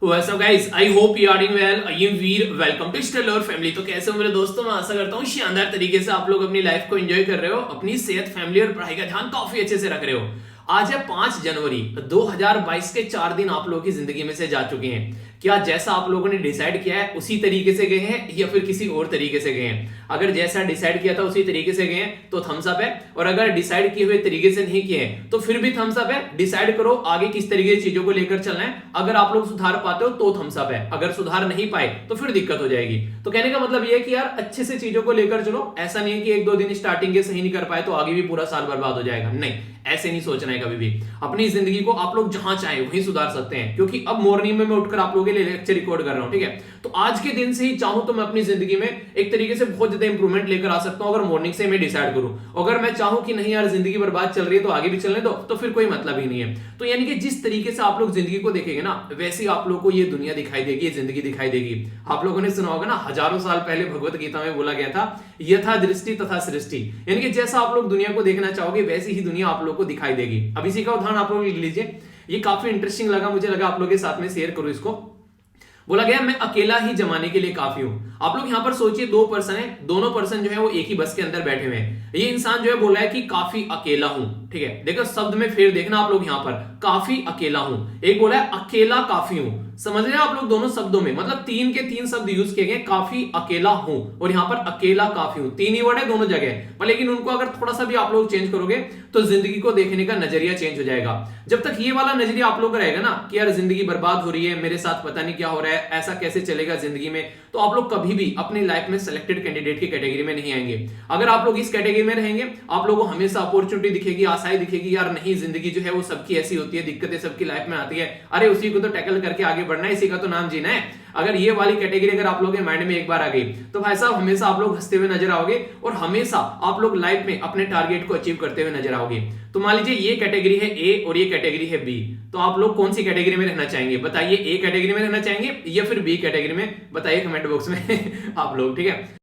What's up guys? I hope you are doing well. I am Veer. Welcome to Stellar Family। तो कैसे हो मेरे दोस्तों? मैं आशा करता हूँ शानदार तरीके से आप लोग अपनी लाइफ को एंजॉय कर रहे हो, अपनी सेहत, फैमिली और पढ़ाई का ध्यान काफी अच्छे से रख रहे हो। आज है 5 जनवरी 2022 के 4 दिन आप लोगों की जिंदगी में से जा चुके हैं। क्या जैसा आप लोगों ने डिसाइड किया है उसी तरीके से गए हैं या फिर किसी और तरीके से गए हैं? अगर जैसा डिसाइड किया था उसी तरीके से गए हैं तो थम्स अप है, और अगर डिसाइड किए हुए तरीके से नहीं किए हैं तो फिर भी थम्स अप है। डिसाइड करो आगे किस तरीके से चीजों को लेकर चलना है। अगर आप लोग सुधार पाते हो तो थम्स अप है, अगर सुधार नहीं पाए तो फिर दिक्कत हो जाएगी। तो कहने का मतलब यह है कि यार अच्छे से चीजों को लेकर चलो। ऐसा नहीं है कि 1-2 दिन स्टार्टिंग के सही नहीं कर पाए तो आगे भी पूरा साल बर्बाद हो जाएगा। नहीं, ऐसे नहीं सोचना है कभी भी। अपनी जिंदगी को आप लोग जहां चाहे वहीं सुधार सकते हैं, क्योंकि अब मॉर्निंग में मैं उठकर आप लोगों के लिए लेक्चर रिकॉर्ड कर रहा हूं, ठीक है। तो आज के दिन से ही चाहूं तो मैं अपनी जिंदगी में एक तरीके से बहुत ज्यादा इंप्रूवमेंट लेकर आ सकता हूं, अगर मॉर्निंग से मैं डिसाइड करूं। अगर मैं चाहूं कि नहीं यार जिंदगी बर्बाद चल रही है तो आगे भी चलने दो, तो फिर कोई मतलब ही नहीं है। तो यानी कि जिस तरीके से आप लोग जिंदगी को देखेंगे ना, वैसे आप लोग को ये दुनिया दिखाई देगी, ये जिंदगी दिखाई देगी। आप लोगों ने सुना होगा ना, हजारों साल पहले भगवत गीता में बोला गया था, यथा दृष्टि तथा सृष्टि। यानी कि जैसा आप लोग दुनिया को देखना चाहोगे वैसी ही दुनिया आप लोग को दिखाई देगी। अब इसी का उदाहरण आप लोग लिख लीजिए। ये काफी इंटरेस्टिंग लगा, मुझे लगा आप लोगों के साथ में शेयर करूं इसको। बोला गया मैं अकेला ही जमाने के लिए काफी हूं। आप लोग यहां पर सोचिए, 2 पर्सन है, दोनों पर्सन जो है वो एक ही बस के अंदर बैठे हुए हैं। ये इंसान जो है बोल रहा है कि काफी अकेला हूं, ठीक है। देखो शब्द में फेर देखना आप लोग, यहां पर काफी अकेला हूं, एक बोला है अकेला काफी हूं। समझ रहे हैं आप लोग, दोनों शब्दों में मतलब 3 के 3 शब्द यूज किए गए, काफी अकेला हूं और यहां पर अकेला काफी हूं। 3 ही वर्ड है दोनों जगह पर, लेकिन उनको अगर थोड़ा सा भी आप लोग चेंज करोगे तो जिंदगी को देखने का नजरिया चेंज हो जाएगा। जब तक ये वाला नजरिया आप लोग का रहेगा ना कि यार जिंदगी बर्बाद हो रही है, मेरे साथ पता नहीं क्या हो रहा है, ऐसा कैसे चलेगा जिंदगी में, तो आप लोग कभी भी अपनी लाइफ में सिलेक्टेड कैंडिडेट की कैटेगरी में नहीं आएंगे। अगर आप लोग इस कैटेगरी में रहेंगे, आप लोगों को हमेशा अपॉर्चुनिटी दिखेगी, आशाएं दिखेगी, यार नहीं जिंदगी जो है वो सबकी ऐसी होती है, दिक्कतें सबकी लाइफ में आती है, अरे उसी को तो टैकल करके आगे बढ़ना है, इसी का तो नाम जीना है। अगर ये वाली कैटेगरी अगर आप लोगों के माइंड में एक बार आ गई तो भाई साहब हमेशा आप लोग हंसते हुए नजर आओगे और हमेशा आप लोग लाइफ में अपने टारगेट को अचीव करते हुए नजर आओगे। तो मान लीजिए ये कैटेगरी है ए और ये कैटेगरी है बी, तो आप लोग कौन सी कैटेगरी में रहना चाहेंगे? बताइए, ए कैटेगरी में रहना चाहेंगे या फिर बी कैटेगरी में? बताइए कमेंट बॉक्स में आप लोग, ठीक है।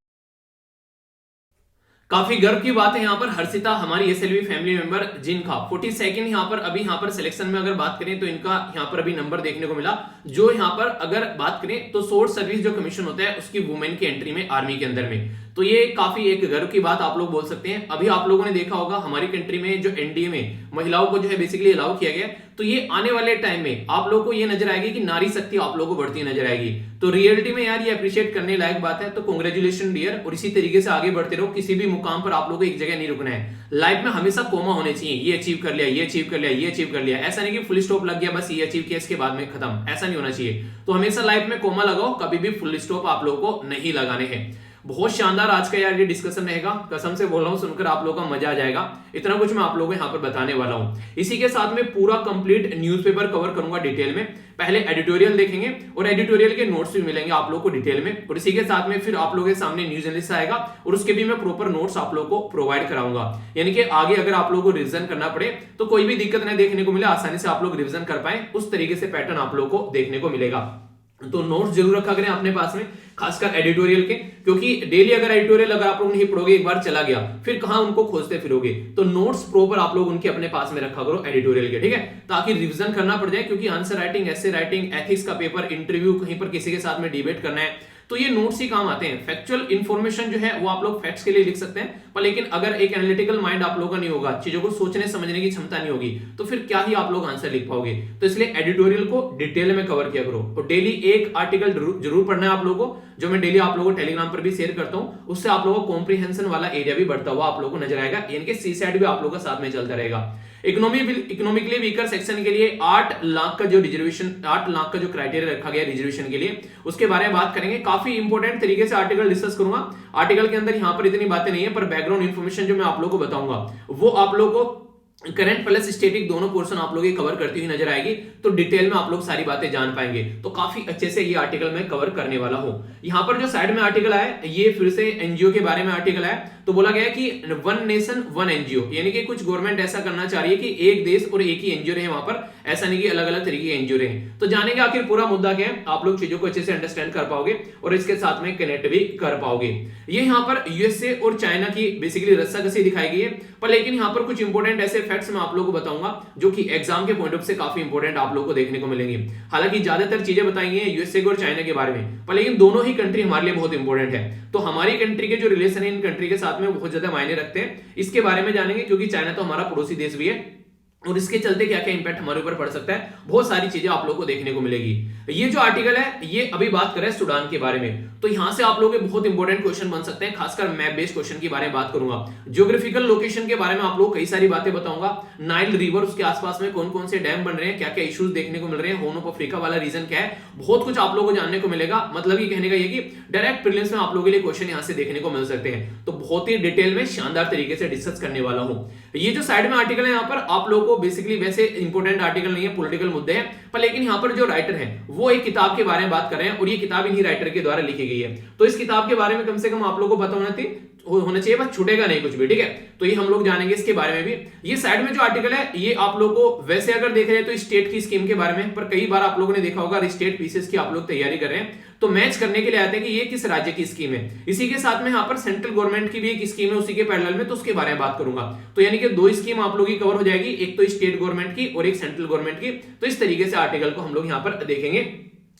काफी गर्व की बात है यहाँ पर हर्षिता हमारी एसएलवी फैमिली मेंबर, जिनका 42nd यहाँ पर अभी यहाँ पर सिलेक्शन में अगर बात करें तो इनका यहाँ पर अभी नंबर देखने को मिला। जो यहाँ पर अगर बात करें तो शॉर्ट सर्विस जो कमीशन होता है उसकी वुमेन की एंट्री में आर्मी के अंदर में, तो ये काफी एक गर्व की बात आप लोग बोल सकते हैं। अभी आप लोगों ने देखा होगा हमारी कंट्री में जो एनडीए में महिलाओं को जो है बेसिकली अलाउ किया गया, तो ये आने वाले टाइम में आप लोगों को ये नजर आएगी कि नारी शक्ति आप लोगों को बढ़ती नजर आएगी। तो रियलिटी में यार ये अप्रिशिएट करने लायक बात है। तो कांग्रेचुलेशन डियर, और इसी तरीके से आगे बढ़ते रहो। किसी भी मुकाम पर आप लोगों को एक जगह नहीं रुकना है। लाइफ में हमेशा कोमा होने चाहिए, ये अचीव कर लिया, ये अचीव कर लिया, ये अचीव कर लिया। ऐसा नहीं कि फुल स्टॉप लग गया बस ये अचीव किया इसके बाद में खत्म, ऐसा नहीं होना चाहिए। तो हमेशा लाइफ में कोमा लगाओ, कभी भी फुल स्टॉप आप लोगों को नहीं लगाने हैं। बहुत शानदार आज का यार ये डिस्कशन रहेगा, कसम से बोल रहा हूं, सुनकर आप लोगों का मजा आ जाएगा। इतना कुछ मैं आप लोगों को यहाँ पर बताने वाला हूं। इसी के साथ में पूरा कंप्लीट न्यूज़पेपर कवर करूंगा डिटेल में। पहले एडिटोरियल देखेंगे और एडिटोरियल के नोट्स भी मिलेंगे आप लोगों को डिटेल में, और इसी के साथ में फिर आप लोगों के सामने न्यूज एनालिसिस आएगा और उसके भी मैं प्रॉपर नोट्स आप लोगों को प्रोवाइड कराऊंगा। यानी कि आगे अगर आप लोगों को रिवीजन करना पड़े तो कोई भी दिक्कत नहीं देखने को मिले, आसानी से आप लोग रिवीजन कर पाए, उस तरीके से पैटर्न आप लोगों को देखने को मिलेगा। तो नोट्स जरूर रखा करें अपने पास में, खासकर एडिटोरियल के, क्योंकि डेली अगर एडिटोरियल अगर आप लोग नहीं पढ़ोगे, एक बार चला गया फिर कहां उनको खोजते फिरोगे। तो नोट्स प्रॉपर आप लोग उनके अपने पास में रखा करो एडिटोरियल के, ठीक है, ताकि रिवीजन करना पड़ जाए। क्योंकि answer writing, essay writing, ethics का पेपर, इंटरव्यू, कहीं पर किसी के साथ में डिबेट करना है, तो ये नोट्स ही काम आते हैं। फैक्चुअल इंफॉर्मेशन जो है वो आप लोग फैक्ट्स के लिए लिख सकते हैं, पर लेकिन अगर एक एनालिटिकल माइंड आप लोगों का नहीं होगा, चीजों को सोचने समझने की क्षमता नहीं होगी, तो फिर क्या ही आप लोग आंसर लिख पाओगे। तो इसलिए एडिटोरियल को डिटेल में कवर किया करो। तो डेली एक आर्टिकल जरूर पढ़ना है आप लोगों को, जो मैं डेली आप लोगों को टेलीग्राम पर भी शेयर करता हूं। उससे आप लोगों को कॉम्प्रिहेंशन वाला एरिया भी बढ़ता हुआ आप लोगों को नजर आएगा, यानी कि सी साइड भी आप लोगों का साथ में चलता रहेगा। इकोनॉमिकली वीकर सेक्शन के लिए 8 लाख का जो रिजर्वेशन, 8 लाख का जो क्राइटेरिया रखा गया रिजर्वेशन के लिए, उसके बारे में बात करेंगे। काफी इंपॉर्टेंट तरीके से आर्टिकल डिस्कस करूंगा। आर्टिकल के अंदर यहां पर इतनी बातें नहीं है, पर बैकग्राउंड इंफॉर्मेशन जो मैं आप लोगों को बताऊंगा वो आप लोगों को करंट प्लस स्टैटिक दोनों पोर्शन आप लोग कवर करती हुई नजर आएगी। तो डिटेल में आप लोग सारी बातें जान पाएंगे। तो काफी अच्छे से ये आर्टिकल मैं कवर करने वाला हूं। यहां पर जो साइड में आर्टिकल आया, ये फिर से एनजीओ के बारे में आर्टिकल आया। तो बोला गया है कि वन नेशन वन एनजीओ, यानी कि कुछ गवर्नमेंट ऐसा करना चाह रही है कि एक देश और एक ही एनजीओ रहे वहां पर, ऐसा नहीं कि अलग अलग तरीके के एनजीओ रहे। तो जानेंगे आखिर पूरा मुद्दा क्या है, आप लोग चीजों को अच्छे से अंडरस्टैंड कर पाओगे और इसके साथ में कनेक्ट भी कर पाओगे। ये यहाँ पर यूएसए और चाइना की बेसिकली रस्साकसी दिखाई गई है, पर लेकिन यहाँ पर कुछ इंपॉर्टेंट ऐसे फैक्ट्स मैं आप लोगों को बताऊंगा जो कि एग्जाम के पॉइंट ऑफ से काफी इंपॉर्टेंट आप लोगों को देखने को मिलेंगे। हालांकि ज्यादातर चीजें बताई हैं यूएसए और चाइना के बारे में, पर लेकिन दोनों ही कंट्री हमारे लिए बहुत इंपॉर्टेंट है। तो हमारी कंट्री के जो रिलेशन है इन कंट्री के साथ में बहुत ज्यादा मायने रखते हैं, इसके बारे में जानेंगे, क्योंकि चाइना तो हमारा पड़ोसी देश भी है और इसके चलते क्या क्या इंपैक्ट हमारे ऊपर पड़ सकता है, बहुत सारी चीजें आप लोगों को देखने को मिलेगी। ये जो आर्टिकल है ये अभी बात कर रहे हैं सूडान के बारे में, तो यहां से आप लोगों के बहुत इंपॉर्टेंट क्वेश्चन बन सकते हैं, खासकर मैप बेस्ड क्वेश्चन के बारे में बात करूंगा। ज्योग्राफिकल लोकेशन के बारे में आप लोग कई सारी बातें बताऊंगा, नाइल रिवर उसके आसपास में कौन कौन से डैम बन रहे हैं, क्या क्या इश्यूज देखने को मिल रहे हैं, हॉर्न ऑफ अफ्रीका वाला रीजन क्या है, बहुत कुछ आप लोगों को जानने को मिलेगा। मतलब ये कहने का ये कि डायरेक्ट प्रीलिम्स में आप लोगों के लिए क्वेश्चन यहां से देखने को मिल सकते हैं, तो बहुत ही डिटेल में शानदार तरीके से डिस्कस करने वाला हूं। ये जो साइड में आर्टिकल है यहाँ पर आप लोगों को बेसिकली वैसे इंपॉर्टेंट आर्टिकल नहीं है, पॉलिटिकल मुद्दे हैं, पर लेकिन यहाँ पर जो राइटर है वो एक किताब के बारे में बात कर रहे हैं और ये किताब इन्हीं राइटर के द्वारा लिखी गई है। तो इस किताब के बारे में कम से कम आप लोगों को पता होना चाहिए, बस छूटेगा नहीं कुछ भी, ठीक है। तो ये हम लोग जानेंगे इसके बारे में भी। ये साइड में जो आर्टिकल है ये आप लोगों को वैसे अगर देख रहे हैं तो स्टेट की स्कीम के बारे में, पर कई बार आप लोगों ने देखा होगा स्टेट पीसेस की आप लोग तैयारी कर रहे हैं तो मैच करने के लिए आते हैं कि ये किस राज्य की स्कीम है। इसी के साथ में यहाँ पर सेंट्रल गवर्नमेंट की भी एक स्कीम है उसी के पैरेलल में, तो उसके बारे में बात करूंगा। तो यानी कि दो स्कीम आप लोगों की कवर हो जाएगी, एक तो स्टेट गवर्नमेंट की और एक सेंट्रल गवर्नमेंट की। तो इस तरीके से आर्टिकल को हम लोग यहाँ पर देखेंगे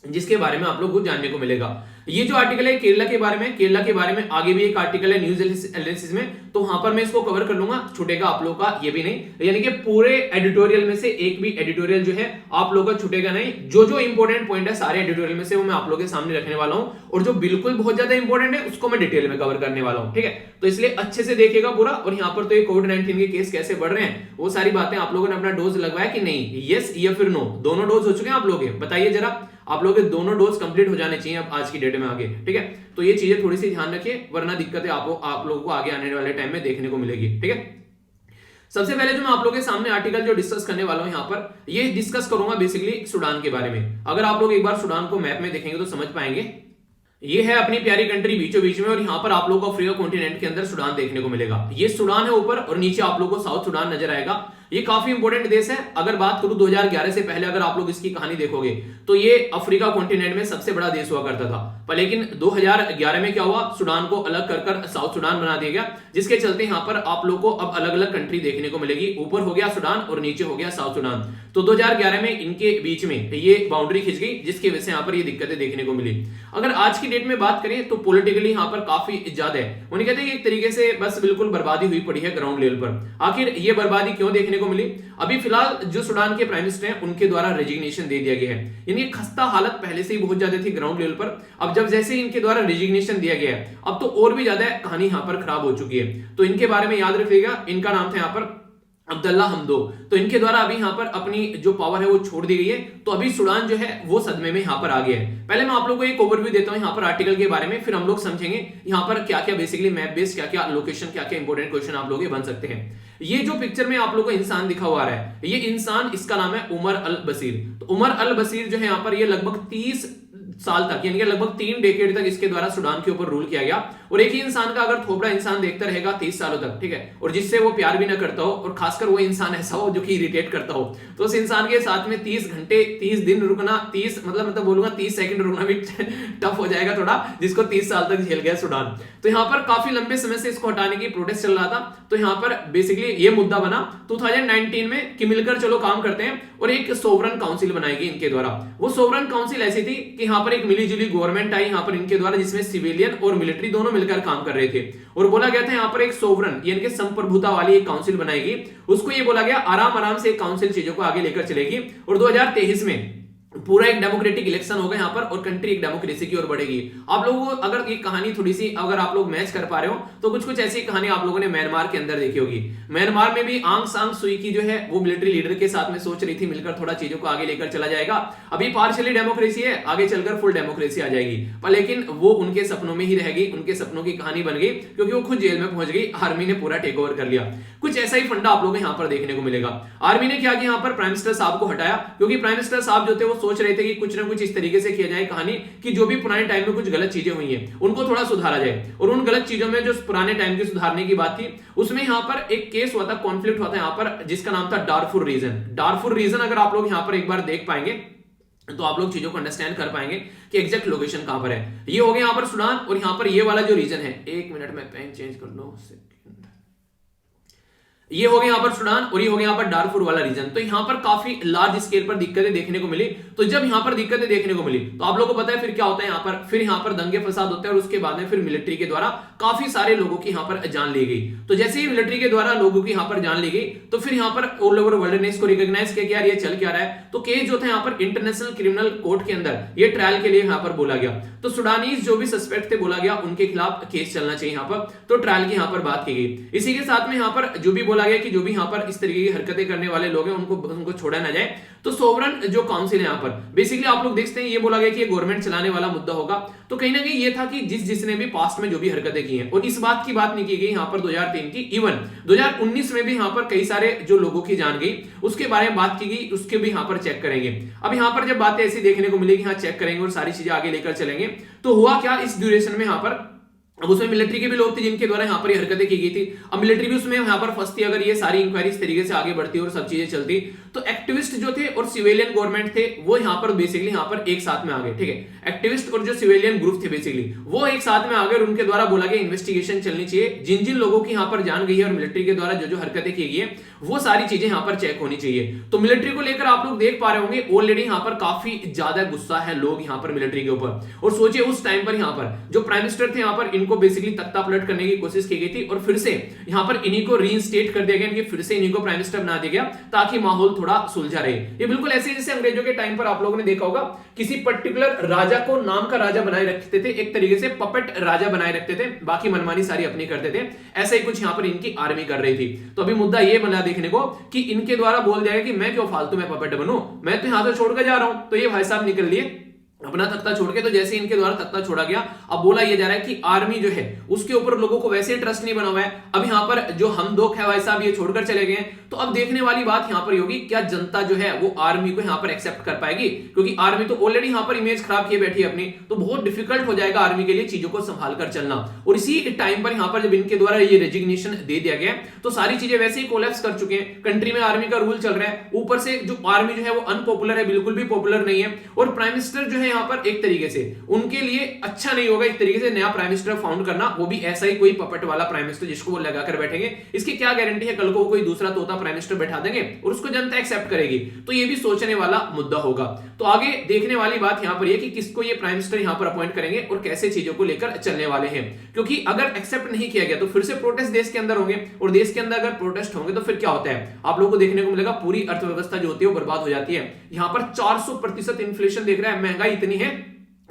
जिसके बारे में आप लोग को जानने को मिलेगा। ये जो आर्टिकल है केरला के बारे में, केरला के बारे में आगे भी एक आर्टिकल है न्यूज एनालिसिस में, तो वहां पर मैं इसको कवर कर लूंगा, छूटेगा आप लोगों का ये भी नहीं। यानी कि पूरे एडिटोरियल में से एक भी एडिटोरियल जो है आप लोगों का छूटेगा नहीं। जो जो इंपॉर्टेंट पॉइंट है सारे एडिटोरियल में से वो मैं आप लोगों के सामने रखने वाला हूं, और जो बिल्कुल बहुत ज्यादा इंपॉर्टेंट है उसको मैं डिटेल में कवर करने वाला हूं, ठीक है। तो इसलिए अच्छे से देखिएगा पूरा। और यहाँ पर तो ये कोविड-19 के केस कैसे बढ़ रहे हैं वो सारी बातें, आप लोगों ने अपना डोज लगवाया कि नहीं, यस या फिर नो, दोनों डोज हो चुके हैं आप लोग, बताइए जरा। आप लोगों के दोनों डोज कंप्लीट हो जाने चाहिए अब आज की डेट में आगे, ठीक है। तो ये चीजें थोड़ी सी ध्यान रखिए, वरना दिक्कतें आप लोगों को आगे आने वाले टाइम में देखने को मिलेगी, ठीक है। सबसे पहले जो मैं आप लोगों के सामने आर्टिकल जो डिस्कस करने वाला हूं यहाँ पर, ये डिस्कस करूंगा बेसिकली सूडान के बारे में। अगर आप लोग एक बार सूडान को मैप में देखेंगे तो समझ पाएंगे। ये है अपनी प्यारी कंट्री बीचों बीच में, और यहाँ पर आप लोगों को अफ्रीका कॉन्टिनेंट के अंदर सूडान देखने को मिलेगा। ये सूडान है ऊपर, और नीचे आप लोगों को साउथ सूडान नजर आएगा। ये काफी इंपॉर्टेंट देश है। अगर बात करूं 2011 से पहले अगर आप लोग इसकी कहानी देखोगे तो ये अफ्रीका कॉन्टिनेंट में सबसे बड़ा देश हुआ करता था, पर लेकिन 2011 में क्या हुआ, सूडान को अलग कर साउथ सूडान बना दिया गया, जिसके चलते यहाँ पर आप लोग को अब अलग अलग कंट्री देखने को मिलेगी। ऊपर हो गया सूडान और नीचे हो गया साउथ सूडान। तो 2011 में इनके बीच में ये बाउंड्री खिंच गई, जिसकी वजह से यहाँ पर ये दिक्कतें देखने को मिली। अगर आज की डेट में बात करें तो पॉलिटिकली यहाँ पर काफी ज्यादा है, उन्हें कहते हैं एक तरीके से बस बिल्कुल बर्बादी हुई पड़ी है ग्राउंड लेवल पर। आखिर ये बर्बादी क्यों देखने को मिली? अभी फिलहाल जो सूडान के प्राइम मिनिस्टर हैं उनके द्वारा रेजिग्नेशन दे दिया गया है। यानी खस्ता हालत पहले से ही बहुत ज्यादा थी ग्राउंड लेवल पर, अब जब जैसे इनके द्वारा रेजिग्नेशन दिया गया है अब तो और भी ज्यादा कहानी यहाँ पर खराब हो चुकी है। तो इनके बारे में याद रखिएगा, इनका नाम था यहाँ पर अब्दुल्ला हमदो। तो इनके द्वारा अभी यहाँ पर अपनी जो पावर है वो छोड़ दी गई है, तो अभी सूडान जो है वो सदमे में यहाँ पर आ गया है। पहले मैं आप लोगों को एक ओवरव्यू देता हूँ यहाँ पर आर्टिकल के बारे में, फिर हम लोग समझेंगे यहाँ पर क्या क्या बेसिकली मैप बेस्ड क्या क्या लोकेशन क्या क्या इंपॉर्टेंट क्वेश्चन आप लोग बन सकते हैं। ये जो पिक्चर में आप लोगों को इंसान दिखा हुआ है, ये इंसान, इसका नाम है उमर अल बशीर। तो उमर अल बशीर जो है यहाँ पर ये लगभग 30 साल तक, यानी कि लगभग 3 डेकेड तक इसके द्वारा सूडान के ऊपर रूल किया गया। और एक ही इंसान का अगर थोपड़ा इंसान देखता रहेगा 30 सालों तक, ठीक है, और जिससे वो प्यार भी ना करता हो, और खासकर वो इंसान ऐसा हो जो कि इरिटेट करता हो, तो उस इंसान के साथ में 30 घंटे 30 दिन रुकना, 30 मतलब बोलूंगा 30 सेकंड रुकना भी टफ हो जाएगा थोड़ा, जिसको 30 साल तक झेल गया सूडान। तो यहाँ पर काफी लंबे समय से इसको हटाने की प्रोटेस्ट चल रहा था। तो यहाँ पर बेसिकली ये मुद्दा बना 2019 में कि मिलकर चलो काम करते हैं, और एक सोवरन काउंसिल बनाएगी इनके द्वारा। वो सोवरन काउंसिल ऐसी थी कि यहाँ पर एक मिलीजुली गवर्नमेंट आई यहाँ पर इनके द्वारा, जिसमें सिविलियन और मिलिट्री दोनों मिलकर काम कर रहे थे। और बोला गया था यहाँ पर एक सोवरन यानी कि संप्रभुता वाली एक काउंसिल बनाएगी। उसको ये बोला गया आराम आराम से एक काउंसिल चीजों को आगे लेकर चलेगी, और 2023 में पूरा एक डेमोक्रेटिक इलेक्शन होगा यहाँ पर, और कंट्री एक डेमोक्रेसी की ओर बढ़ेगी। आप लोगों को अगर ये कहानी थोड़ी सी अगर आप लोग मैच कर पा रहे हो तो कुछ कुछ ऐसी कहानी आप लोगों ने म्यांमार के अंदर देखी होगी। म्यांमार में भी आंग सांग सुई की जो है वो मिलिट्री लीडर के साथ में सोच रही थी मिलकर थोड़ा चीजों को आगे लेकर चला जाएगा। अभी पार्शियली डेमोक्रेसी है, आगे चलकर फुल डेमोक्रेसी आ जाएगी, पर लेकिन वो उनके सपनों में ही रहेगी, उनके सपनों की कहानी बन गई, क्योंकि वो खुद जेल में पहुंच गई, आर्मी ने पूरा टेक ओवर कर लिया। कुछ ऐसा ही फंडा आप लोगों को यहाँ पर देखने को मिलेगा। आर्मी ने क्या किया, यहाँ पर प्राइम मिनिस्टर साहब को हटाया, क्योंकि प्राइम मिनिस्टर साहब जो थे वो सोच रहे थे कि कुछ ना कुछ इस तरीके से किया जाए कहानी कि जो भी पुराने टाइम में कुछ गलत चीजें हुई हैं उनको थोड़ा सुधारा जाए। और उन गलत चीजों में जो पुराने टाइम की सुधारने की बात थी उसमें यहाँ पर एक केस हुआ था, कॉन्फ्लिक्ट हुआ था यहाँ पर, जिसका नाम था डार्फुर रीजन। डार्फुर रीजन अगर आप लोग यहाँ पर एक बार देख पाएंगे तो आप लोग चीजों को अंडरस्टैंड कर पाएंगे कि एग्जैक्ट लोकेशन कहां पर है। ये हो गया यहाँ पर सूडान, और यहाँ पर ये वाला जो रीजन है, एक मिनट में पेन चेंज कर लो, ये हो गया यहाँ पर सूडान और ये हो गया यहाँ पर डार्फुर वाला रीजन। तो यहाँ पर काफी लार्ज स्केल पर दिक्कतें देखने को मिली। तो जब यहाँ पर दिक्कतें देखने को मिली तो आप लोगों को पता है फिर क्या होता है यहाँ पर, फिर यहाँ पर दंगे फसाद होते हैं और उसके बाद में फिर मिलिट्री के द्वारा काफी सारे लोगों की यहाँ पर जान ली गई। तो जैसे ही मिलिट्री के द्वारा लोगों की यहाँ पर जान ली गई तो फिर यहाँ पर ऑल ओवर वर्ल्ड ने इसको रिकॉग्नाइज किया कि यार ये चल क्या रहा है। तो केस जो था यहाँ पर इंटरनेशनल क्रिमिनल कोर्ट के अंदर ये ट्रायल के लिए यहाँ पर बोला गया। तो सुडानीज जो भी सस्पेक्ट थे बोला गया उनके खिलाफ केस चलना चाहिए यहाँ पर, तो ट्रायल की यहाँ पर बात की गई। इसी के साथ में यहाँ पर जो भी बोला गया कि जो भी यहाँ पर इस तरीके की हरकतें करने वाले लोग हैं उनको छोड़ा ना जाए। तो सोवरन जो काउंसिल है यहाँ पर बेसिकली आप लोग देखते हैं ये बोला गया कि ये गवर्नमेंट चलाने वाला मुद्दा होगा। तो कहीं ना कहीं ये था कि जिसने भी पास्ट में जो भी हरकतें की हैं, और इस बात की बात नहीं की गई यहाँ पर 2003 की, इवन 2019 में भी यहाँ पर कई सारे जो लोगों की जान गई उसके बारे में बात की गई, उसके भी यहाँ पर चेक करेंगे। अब यहाँ पर जब बातें ऐसी देखने को मिलेगी, हाँ चेक करेंगे और सारी चीजें आगे लेकर चलेंगे। तो हुआ क्या इस ड्यूरेशन में यहाँ पर, अब उसमें मिलिट्री के भी लोग थे जिनके द्वारा यहाँ पर ये हरकतें की गई थी। अब मिलिट्री भी उसमें यहाँ पर फंसती अगर ये सारी इंक्वायरी इस तरीके से आगे बढ़ती और सब चीजें चलती। तो एक्टिविस्ट जो थे और सिविलियन गवर्नमेंट थे वो यहाँ पर बेसिकली यहाँ पर एक साथ में आ गए, ठीक है। एक्टिविस्ट और जो सिविलियन ग्रुप थे बेसिकली वो एक साथ में आ गए और उनके द्वारा बोला गया इन्वेस्टिगेशन चलनी चाहिए। जिन जिन लोगों की यहाँ पर जान गई है और मिलिट्री के द्वारा जो जो हरकतें की गई है वो सारी चीजें यहाँ पर चेक होनी चाहिए। तो मिलिट्री को लेकर आप लोग देख पा रहे होंगे ऑलरेडी यहाँ पर काफी ज्यादा गुस्सा है लोग यहाँ पर मिलिट्री के ऊपर। और सोचिए उस टाइम पर यहाँ पर जो प्राइम मिनिस्टर थे यहाँ पर इनको बेसिकली तख्ता पलट करने की कोशिश की गई थी और फिर से यहाँ पर इन्हीं को रीइंस्टेट कर दिया गया, इनके फिर से इन्हीं को प्राइम मिनिस्टर बना दिया गया ताकि माहौल थोड़ा सुलझा रहे। ये बिल्कुल ऐसे जैसे अंग्रेजों के टाइम पर आप लोगों ने देखा होगा किसी पर्टिकुलर राजा को नाम का राजा बनाए रखते थे, एक तरीके से पपेट राजा बनाए रखते थे, बाकी मनमानी सारी अपनी करते थे। ऐसा ही कुछ यहाँ पर इनकी आर्मी कर रही थी। तो अभी मुद्दा ये बना देखने को कि इनके द्वारा बोल दिया कि मैं क्यों फालतू में पपेट बनूं, मैं तो यहां से छोड़कर जा रहा हूं। तो ये भाई साहब निकल लिए अपना तख्ता छोड़ के। तो जैसे इनके द्वारा तख्ता छोड़ा गया अब बोला यह जा रहा है कि आर्मी जो है उसके ऊपर लोगों को वैसे ट्रस्ट नहीं बना हुआ है। अब यहाँ पर जो हम दो है भाई साहब ये छोड़कर चले गए। तो अब देखने वाली बात यहाँ पर होगी क्या जनता जो है वो आर्मी को यहाँ पर एक्सेप्ट कर पाएगी, क्योंकि आर्मी तो ऑलरेडी यहाँ पर इमेज खराब किए बैठी है अपनी। तो बहुत डिफिकल्ट हो जाएगा आर्मी के लिए चीजों को संभाल कर चलना। और इसी टाइम पर यहाँ पर जब इनके द्वारा ये रेजिग्नेशन दे दिया गया तो सारी चीजें वैसे ही कोलैप्स कर चुके हैं। कंट्री में आर्मी का रूल चल रहा है, ऊपर से जो आर्मी जो है वो अनपॉपुलर है, बिल्कुल भी पॉपुलर नहीं है। और प्राइम मिनिस्टर जो है यहाँ पर एक तरीके से उनके लिए अच्छा नहीं होगा एक तरीके से नया प्राइम मिनिस्टर फाउंड करना, वो भी ऐसा ही कोई पपेट वाला प्राइम मिनिस्टर जिसको वो लगाकर बैठेंगे। इसकी क्या गारंटी है कल को कोई दूसरा तोता प्राइम मिनिस्टर बैठा देंगे और उसको जनता एक्सेप्ट करेगी। तो ये भी सोचने वाला मुद्दा होगा। तो आगे देखने वाली बात यहां पर ये कि किसको ये प्राइम मिनिस्टर यहां पर अपॉइंट करेंगे और कैसे चीजों को लेकर चलने वाले हैं। क्योंकि अगर एक्सेप्ट नहीं किया गया तो फिर से प्रोटेस्ट देश के अंदर होंगे, और देश के अंदर अगर प्रोटेस्ट होंगे तो फिर क्या होता है आप लोगों को देखने को मिलेगा पूरी अर्थव्यवस्था जो होती है वो बर्बाद हो जाती है। यहां पर 400% इन्फ्लेशन देख रहा है, महंगाई इतनी है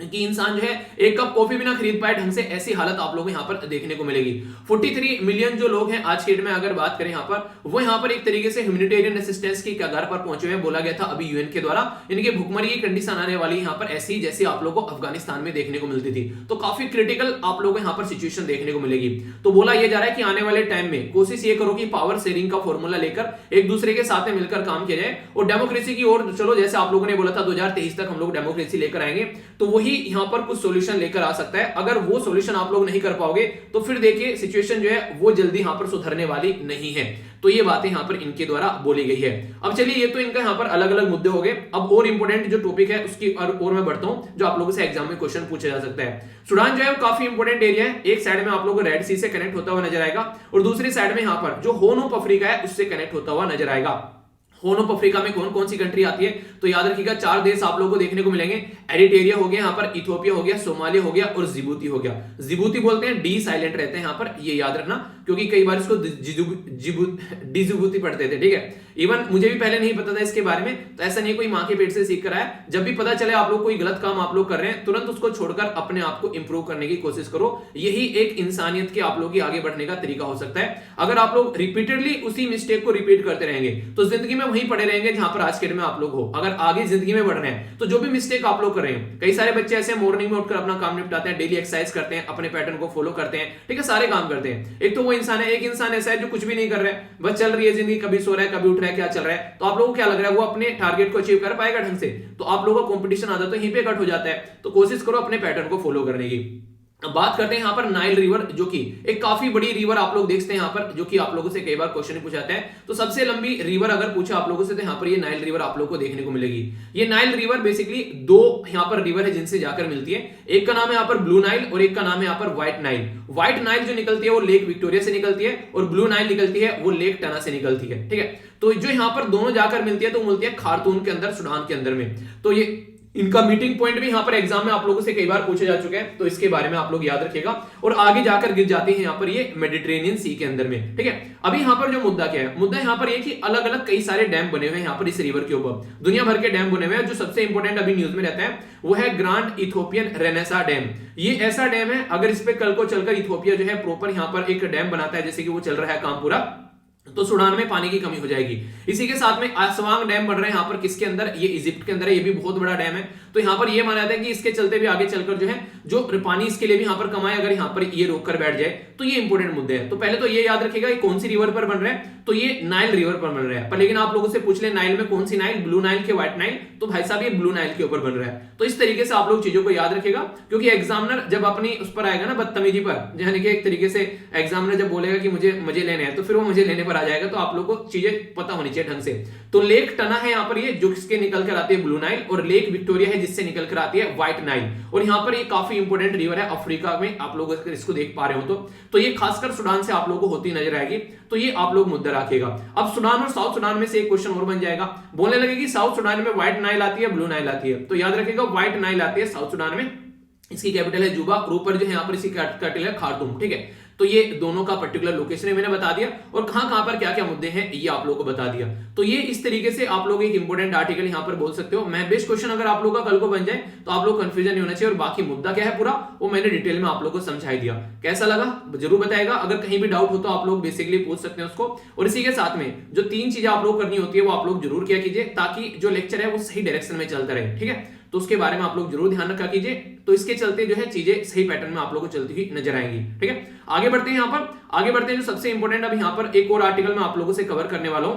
कि इंसान जो है एक कप कॉफी भी ना खरीद पाए ढंग से, ऐसी हालत आप लोगों को यहाँ पर देखने को मिलेगी। 43 मिलियन जो लोग हैं आज के डेट में अगर बात करें यहाँ पर, वो यहाँ पर एक तरीके से ह्यूमैनिटेरियन असिस्टेंस की कगार पर पहुंचे हुए। बोला गया था अभी यूएन के द्वारा इनके भुखमरी की कंडीशन आने वाली यहाँ पर ऐसी जैसी आप लोगों को अफगानिस्तान में देखने को मिलती थी। तो काफी क्रिटिकल आप लोगों को यहाँ पर सिचुएशन देखने को मिलेगी। तो बोला यह जा रहा है कि आने वाले टाइम में कोशिश ये करो कि पावर शेयरिंग का फॉर्मूला लेकर एक दूसरे के साथ में मिलकर काम किया जाए और डेमोक्रेसी की ओर चलो। जैसे आप लोगों ने बोला था 2023 तक हम लोग डेमोक्रेसी लेकर आएंगे, तो वही यहाँ पर कुछ सॉल्यूशन लेकर आ सकता है। अगर वो सॉल्यूशन आप लोग नहीं कर पाओगे तो फिर देखिए सिचुएशन जो है वो जल्दी यहां पर सुधरने वाली नहीं है। तो ये बातें यहां पर इनके द्वारा बोली गई है। अब चलिए ये तो इनका यहां पर अलग अलग मुद्दे हो गए। अब और इंपॉर्टेंट जो टॉपिक है उसकी और मैं बढ़ता हूं जो आप लोगों से एग्जाम में क्वेश्चन पूछा जा सकता है। सूडान जो है वो काफी इंपॉर्टेंट एरिया है। एक साइड में आप लोगों को रेड सी से कनेक्ट होता हुआ नजर आएगा और दूसरी साइड में यहां पर जो हॉर्न ऑफ अफ्रीका है उससे कनेक्ट होता हुआ नजर आएगा। हॉर्न ऑफ अफ्रीका में कौन कौन सी कंट्री आती है तो याद रखिएगा 4 देश आप लोगों को देखने को मिलेंगे। एरिट्रिया हो गया, यहाँ पर इथियोपिया हो गया, सोमालिया हो गया और जिबूती हो गया। जिबूती बोलते हैं, डी साइलेंट रहते हैं यहाँ पर, ये याद रखना क्योंकि कई बार इसको डिजिबूती पढ़ते थे, ठीक है। इवन मुझे भी पहले नहीं पता था इसके बारे में, तो ऐसा नहीं कोई माँ के पेट से सीख कर आया। जब भी पता चले आप लोग कोई गलत काम आप लोग कर रहे हैं तुरंत उसको छोड़कर अपने आप को इंप्रूव करने की कोशिश करो। यही एक इंसानियत के आप लोग की आगे बढ़ने का तरीका हो सकता है। अगर आप लोग रिपीटेडली उसी मिस्टेक को रिपीट करते रहेंगे तो जिंदगी में वहीं पड़े रहेंगे जहां पर आज के डेट में आप लोग हो। अगर आगे जिंदगी में बढ़ रहे हैं तो जो भी मिस्टेक आप लोग कर रहे हैं, कई सारे बच्चे ऐसे मॉर्निंग में उठकर अपना काम निपटाते हैं, डेली एक्सरसाइज करते हैं, अपने पैटर्न को फॉलो करते हैं, ठीक है, सारे काम करते हैं। एक तो वो इंसान है, एक इंसान ऐसा है जो कुछ भी नहीं कर रहा है, बस चल रही है जिंदगी, कभी सो रहा है, कभी उठ रहा है, क्या चल रहा है। तो आप लोगों को क्या लग रहा है वो अपने टारगेट को अचीव कर पाएगा ढंग से? तो आप लोगों का कंपटीशन आता है तो यहीं पे कट हो जाता है। तो कोशिश करो अपने पैटर्न को फॉलो करने की। अब बात करते हैं यहाँ पर नाइल रिवर, जो कि एक काफी बड़ी रिवर आप लोग देखते हैं यहाँ पर, जो कि आप लोगों से कई बार क्वेश्चन पूछाते हैं। तो सबसे लंबी रिवर अगर पूछा आप लोगों से तो यहाँ पर ये नाइल रिवर आप लोगों को देखने को मिलेगी। ये नाइल रिवर बेसिकली दो यहाँ पर रिवर है जिनसे जाकर मिलती है। एक का नाम है यहाँ पर ब्लू नाइल और एक का नाम है यहाँ पर व्हाइट नाइल। व्हाइट नाइल जो निकलती है वो लेक विक्टोरिया से निकलती है और ब्लू नाइल निकलती है वो लेक टना से निकलती है, ठीक है। तो जो यहाँ पर दोनों जाकर मिलती है तो मिलती है खार्तूम के अंदर, सूडान के अंदर में। तो ये इनका मीटिंग पॉइंट भी यहाँ पर एग्जाम में आप लोगों से कई बार पूछे जा चुके हैं, तो इसके बारे में आप लोग याद रखिएगा। और आगे जाकर गिर जाती है यहाँ पर ये मेडिटेरेनियन सी के अंदर में, ठीक है। अभी यहाँ पर जो मुद्दा क्या है, मुद्दा यहाँ पर ये कि अलग अलग कई सारे डैम बने हुए हैं यहाँ पर इस रिवर के ऊपर, दुनिया भर के डैम बने हुए हैं। जो सबसे इंपॉर्टेंट अभी न्यूज में रहता है वो है ग्रांड इथोपियन रेनेसा डैम। ये ऐसा डैम है, अगर इस पे कल को चलकर इथोपिया जो है प्रॉपर यहाँ पर एक डैम बनाता है, जैसे कि वो चल रहा है काम पूरा, तो सूडान में पानी की कमी हो जाएगी। इसी के साथ में आसवांग डैम बन रहे हैं यहाँ पर, किसके अंदर, ये इजिप्ट के अंदर है, ये भी बहुत बड़ा डैम है। तो यहाँ पर ये माना जाता है कि इसके चलते भी आगे चलकर जो है जो पानी इसके लिए भी यहाँ पर कमाए, अगर यहाँ पर ये रोक कर बैठ जाए तो ये इंपॉर्टेंट मुद्दे हैं। तो पहले तो ये याद रखिएगा कौन सी रिवर पर बन रहा है, तो ये नाइल रिवर पर बन रहा है। पर लेकिन आप लोगों से पूछ ले नाइल में कौन सी नाइल, ब्लू नाइल के व्हाइट नाइल, तो भाई साहब ये ब्लू नाइल के ऊपर बन रहा है। तो इस तरीके से आप लोग चीजों को याद रखिएगा, क्योंकि एग्जामिनर जब अपनी उस पर आएगा ना बदतमीजी पर, यानी कि एक तरीके से एग्जामिनर जब बोलेगा कि मुझे मजे लेने हैं, तो फिर वो मजे लेने पर आ जाएगा। तो आप लोग को चीजें पता होनी चाहिए ढंग से। तो लेक टना है यहाँ पर ये, जो किसके निकल कर आती है ब्लू नाइल, और लेक विक्टोरिया है जिससे निकल कर आती है व्हाइट नाइल। और यहाँ पर ये काफी इंपॉर्टेंट रिवर है अफ्रीका में, आप लोग इसको देख पा रहे हो तो ये खासकर सूडान से आप लोगों को होती नजर आएगी। तो ये आप लोग मुद्दा रखिएगा। अब सूडान और साउथ सूडान में से एक क्वेश्चन और बन जाएगा, बोलने लगे कि साउथ सूडान में व्हाइट नाइल आती है, ब्लू नाइल आती है। तो याद रखिएगा व्हाइट नाइल आती है साउथ सूडान में, इसकी कैपिटल है जुबा, और ऊपर जो है यहाँ पर इसकी कैपिटल है खार्तूम, ठीक है। तो ये दोनों का पर्टिकुलर लोकेशन मैंने बता दिया, और कहां पर क्या क्या मुद्दे हैं ये आप लोगों को बता दिया। तो ये इस तरीके से आप लोग एक इंपॉर्टेंट आर्टिकल यहां पर बोल सकते हो। मैं बेस्ट क्वेश्चन अगर आप लोग का कल को बन जाए तो आप लोग कंफ्यूजन नहीं होना चाहिए, और बाकी मुद्दा क्या है पूरा वो मैंने डिटेल में आप लोग को समझा दिया। कैसा लगा जरूर बताएगा, अगर कहीं भी डाउट हो तो आप लोग बेसिकली पूछ सकते हैं उसको। और इसी के साथ में जो 3 चीजें आप लोग करनी होती है वो आप लोग जरूर किया कीजिए, ताकि जो लेक्चर है वो सही डायरेक्शन में चलता रहे, ठीक है। तो उसके बारे में आप लोग जरूर ध्यान रखा कीजिए, तो इसके चलते जो है चीजें सही पैटर्न में आप लोगों को चलती हुई नजर आएंगी, ठीक है। आगे बढ़ते हैं, यहाँ पर आगे बढ़ते हैं। जो सबसे इंपॉर्टेंट अब यहाँ पर एक और आर्टिकल मैं आप लोगों से कवर करने वाला हूं,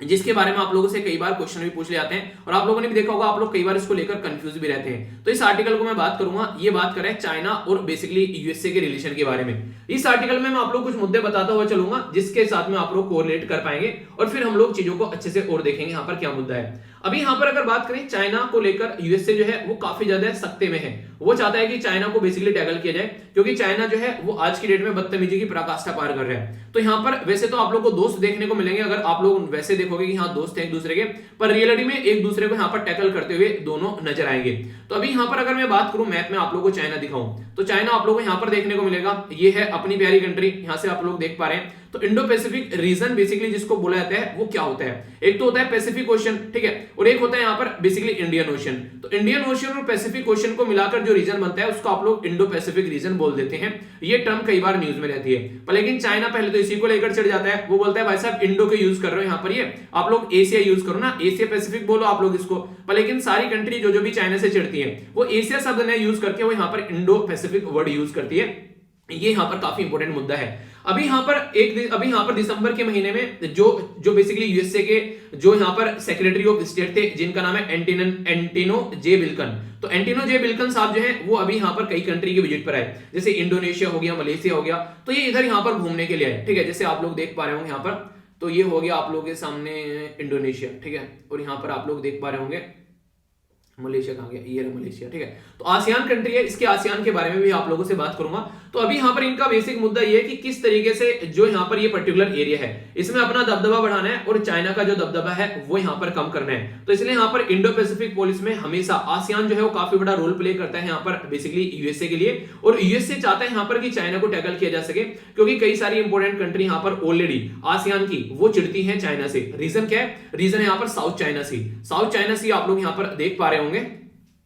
जिसके बारे में आप लोगों से कई बार क्वेश्चन भी पूछ ले जाते हैं, और आप लोगों ने भी देखा होगा आप लोग कई बार इसको लेकर कंफ्यूज भी रहते हैं। तो इस आर्टिकल को मैं बात करूंगा, ये बात करें चाइना और बेसिकली यूएसए के रिलेशन के बारे में। इस आर्टिकल में मैं आप लोग कुछ मुद्दे बताता हुआ चलूंगा, जिसके साथ में आप लोग कोरिलेट कर पाएंगे, और फिर हम लोग चीजों को अच्छे से और देखेंगे यहाँ पर क्या मुद्दा है। अभी यहाँ पर अगर बात करें चाइना को लेकर, यूएसए जो है वो काफी ज्यादा सख्ते में है। वो चाहता है कि चाइना को बेसिकली टैकल किया जाए, क्योंकि चाइना जो है वो आज की डेट में बदतमीजी की पराकाष्ठा पार कर रहा है। तो यहाँ पर वैसे तो आप लोग को दोस्त देखने को मिलेंगे, अगर आप लोग वैसे देखोगे कि हाँ दोस्त है एक दूसरे के, पर रियलिटी में एक दूसरे को यहाँ पर टैकल करते हुए दोनों नजर आएंगे। तो अभी यहाँ पर अगर मैं बात करूं, मैप में आप लोगों को चाइना दिखाऊं, तो चाइना आप लोगों को यहाँ पर देखने को मिलेगा, ये है अपनी प्यारी कंट्री, यहाँ से आप लोग देख पा रहे हैं। तो इंडो पैसिफिक रीजन बेसिकली जिसको बोला जाता है वो क्या होता है, एक तो होता है पैसिफिक ओशन, ठीक है, और एक होता है यहाँ पर बेसिकली इंडियन ओशन। तो इंडियन ओशन और पैसिफिक ओशन को मिलाकर जो रीजन बनता है उसको आप लोग इंडो पैसिफिक रीजन बोल देते हैं। ये टर्म कई बार न्यूज में रहती है, पर लेकिन चाइना पहले तो इसी को लेकर चढ़ जाता है। वो बोलता है भाई साहब इंडो के यूज कर रहे हो यहाँ पर, ये आप लोग एशिया यूज करो ना, एशिया पैसिफिक बोलो आप लोग इसको। पर लेकिन सारी कंट्री जो भी चाइना से चिढ़ती है वो एशिया शब्द ने यूज करके वो यहाँ पर इंडो पैसिफिक वर्ड यूज करती है। ये यहाँ पर काफी इंपॉर्टेंट मुद्दा है। अभी यहाँ पर दिसंबर के महीने में जो बेसिकली यूएसए के जो यहाँ पर सेक्रेटरी ऑफ स्टेट थे, जिनका नाम है एंटिनो जे बिल्कन। तो एंटिनो जे बिल्कन साहब जो है वो अभी यहाँ पर कई कंट्री की विजिट पर आए, जैसे इंडोनेशिया हो गया, मलेशिया हो गया। तो ये इधर यहाँ पर घूमने के लिए आए, ठीक है। जैसे आप लोग देख पा रहे होंगे यहाँ पर, तो ये हो गया आप लोगों के सामने इंडोनेशिया, ठीक है, और यहाँ पर आप लोग देख पा रहे होंगे मलेशिया कहाँ गया, ये रहा मलेशिया, ठीक है। तो आसियान कंट्री है, इसके आसियान के बारे में भी आप लोगों से बात करूंगा। तो अभी यहाँ पर इनका बेसिक मुद्दा ये है कि किस तरीके से जो यहाँ पर ये पर्टिकुलर एरिया है इसमें अपना दबदबा बढ़ाना है, और चाइना का जो दबदबा है वो यहाँ पर कम करना है। तो इसलिए यहाँ पर इंडो पैसिफिक पॉलिस में हमेशा आसियान जो है वो काफी बड़ा रोल प्ले करता है यहाँ पर बेसिकली यूएसए के लिए, और यूएसए चाहता है यहाँ पर कि चाइना को टैकल किया जा सके, क्योंकि कई सारी इंपॉर्टेंट कंट्री यहाँ पर ऑलरेडी आसियान की वो चिढ़ती है चाइना से। रीजन क्या है, रीजन है यहाँ पर साउथ चाइना सी। साउथ चाइना सी आप लोग यहाँ पर देख पा रहे होंगे,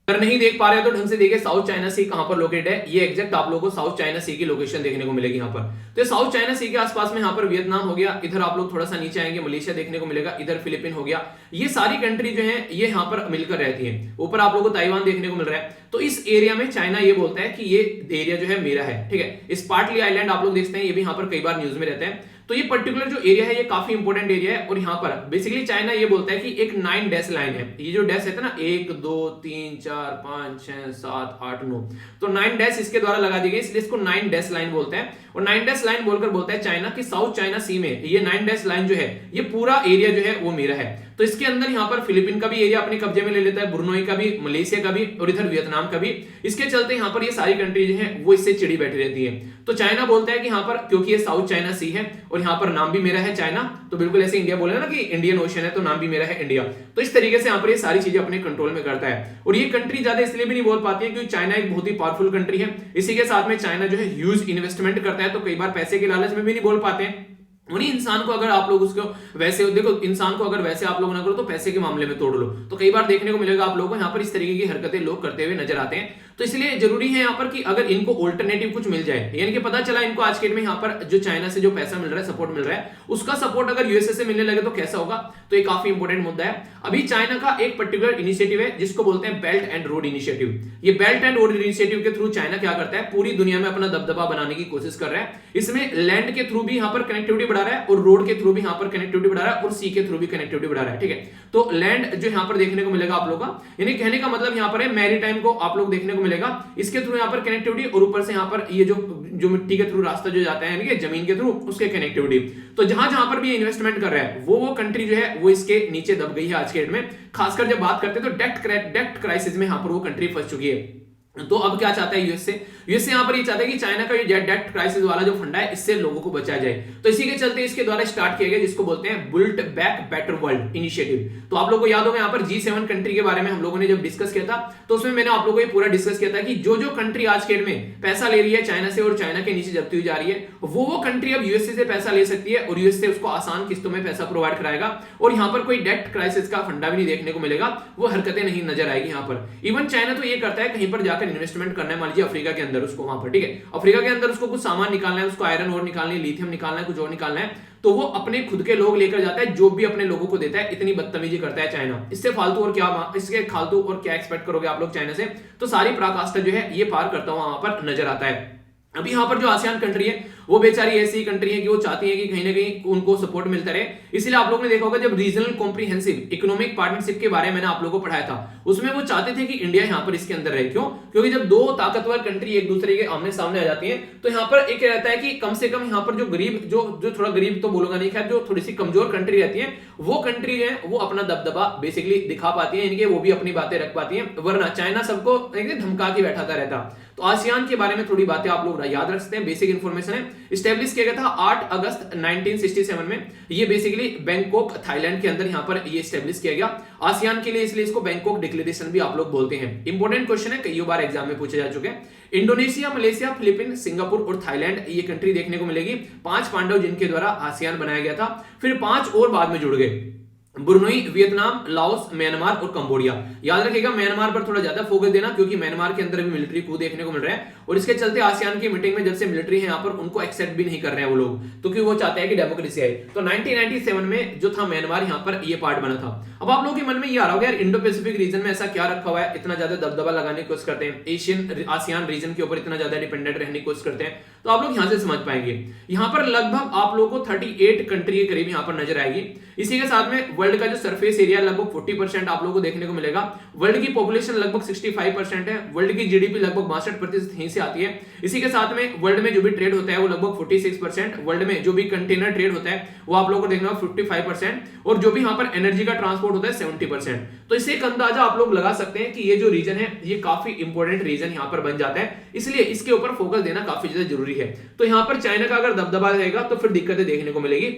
अगर नहीं देख पा रहे हो तो ढंग से देखिए साउथ चाइना सी कहां पर लोकेटेड है। ये एग्जैक्ट आप लोगों को साउथ चाइना सी की लोकेशन देखने को मिलेगी यहाँ पर। तो साउथ चाइना सी के आसपास में यहाँ पर वियतनाम हो गया, इधर आप लोग थोड़ा सा नीचे आएंगे मलेशिया देखने को मिलेगा, इधर फिलीपीन हो गया। ये सारी कंट्री जो है ये यहाँ पर मिलकर रहती है। ऊपर आप लोगों को ताइवान देखने को मिल रहा है। तो इस एरिया में चाइना ये बोलता है कि ये एरिया जो है मेरा है, ठीक है। स्पार्टली आइलैंड आप लोग देखते हैं, ये भी यहाँ पर कई बार न्यूज में रहते हैं। तो ये पर्टिकुलर जो एरिया है ये काफी इंपॉर्टेंट एरिया है। और यहाँ पर बेसिकली चाइना ये बोलता है कि एक 9 डैश लाइन है। ये जो डैश है ना 1 2 3 4 5 6 7 8 9, तो 9 डैश इसके द्वारा लगा दी गई, इसलिए इसको 9 डैश लाइन बोलते हैं। और 9 डैश लाइन बोलकर बोलता है चाइना कि साउथ चाइना सी में ये 9 डैश लाइन जो है ये पूरा एरिया जो है वो मेरा है। तो इसके अंदर यहाँ पर फिलीपीन का भी एरिया अपने कब्जे में ले लेता है, ब्रुनोई का भी, मलेशिया का भी और इधर वियतनाम का भी। इसके चलते यहाँ पर ये सारी कंट्री जो है वो इससे चिड़ी बैठी रहती है। तो चाइना बोलता है कि यहाँ पर क्योंकि ये साउथ चाइना सी है और यहाँ पर नाम भी मेरा है चाइना, तो बिल्कुल ऐसे इंडिया बोले ना कि इंडियन ओशन है तो नाम भी मेरा है इंडिया। तो इस तरीके से यहाँ पर ये सारी चीजें अपने कंट्रोल में करता है। और ये कंट्री ज्यादा इसलिए भी नहीं बोल पाती है क्योंकि चाइना एक बहुत ही पावरफुल कंट्री है। इसी के साथ में चाइना जो है ह्यूज इन्वेस्टमेंट करता है, तो कई बार पैसे के लालच में भी नहीं बोल पाते हैं। उन्हीं इंसान को अगर आप लोग उसको वैसे देखो, इंसान को अगर वैसे आप लोग ना करो तो पैसे के मामले में तोड़ लो। तो कई बार देखने को मिलेगा आप लोगों को यहाँ पर इस तरीके की हरकतें लोग करते हुए नजर आते हैं। तो इसलिए जरूरी है यहाँ पर कि अगर इनको ऑल्टरनेटिव कुछ मिल जाए, यानी कि पता चला इनको आज के डेट में यहाँ पर जो चाइना से जो पैसा मिल रहा है, सपोर्ट मिल रहा है, उसका सपोर्ट अगर यूएसए से मिलने लगे तो कैसा होगा। तो ये काफी इंपॉर्टेंट मुद्दा है। अभी चाइना का एक पर्टिकुलर इनिशिएटिव है जिसको बोलते हैं बेल्ट एंड रोड इनिशिएटिव। ये बेल्ट एंड रोड इनिशिएटिव के थ्रू चाइना क्या करता है, पूरी दुनिया में अपना दबदबा बनाने की कोशिश कर रहा है। इसमें लैंड के थ्रू भी यहाँ पर कनेक्टिविटी बढ़ा रहा है और रोड के थ्रू भी यहाँ पर कनेक्टिविटी बढ़ा रहा है और सी के थ्रू भी कनेक्टिविटी बढ़ा रहा है, ठीक है। तो लैंड जो यहाँ पर देखने को मिलेगा आप लोगों का, यानी कहने का मतलब यहाँ पर है मैरीटाइम को आप लोग देखने को मिलेगा, इसके थ्रू यहाँ पर कनेक्टिविटी और ऊपर से यहाँ पर ये जो मिट्टी के थ्रू रास्ता जो जाता है यानी जमीन के थ्रू उसके कनेक्टिविटी। तो जहां जहां पर भी इन्वेस्टमेंट कर रहा है वो कंट्री जो है वो इसके नीचे दब गई है आज के डेट में। खासकर जब बात करते हैं तो डेट क्राइसिस में यहाँ पर वो कंट्री फंस चुकी है। तो अब क्या चाहता है यूएसए यहाँ पर ये चाहता है कि चाइना का ये डेट क्राइसिस वाला जो फंडा है इससे लोगों को बचाया जाए। तो इसी के चलते इसके द्वारा स्टार्ट किया गया जिसको बोलते हैं build back better world initiative. तो आप लोगों को याद होगा यहाँ पर G7 कंट्री के बारे में हम लोगों ने जब डिस्कस किया था तो उसमें मैंने आप लोगों को ये पूरा डिस्कस किया था कि जो जो कंट्री आज के डेट में पैसा ले रही है चाइना से और चाइना के नीचे दबती हुई जा रही है वो कंट्री अब यूएसए से पैसा ले सकती है और यूएसए उसको आसान किस्तों में पैसा प्रोवाइड कराएगा और यहाँ पर कोई डेट क्राइसिस का फंडा भी नहीं देखने को मिलेगा, वो हरकतें नहीं नजर आएगी यहाँ पर। इवन चाइना तो ये करता है कहीं पर जाकर इन्वेस्टमेंट करना है, मान लीजिए अफ्रीका के अंदर उसको वहां पर, ठीक है, अफ्रीका के अंदर उसको कुछ सामान निकालना है, उसको आयरन और निकालनी है, लिथियम निकालना है, कुछ और निकालना है, तो वो अपने खुद के लोग लेकर जाता है, जो भी अपने लोगों को देता है। इतनी बदतमीजी करता है चाइना। इससे फालतू और क्या, इसके फालतू और क्या एक्सपेक्ट करोगे आप लोग चाइना से। तो सारी पराकाष्ठा जो है ये पार करता हुआ वहां पर नजर आता है। अभी यहाँ पर जो आसियान कंट्री है वो बेचारी ऐसी कंट्री है कि वो चाहती है कि कहीं ना कहीं उनको सपोर्ट मिलता रहे। इसलिए आप लोगों ने देखा होगा जब रीजनल कॉम्प्रिहेंसिव इकोनॉमिक पार्टनरशिप के बारे में मैंने आप लोगों को पढ़ाया था उसमें वो चाहते थे कि इंडिया यहाँ पर इसके अंदर रहे। क्यों? क्योंकि जब दो ताकतवर कंट्री एक दूसरे के आमने सामने आ जाती है तो यहाँ पर एक रहता है कि कम से कम यहाँ पर जो गरीब जो थोड़ा गरीब तो बोलूंगा नहीं, खैर जो थोड़ी सी कमजोर कंट्री रहती है वो कंट्री है वो अपना दबदबा बेसिकली दिखा पाती है, इनके वो भी अपनी बातें रख पाती है, वरना चाइना सबको धमका के बैठाता रहता। तो आसियान के बारे में थोड़ी बातें आप लोग याद रख सकते हैं, बेसिक इंफॉर्मेशन है। स्टैब्लिश किया गया था 8 अगस्त 1967 में। ये बेसिकली बैंकॉक थाईलैंड के अंदर यहाँ पर ये स्टैब्लिश किया गया आसियान के लिए, इसलिए इसको बैंकॉक डिक्लेरेशन भी आप लोग बोलते हैं। इंपॉर्टेंट क्वेश्चन है, कई बार एग्जाम में पूछे जा चुके हैं। इंडोनेशिया, मलेशिया, फिलीपीन, सिंगापुर और थाईलैंड ये कंट्री देखने को मिलेगी। 5 पांडव जिनके द्वारा आसियान बनाया गया था, फिर 5 और बाद में जुड़ गए, ब्रुनोई, वियतनाम, लाओस, म्यांमार और कंबोडिया। याद रखिएगा म्यांमार पर थोड़ा ज्यादा फोकस देना क्योंकि म्यांमार के अंदर भी मिलिट्री कू देखने को मिल रहा है और इसके चलते आसियान की मीटिंग में जब से मिलिट्री है यहाँ पर उनको एक्सेप्ट भी नहीं कर रहे हैं वो लोग, तो क्योंकि वो चाहते हैं कि डेमोक्रेसी आए। तो 1997 में जो था म्यांमार यहाँ पर ये पार्ट बना था। अब आप लोगों के मन में ये आ रहा होगा यार इंडो पैसिफिक रीजन में ऐसा क्या रखा हुआ है, इतना ज्यादा दबदबा लगाने की कोशिश करते हैं, एशियन आसियान रीजन के ऊपर इतना ज्यादा डिपेंडेंट रहने की कोशिश करते हैं। तो आप लोग यहाँ से समझ पाएंगे यहाँ पर लगभग आप लोगों को 38 कंट्री के करीब यहाँ पर नजर आएगी। इसी के साथ में वर्ल्ड का जो सरफेस एरिया लगभग 40% आप लोगों को देखने को मिलेगा। वर्ल्ड की पॉपुलेशन लगभग 65% है। वर्ल्ड की जीडीपी लगभग 62% यहीं से आती है। इसी के साथ में वर्ल्ड में जो भी ट्रेड होता है वो लगभग 46%। वर्ल्ड में जो भी कंटेनर ट्रेड होता है वो आप लोगों को देखना होगा 55% और जो भी यहाँ पर एनर्जी का ट्रांसपोर्ट होता है 70%। तो इससे एक अंदाजा आप लोग लगा सकते हैं कि ये जो रीजन है ये काफी इंपॉर्टेंट रीजन यहाँ पर बन जाता है, इसलिए इसके ऊपर फोकस देना काफी ज्यादा जरूरी है। तो यहाँ पर चाइना का अगर दबदबा रहेगा तो फिर दिक्कतें देखने को मिलेगी।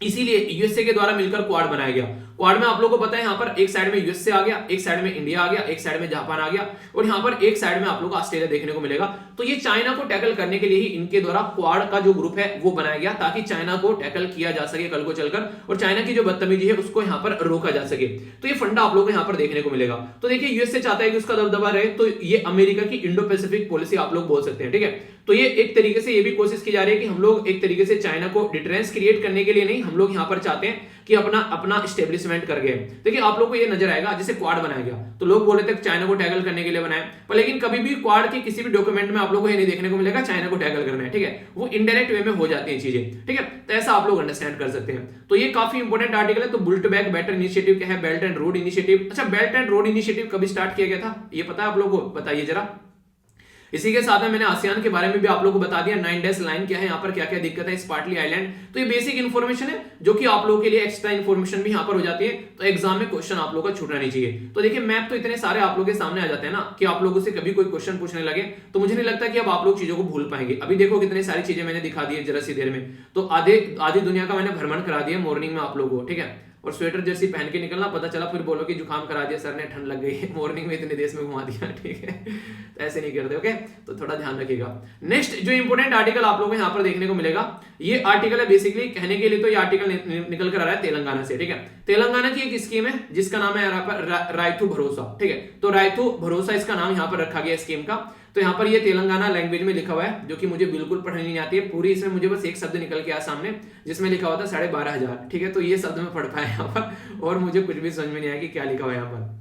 इसीलिए यूएसए के द्वारा मिलकर क्वाड बनाया गया। क्वाड में आप लोगों को पता है यहाँ पर एक साइड में यूएसए आ गया, एक साइड में इंडिया आ गया, एक साइड में जापान आ गया और यहाँ पर एक साइड में आप लोगों को ऑस्ट्रेलिया देखने को मिलेगा। तो ये चाइना को टैकल करने के लिए ही इनके द्वारा क्वाड का जो ग्रुप है वो बनाया गया, ताकि चाइना को टैकल किया जा सके कल को चलकर और चाइना की जो बदतमीजी है उसको यहाँ पर रोका जा सके। तो ये फंडा आप लोगों को यहाँ पर देखने को मिलेगा। तो देखिए यूएसए चाहता है कि उसका दबदबा रहे, तो ये अमेरिका की इंडो पैसिफिक पॉलिसी आप लोग बोल सकते हैं, ठीक है। तो ये एक तरीके से ये भी कोशिश की जा रही है कि हम लोग एक तरीके से चाइना को डिटरेंस क्रिएट करने के लिए नहीं, हम लोग यहाँ पर चाहते हैं कि अपना स्टेब्लिशमेंट कर गए। देखिए आप लोग को ये नजर आएगा, जैसे क्वाड बनाया गया तो लोग बोले थे चाइना को टैकल करने के लिए बनाए, पर लेकिन कभी भी क्वाड के किसी भी डॉक्यूमेंट में आप लोगों को ये नहीं देखने को मिलेगा चाइना को टैकल करना है, ठीक है। वो इनडायरेक्ट वे में हो जाती है चीजें, ठीक है। तो ऐसा आप लोग अंडरस्टैंड कर सकते हैं। तो ये काफी इंपॉर्टेंट आर्टिकल है। तो बुल्ट बैक बेटर इनिशिएटिव क्या है? Belt and road initiative. अच्छा, बेल्ट एंड रोड इनिशिएटिव कभी स्टार्ट किया गया था ये पता है आप लोगों को? बताइए जरा। इसी के साथ में मैंने आसियान के बारे में भी आप लोगों को बता दिया, 9 डैश लाइन क्या है, यहाँ पर क्या क्या दिक्कत है, स्पार्टली आइलैंड। तो ये बेसिक इन्फॉर्मेशन है जो कि आप लोगों के लिए एक्स्ट्रा इन्फॉर्मेशन भी यहाँ पर हो जाती है। तो एग्जाम में क्वेश्चन आप लोगों का छूटना नहीं चाहिए। तो देखिए मैप तो इतने सारे आप लोगों के सामने आ जाते हैं ना कि आप लोगों से कभी कोई क्वेश्चन पूछने लगे तो मुझे नहीं लगता कि अब आप लोग चीजों को भूल पाएंगे। अभी देखो कितनी सारी चीजें मैंने दिखा दी है जरा सी देर में। तो आधी दुनिया का मैंने भ्रमण करा दिया मॉर्निंग में आप लोगों को, ठीक है। और स्वेटर जर्सी पहन के निकलना, पता चला फिर बोलो कि जुकाम करा दिया सर ने, ठंड लग गई है, मॉर्निंग में इतने देश में घुमा दिया, ठीक है। तो ऐसे नहीं करते, ओके। तो थोड़ा ध्यान रखिएगा। नेक्स्ट जो इंपोर्टेंट आर्टिकल आप लोगों को यहाँ पर देखने को मिलेगा, ये आर्टिकल है बेसिकली कहने के लिए तो ये आर्टिकल निकल कर आ रहा है तेलंगाना से, ठीक है। तेलंगाना की एक स्कीम है जिसका नाम है रायथू भरोसा, ठीक है। तो रायथू भरोसा इसका नाम यहाँ पर रखा गया स्कीम का। तो यहाँ पर ये तेलंगाना लैंग्वेज में लिखा हुआ है जो कि मुझे बिल्कुल पढ़नी नहीं आती है पूरी, इसमें मुझे बस एक शब्द निकल के आया सामने जिसमें लिखा हुआ था 12,500, ठीक है। तो ये शब्द मैं पढ़ पाया यहाँ पर और मुझे कुछ भी समझ में नहीं आया कि क्या लिखा हुआ है यहाँ पर।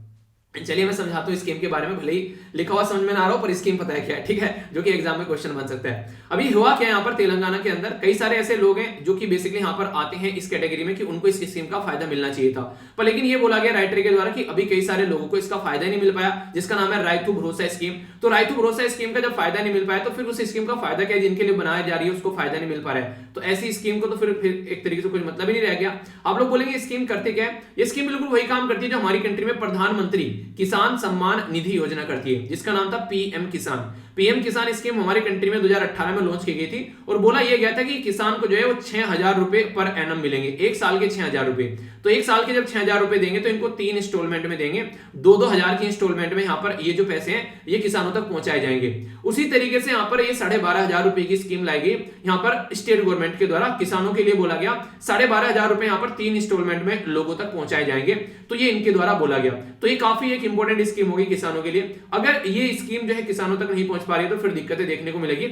चलिए मैं समझाता हूँ स्कीम के बारे में, भले ही लिखा हुआ समझ में ना आ रहा हो पर स्कीम पता है क्या है, ठीक है, जो कि एग्जाम में क्वेश्चन बन सकता है। अभी हुआ क्या यहाँ पर तेलंगाना के अंदर कई सारे ऐसे लोग हैं जो कि बेसिकली यहाँ पर आते हैं इस कैटेगरी में कि उनको इस स्कीम का फायदा मिलना चाहिए था, पर लेकिन ये बोला गया राइटर के द्वारा कि अभी कई सारे लोगों को इसका फायदा नहीं मिल पाया, जिसका नाम है रायथू भरोसा स्कीम। तो रायथू भरोसा स्कीम का जब फायदा नहीं मिल पाया तो फिर उस स्कीम का फायदा क्या है, जिनके लिए बनाया जा रही है उसको फायदा नहीं मिल पा रहा है। तो ऐसी स्कीम को तो फिर एक तरीके से कुछ मतलब ही नहीं रह गया। आप लोग बोलेंगे स्कीम करती क्या है? ये स्कीम बिल्कुल वही काम करती है जो हमारी कंट्री में प्रधानमंत्री किसान सम्मान निधि योजना करती है, जिसका नाम था पीएम किसान। पीएम किसान स्कीम हमारी कंट्री में 2018 में लॉन्च की गई थी और बोला यह गया था कि किसान को जो है वो 6,000 रुपए पर एनम मिलेंगे, एक साल के 6,000 रुपए। तो एक साल के जब 6,000 रुपए देंगे तो इनको 3 इंस्टॉलमेंट में देंगे, 2-2 हजार की इंस्टॉलमेंट में यहाँ पर ये जो पैसे हैं ये किसानों तक पहुंचाए जाएंगे। उसी तरीके से यहाँ पर ये 12,500 रुपए की स्कीम लाई गई यहाँ पर स्टेट गवर्नमेंट के द्वारा, किसानों के लिए बोला गया 12,500 रुपए यहाँ पर 3 इंस्टॉलमेंट में लोगों तक पहुंचाए जाएंगे। तो ये इनके द्वारा बोला गया। तो ये काफी एक इंपॉर्टेंट स्कीम होगी किसानों के लिए। अगर ये स्कीम जो है किसानों तक नहीं पहुंच पा रही है तो फिर दिक्कतें देखने को मिलेगी,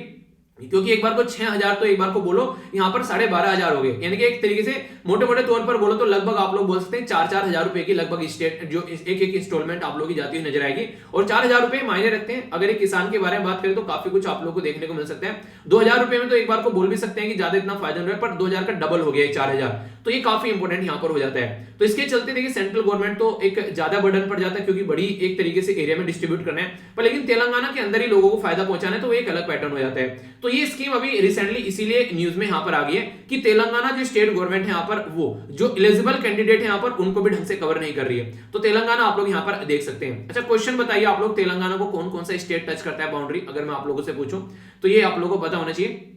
क्योंकि एक बार को 6,000 तो एक बार को बोलो यहाँ पर 12,500 हो गए, यानी कि एक तरीके से मोटे मोटे तौर पर बोलो तो लगभग आप लोग बोल सकते हैं 4-4 हजार रुपए की लगभग स्टेट जो एक इंस्टॉलमेंट आप लोगों की जाती हुई नजर आएगी। और 4,000 रुपए मायने रखते हैं। अगर एक किसान के बारे में बात करें तो काफी कुछ आप लोग को देखने को मिल सकता है। 2,000 रुपए में तो एक बार को बोल भी सकते हैं कि ज्यादा इतना फायदा नहीं है, पर 2,000 का डबल हो गया 4,000, तो ये काफी इंपॉर्टेंट यहाँ पर हो जाता है। तो इसके चलते देखिए सेंट्रल गवर्नमेंट तो एक ज्यादा बर्डन पड़ जाता है क्योंकि बड़ी एक तरीके से एरिया में डिस्ट्रीब्यूट करना है, पर लेकिन तेलंगाना के अंदर ही लोगों को फायदा पहुंचाना है तो वो एक अलग पैटर्न हो जाता है। तो ये स्कीम अभी रिसेंटली इसीलिए न्यूज में यहाँ पर आ गई है कि तेलंगाना जो स्टेट गवर्नमेंट है यहाँ पर वो जो एलिजिबल कैंडिडेट है यहाँ पर उनको भी ढंग से कवर नहीं कर रही है। तो तेलंगाना आप लोग यहाँ पर देख सकते हैं। अच्छा क्वेश्चन बताइए आप लोग, तेलंगाना को कौन कौन सा स्टेट टच करता है बाउंड्री? अगर मैं आप लोगों से पूछूं तो ये आप लोगों को पता होना चाहिए।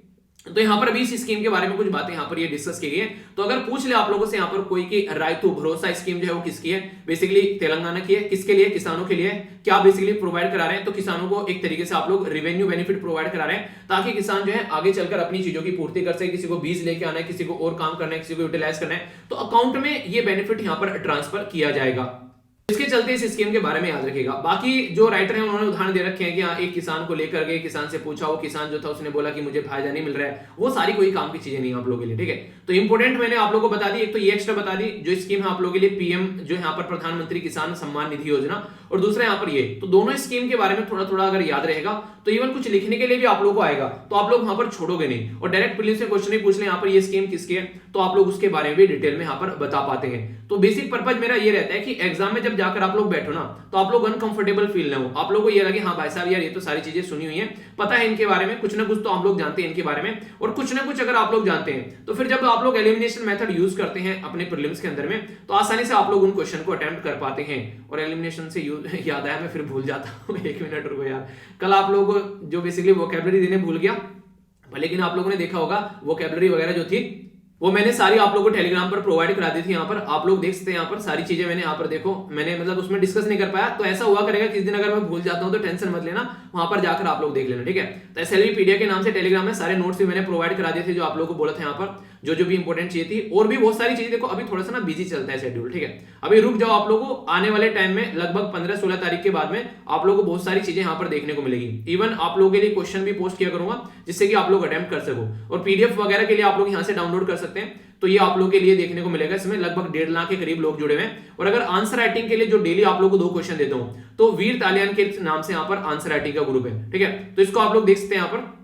तो यहाँ पर अभी इस स्कीम के बारे में कुछ बातें यहाँ पर ये डिस्कस की गई है। तो अगर पूछ ले आप लोगों से यहाँ पर कोई कि रायथू भरोसा स्कीम जो है वो किसकी है? बेसिकली तेलंगाना की है। किसके लिए? किसानों के लिए। क्या बेसिकली प्रोवाइड करा रहे हैं? तो किसानों को एक तरीके से आप लोग रेवेन्यू बेनिफिट प्रोवाइड करा रहे हैं ताकि किसान जो है आगे चलकर अपनी चीजों की पूर्ति कर सके। किसी को बीज लेके आना है, किसी को और काम करना है, किसी को यूटिलाइज करना है, तो अकाउंट में ये बेनिफिट यहाँ पर ट्रांसफर किया जाएगा। इसके चलते इस स्कीम के बारे में याद रखिएगा। बाकी जो राइटर हैं उन्होंने उदाहरण दे रखे हैं कि हाँ एक किसान को लेकर गए, किसान से पूछा, वो किसान जो था उसने बोला कि मुझे फायदा नहीं मिल रहा है। वो सारी कोई काम की चीजें नहीं आप लोगों के लिए, ठीक है। तो इंपोर्टेंट मैंने आप लोगों को बता दी, एक तो ये एक्स्ट्रा बता दी जो स्कीम है आप लोगों के लिए पीएम जो यहाँ पर प्रधानमंत्री किसान सम्मान निधि योजना, और दूसरा यहाँ पर ये। तो दोनों स्कीम के बारे में थोड़ा थोड़ा अगर याद रहेगा तो इवन कुछ लिखने के लिए भी आप लोगों को आएगा तो आप लोग वहां पर छोड़ोगे नहीं। और डायरेक्ट प्रीलिम्स में क्वेश्चन ही पूछ ले यहाँ पर ये स्कीम किसकी है तो आप लोग उसके बारे में भी डिटेल में यहाँ पर बता पाते हैं। तो बेसिक पर्पज मेरा ये रहता है कि एग्जाम में जब जाकर आप लोग बैठो ना तो आप लोग अनकंफर्टेबल फील ना हो, आप लोग को ये लगे हाँ भाई साहब यार ये तो सारी चीजें सुनी हुई है, पता है इनके बारे में, कुछ ना कुछ तो आप लोग जानते हैं इनके बारे में। और कुछ ना कुछ अगर आप लोग जानते हैं तो फिर जब आप लोग एलिमिनेशन मेथड यूज करते हैं अपने प्रीलिम्स के अंदर में तो आसानी से आप लोग उन क्वेश्चन को अटेम्प्ट कर पाते हैं। और एलिमिनेशन से याद आया, मैं फिर भूल जाता हूँ, 1 मिनट रुको यार। कल आप लोगों को जो बेसिकली वोकैबुलरी देने भूल गया, लेकिन आप लोगों ने देखा होगा वोकैबुलरी वगैरह जो थी वो मैंने सारी आप लोगों को टेलीग्राम पर प्रोवाइड करा दी थी। यहाँ पर आप लोग देख सकते हैं, यहाँ पर सारी चीजें मैंने यहाँ पर देखो, मैंने मतलब उसमें डिस्कस नहीं कर पाया, तो ऐसा हुआ करेगा किस दिन अगर मैं भूल जाता हूं तो टेंशन मत लेना, वहां पर जाकर आप लोग देख लेना, ठीक है। तो SLV पीडिया के नाम से टेलीग्राम में सारे नोट्स भी मैंने प्रोवाइड करा दिए थे, जो आप लोगों को बोला था यहाँ पर, जो भी इंपॉर्टेंट चीज थी, और भी बहुत सारी चीजें। देखो अभी थोड़ा सा ना बिजी चलता है शेड्यूल, ठीक है, अभी रुक जाओ, आप लोगों को आने वाले टाइम में लगभग 15-16 तारीख के बाद में आप लोगों को बहुत सारी चीजें यहाँ पर देखने को मिलेगी। इवन आप लोगों के लिए क्वेश्चन भी पोस्ट किया करूंगा, जिससे कि आप लोग अटेम्प्ट कर सको, और PDF वगैरह के लिए आप लोग यहाँ से डाउनलोड कर सकते हैं। तो ये आप लोगों के लिए देखने को मिलेगा। इसमें लगभग 1.5 लाख के करीब लोग जुड़े हुए हैं। और अगर आंसर राइटिंग के लिए जो डेली आप लोगों को 2 क्वेश्चन देता हूं, तो वीर तालियान के नाम से यहाँ पर आंसर राइटिंग का ग्रुप है, ठीक है। तो इसको आप लोग देख सकते हैं यहाँ पर,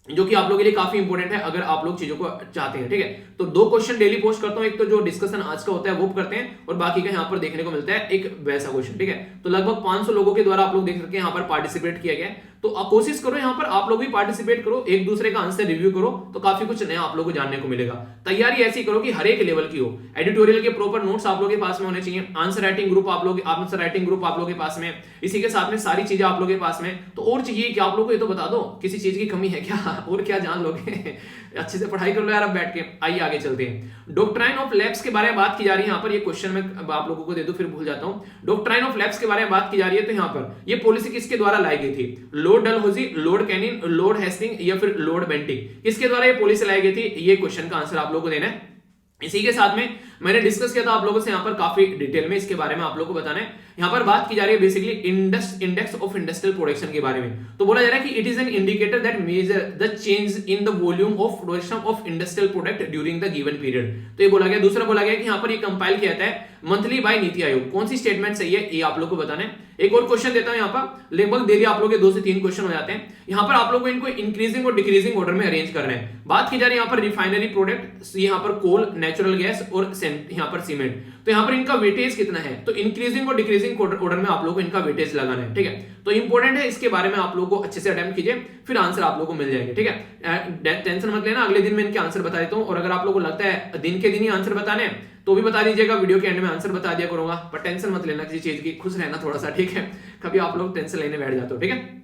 जो कि आप लोगों के लिए काफी इंपॉर्टेंट है अगर आप लोग चीजों को चाहते हैं, ठीक है। तो 2 क्वेश्चन डेली पोस्ट करता हूं, एक तो जो डिस्कशन आज का होता है वो करते हैं, और बाकी का यहाँ पर देखने को मिलता है एक वैसा क्वेश्चन, ठीक है। तो लगभग 500 लोगों के द्वारा आप लोग देख सकते हैं यहाँ पर पार्टिसिपेट किया गया है। तो कोशिश करो यहाँ पर आप लोग भी पार्टिसिपेट करो, एक दूसरे का आंसर रिव्यू करो, तो काफी कुछ नया आप लोगों को जानने को मिलेगा। तैयारी ऐसी करो कि हर एक लेवल की हो। एडिटोरियल के प्रॉपर नोट्स आप लोगों के पास में होने चाहिए, आंसर राइटिंग ग्रुप आप लोग के पास में, इसी के साथ में सारी चीजें आप लोगों के पास में। तो और चाहिए कि आप लोग को ये तो बता दो, किसी चीज की कमी है क्या, और क्या जान लोगे अच्छे से पढ़ाई कर लो यार अब बैठ के। आइए आगे चलते हैं। डॉक्ट्राइन ऑफ लैप्स के बारे में बात की जा रही है यहाँ पर, ये क्वेश्चन मैं आप लोगों को दे दूं फिर भूल जाता हूं। डॉक्ट्राइन ऑफ लैप्स के बारे में बात की जा रही है, तो यहाँ पर ये पॉलिसी किसके द्वारा लाई गई थी? Lord Dalhousie, Lord Canning, Lord Hasting या फिर लॉर्ड बेंटिक, किसके द्वारा ये पॉलिसी लाई गई थी? ये क्वेश्चन का आंसर आप लोगों को देना है। इसी के साथ में मैंने डिस्कस किया था आप लोगों से यहाँ पर काफी डिटेल में, इसके बारे में आप लोगों को बताना है। यहाँ पर बात की जा रही है basically index of industrial production के बारे में। तो बोला जा रहा है कि it is an indicator that measure the change in the volume of production of industrial product during the given period. तो ये बोला गया। दूसरा बोला गया कि यहाँ पर ये कंपाइल किया जाता है मंथली बाय नीति आयोग। कौन सी स्टेटमेंट सही है ये आप लोग को बताना है। एक और क्वेश्चन देता हूं यहाँ पर, लगभग डेली आप लोग के 2 से 3 क्वेश्चन हो जाते हैं। यहाँ पर आप लोग को इनको इंक्रीजिंग और डिक्रीजिंग ऑर्डर में अरेंज करना है। बात की जा रही है यहाँ पर रिफाइनरी प्रोडक्ट, यहाँ पर कोल, नेचुरल गैस और यहाँ पर सीमेंट। तो यहाँ पर इनका वेटेज कितना है? तो इंक्रीजिंग और डिक्रीजिंग ऑर्डर में आप लोगों को इनका वेटेज लगाना है, ठीक है। तो इंपॉर्टेंट है, इसके बारे में आप लोगों को अच्छे से अटेम्प्ट कीजिए, फिर आंसर आप लोगों को मिल जाएंगे, ठीक है। टेंशन मत लेना, अगले दिन मैं इनके आंसर बता देता हूं। और अगर आप लोगों को लगता है दिन के दिन ही आंसर बताने तो भी बता दीजिएगा, वीडियो के एंड में आंसर बता दिया करूंगा। पर टेंशन मत लेना किसी चीज की, खुश रहना थोड़ा सा, ठीक है। कभी आप लोग टेंशन लेने बैठ जाते हो, ठीक है।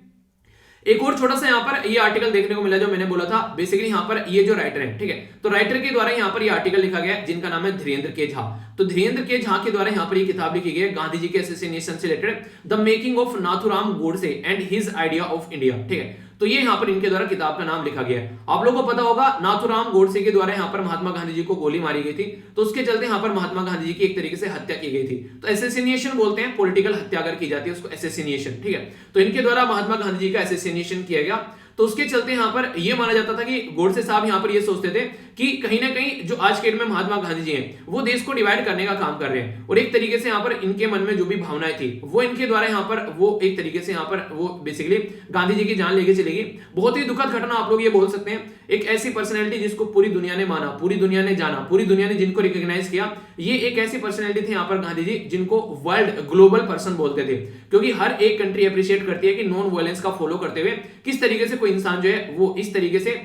एक और छोटा सा यहाँ पर ये आर्टिकल देखने को मिला जो मैंने बोला था। बेसिकली यहाँ पर ये जो राइटर है, ठीक है, तो राइटर के द्वारा यहाँ पर ये आर्टिकल लिखा गया है, जिनका नाम है धीरेन्द्र के झा। तो धीरेन्द्र के झा के द्वारा यहाँ पर ये किताब लिखी गई है गांधी जी के असैसिनेशन से related, the making of Nathuram Godse and his idea of India, ठीक है। तो ये यहाँ पर इनके द्वारा किताब का नाम लिखा गया है। आप लोगों को पता होगा नाथुराम गोडसे के द्वारा यहाँ पर महात्मा गांधी जी को गोली मारी गई थी, तो उसके चलते यहाँ पर महात्मा गांधी जी की एक तरीके से हत्या की गई थी। तो एसेसिनेशन बोलते हैं, पॉलिटिकल हत्या अगर की जाती है उसको एसेसिनेशन, ठीक है। तो इनके द्वारा महात्मा गांधी जी का एसेसिनेशन किया गया। तो उसके चलते यहाँ पर यह माना जाता था कि गोडसे साहब यहाँ पर ये सोचते थे कि कहीं ना कहीं जो आज के डेट में महात्मा गांधी जी हैं वो देश को डिवाइड करने का काम कर रहे हैं, और एक तरीके से यहाँ पर इनके मन में जो भी भावनाएं थी वो इनके द्वारा यहाँ पर वो एक तरीके से यहाँ पर वो बेसिकली गांधी जी की जान लेके चलेगी। बहुत ही दुखद घटना आप लोग ये बोल सकते हैं। एक ऐसी पर्सनैलिटी जिसको पूरी दुनिया ने माना, पूरी दुनिया ने जाना, पूरी दुनिया ने जिनको रिकॉग्नाइज किया, ये एक ऐसी पर्सनैलिटी थी यहाँ पर गांधी जी जिनको वर्ल्ड ग्लोबल पर्सन बोलते थे, क्योंकि हर एक कंट्री अप्रिशिएट करती है कि नॉन वायलेंस का फॉलो करते हुए किस तरीके से कोई इंसान जो है वो इस तरीके से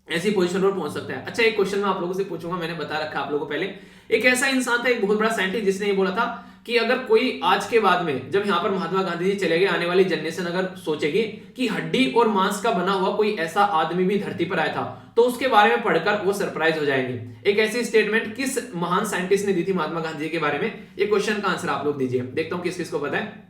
ऐसी पोजीशन पर पहुंच सकता है। अच्छा, एक क्वेश्चन मैं आप लोगों से पूछूंगा, मैंने बता रखा आप लोगों को पहले। एक ऐसा इंसान था, एक बहुत बड़ा साइंटिस्ट, जिसने ये बोला था कि अगर कोई आज के बाद में जब यहाँ पर महात्मा गांधी जी चले गए, आने वाली जनरेशन अगर सोचेगी कि हड्डी और मांस का बना हुआ कोई ऐसा आदमी भी धरती पर आया था, तो उसके बारे में पढ़कर वो सरप्राइज हो जाएंगे। एक ऐसी स्टेटमेंट किस महान साइंटिस्ट ने दी थी महात्मा गांधी जी के बारे में? ये क्वेश्चन का आंसर आप लोग दीजिए, देखता हूं किस किस को पता है।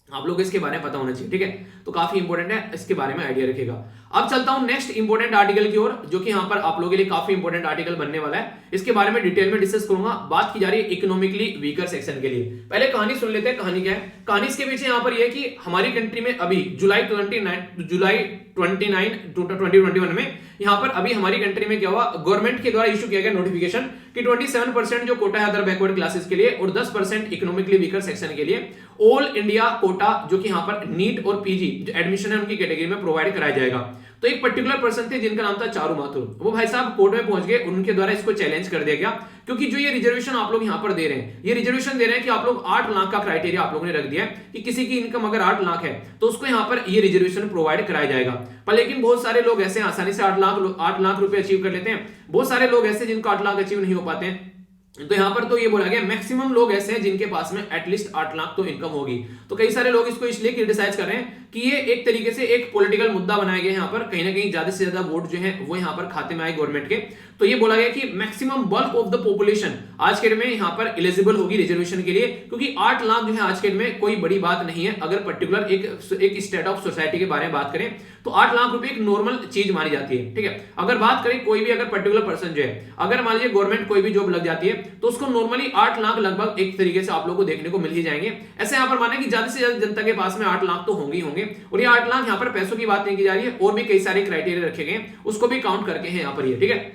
आप लोग इसके बारे में पता होना चाहिए, ठीक है। तो काफी इंपॉर्टेंट है, इसके बारे में आइडिया रखेगा। अब चलता हूं नेक्स्ट इंपॉर्टेंट आर्टिकल की ओर, जो कि यहां पर आप लोगों के लिए काफी इंपॉर्टेंट आर्टिकल बनने वाला है। इसके बारे में डिटेल में डिस्कस करूंगा। बात की जा रही है इकोनॉमिकली वीकर सेक्शन के लिए। पहले कहानी सुन लेते हैं, कहानी क्या है। कहानी इसके पीछे यहां पर यह कि हमारी कंट्री में अभी जुलाई 29 2021 में यहां पर अभी हमारी कंट्री में क्या हुआ, गवर्नमेंट के द्वारा इशू किया गया नोटिफिकेशन कि 27% जो कोटा है अदर बैकवर्ड क्लासेस के लिए और 10% इकोनॉमिकली वीकर सेक्शन के लिए ऑल इंडिया कोटा, जो कि यहां पर नीट और पीजी जो एडमिशन है उनकी कैटेगरी में प्रोवाइड कराया जाएगा। तो एक पर्टिकुलर पर्सन थे जिनका नाम था चारू माथुर। वो भाई साहब कोर्ट में पहुंच गए, उनके द्वारा इसको चैलेंज कर दिया गया, क्योंकि जो ये रिजर्वेशन आप लोग यहां पर दे रहे हैं, ये रिजर्वेशन दे रहे हैं कि आप लोग 8 लाख का क्राइटेरिया आप लोगों ने रख दिया है कि किसी की इनकम अगर 8 लाख है तो उसको यहां पर ये रिजर्वेशन प्रोवाइड कराया जाएगा। पर लेकिन बहुत सारे लोग ऐसे आसानी से 8 लाख रुपए अचीव कर लेते हैं, बहुत सारे लोग ऐसे जिनको 8 लाख अचीव नहीं हो पाते हैं। तो यहां पर तो ये बोला गया मैक्सिमम लोग ऐसे हैं जिनके पास में एटलीस्ट 8 लाख तो इनकम होगी। तो कई सारे लोग इसको इसलिए क्रिटिसाइज कर रहे हैं कि ये एक तरीके से एक पॉलिटिकल मुद्दा बनाया गया है यहाँ पर, कहीं ना कहीं ज्यादा से ज्यादा वोट जो है वो यहाँ पर खाते में आए गवर्नमेंट के। तो ये बोला गया कि maximum bulk of the population आज के डेट में यहाँ पर एलिजिबल होगी रिजर्वेशन के लिए, क्योंकि 8 लाख जो है आज के डेट में कोई बड़ी बात नहीं है। अगर पर्टिकुलर एक स्टेट ऑफ सोसाइटी के बारे में बात करें तो 8 लाख रुपए एक नॉर्मल चीज मानी जाती है, ठीक है। अगर बात करें कोई भी अगर पर्टिकुलर पर्सन जो है, अगर मान लीजिए गवर्नमेंट कोई भी जॉब लग जाती है तो उसको नॉर्मली 8 लाख लगभग एक तरीके से आप लोगों को देखने को मिल ही जाएंगे। ऐसे यहाँ पर माने कि ज्यादा से ज्यादा जनता के पास में 8 लाख तो होंगे ही होंगे। और ये 8 लाख यहाँ पर पैसों की बात नहीं की जा रही है, और भी कई सारे क्राइटेरिया रखे गए उसको भी काउंट करके हैं यहाँ पर ये, ठीक है।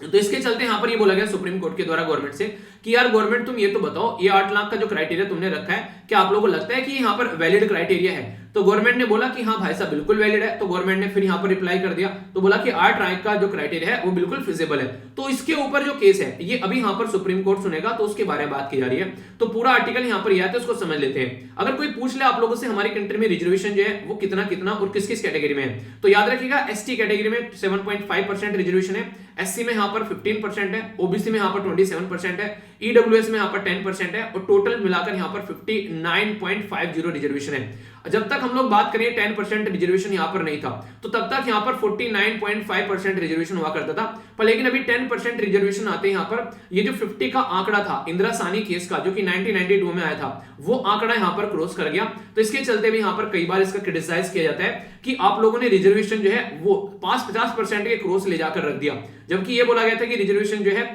तो इसके चलते यहां पर ये बोला गया सुप्रीम कोर्ट के द्वारा गवर्नमेंट से कि यार गवर्नमेंट तुम ये तो बताओ, ये 8 लाख का जो क्राइटेरिया तुमने रखा है क्या आप लोगों को लगता है कि यहां पर वैलिड क्राइटेरिया है? तो गवर्नमेंट ने बोला कि हाँ भाई साहब बिल्कुल वैलिड है। तो गवर्नमेंट ने फिर यहां पर रिप्लाई कर दिया, तो बोला कि 8 रैंक का जो क्राइटेरिया है वो बिल्कुल फिजिबल है। तो इसके ऊपर जो केस है ये अभी यहां पर सुप्रीम कोर्ट सुनेगा, तो उसके बारे में बात की जा रही है। तो पूरा आर्टिकल यहां पर आता है, उसको समझ लेते हैं। अगर कोई पूछ ले आप लोगों से हमारी कंट्री में रिजर्वेशन जो है वो कितना कितना और किस किस कैटेगरी में है, तो याद रखिएगा एसटी कैटेगरी में 7.5% रिजर्वेशन है, एससी में यहां पर 15% है, ओबीसी में यहां पर 27% है, ईडब्ल्यूएस में यहां पर 10% है, और टोटल मिलाकर यहां पर 59.50 रिजर्वेशन है। जब तक हम लोग बात करें 10% रिजर्वेशन यहां पर नहीं था, तो तब तक यहां पर 49.5% रिजर्वेशन हुआ करता था। पर लेकिन अभी 10% रिजर्वेशन आते हैं यहां पर, ये जो 50 का आंकड़ा था इंदिरा साहनी केस का जो कि 1992 में आया था, वो आंकड़ा यहां पर क्रॉस कर गया। तो इसके चलते भी यहां पर कई बार इसका क्रिटिसाइज किया जाता है कि आप लोगों ने रिजर्वेशन जो है वो 50% के क्रॉस ले जाकर रख दिया, जबकि ये बोला गया था कि रिजर्वेशन जो है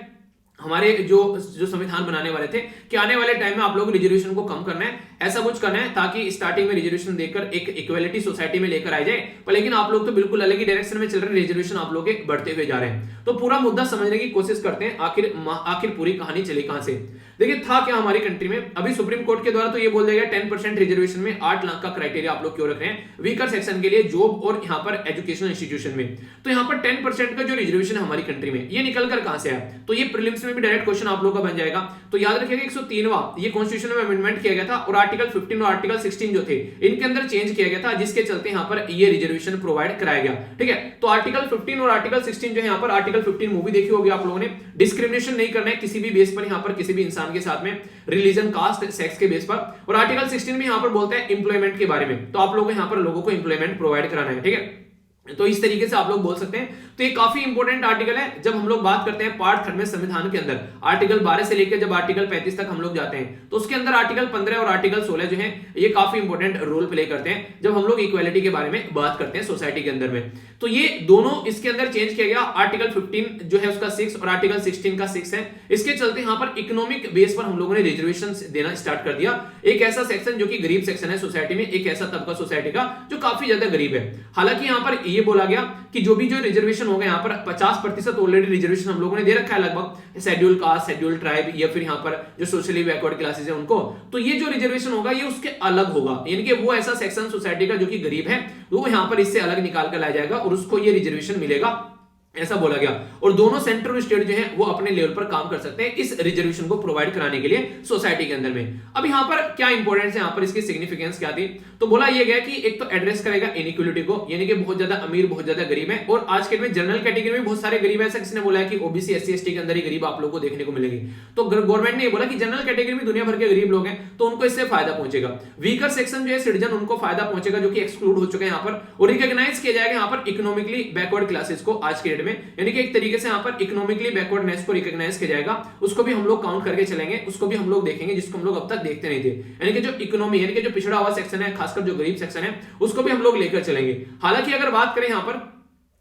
हमारे जो संविधान बनाने वाले थे कि आने वाले टाइम में आप लोग रिजर्वेशन को कम करना है, ऐसा कुछ करना है ताकि स्टार्टिंग में रिजर्वेशन देकर एक इक्वालिटी सोसाइटी में लेकर आ जाए। पर लेकिन आप लोग तो बिल्कुल अलग ही डायरेक्शन में चल रहे हैं, रिजर्वेशन आप लोग बढ़ते हुए जा रहे हैं। तो पूरा मुद्दा समझने की कोशिश करते हैं, आखिर पूरी कहानी चली कहां से। देखिए था क्या हमारी कंट्री में, अभी सुप्रीम कोर्ट के द्वारा तो ये बोल दिया गया 10% रिजर्वेशन में 8 लाख का क्राइटेरिया आप लोग क्यों रख रहे हैं वीकर सेक्शन के लिए जॉब और यहाँ पर एजुकेशनल इंस्टीट्यूशन में। तो यहाँ पर 10% का जो रिजर्वेशन है हमारी कंट्री में, ये निकल कर कहां से आया? तो ये प्रीलिम्स में भी डायरेक्ट क्वेश्चन आप लोग का बन जाएगा। तो याद रखिएगा 103वां ये कॉन्स्टिट्यूशन में अमेंडमेंट किया गया था, और आर्टिकल 15 और आर्टिकल 16 जो थे इनके अंदर चेंज किया गया था, जिसके चलते यहाँ पर ये रिजर्वेशन प्रोवाइड कराया गया, ठीक है। तो आर्टिकल 15 और आर्टिकल 16 जो है यहाँ पर, आर्टिकल 15 मूवी देखी होगी आप लोगों ने, डिस्क्रिमिनेशन नहीं करना है किसी भी बेस पर यहाँ पर किसी भी इंसान के साथ में, रिलीजन कास्ट सेक्स के बेस पर। और आर्टिकल 16 में यहाँ पर बोलता है एम्प्लॉयमेंट के बारे में, तो आप लोगों को यहाँ पर लोगों को एम्प्लॉयमेंट प्रोवाइड कराना है, ठीक है। तो इस तरीके से आप लोग बोल सकते हैं। तो ये काफी इंपॉर्टेंट आर्टिकल है। जब हम लोग बात करते हैं पार्ट 3 में संविधान के अंदर आर्टिकल 12 से लेकर जब आर्टिकल 35 तक हम लोग जाते हैं, तो उसके अंदर आर्टिकल 15 और आर्टिकल 16 जो है ये काफी इंपॉर्टेंट रोल प्ले करते हैं जब हम लोग इक्वालिटी के बारे में बात करते हैं सोसाइटी के अंदर में। तो ये दोनों इसके अंदर चेंज किया गया, आर्टिकल 15 जो है उसका 6 और आर्टिकल 16 का 6 है। इसके चलते यहाँ पर इकोनॉमिक बेस पर हम लोगों ने रिजर्वेशन देना स्टार्ट कर दिया। एक ऐसा सेक्शन जो कि गरीब सेक्शन है सोसाइटी में, एक ऐसा तबका सोसाइटी का जो काफी ज्यादा गरीब है। हालांकि यहाँ पर ये बोला गया कि जो रिजर्वेशन होगा यहाँ पर 50% ऑलरेडी रिजर्वेशन हम लोगों ने दे रखा है लगभग, शेड्यूल कास्ट, शेड्यूल ट्राइब या फिर यहाँ पर जो सोशली बैकवर्ड क्लासेस है उनको। तो ये जो रिजर्वेशन होगा ये उसके अलग होगा, यानी कि वो ऐसा सेक्शन सोसाइटी का जो कि गरीब है वो यहाँ पर इससे अलग निकाल कर लाया जाएगा और उसको ये रिजर्वेशन मिलेगा, ऐसा बोला गया। और दोनों सेंटर और स्टेट जो है वो अपने लेवल पर काम कर सकते हैं इस रिजर्वेशन को प्रोवाइड कराने के लिए सोसाइटी के अंदर में। अब यहाँ पर क्या इंपॉर्टेंस है, यहाँ पर इसकी सिग्निफिकेंस क्या थी? तो बोला यह गया कि एक तो एड्रेस करेगा इनइक्वालिटी को, यानी कि बहुत ज्यादा अमीर बहुत ज्यादा गरीब है, और आज के में जनरल कैटेगरी में बहुत सारे गरीब है। ऐसा किसने बोला है कि ओबीसी एससी एसटी के अंदर ही गरीब आप लोगों को देखने को मिलेगी? तो गवर्नमेंट ने ये बोला कि जनरल कैटेगरी में दुनिया भर के गरीब लोग हैं तो उनको इससे फायदा पहुंचेगा। वीकर सेक्शन जो है सिटीजन उनको फायदा पहुंचेगा जो कि एक्सक्लूड हो चुके हैं यहाँ पर, और रिकॉग्नाइज किया जाएगा यहाँ पर इकोनॉमिकली बैकवर्ड क्लासेस को आज के डेट में, यानी कि एक तरीके से यहाँ पर इकोनॉमिकली बैकवर्डनेस को रिकॉग्नाइज किया जाएगा। उसको भी हम लोग काउंट करके चलेंगे, उसको भी हम लोग देखेंगे जिसको हम लोग अब तक देखते नहीं थे, यानी कि जो इकोनॉमी यानी कि जो पिछड़ा हुआ सेक्शन है, खासकर जो गरीब सेक्शन है उसको भी हम लोग लेकर चलेंगे। हालांकि अगर बात करें यहाँ पर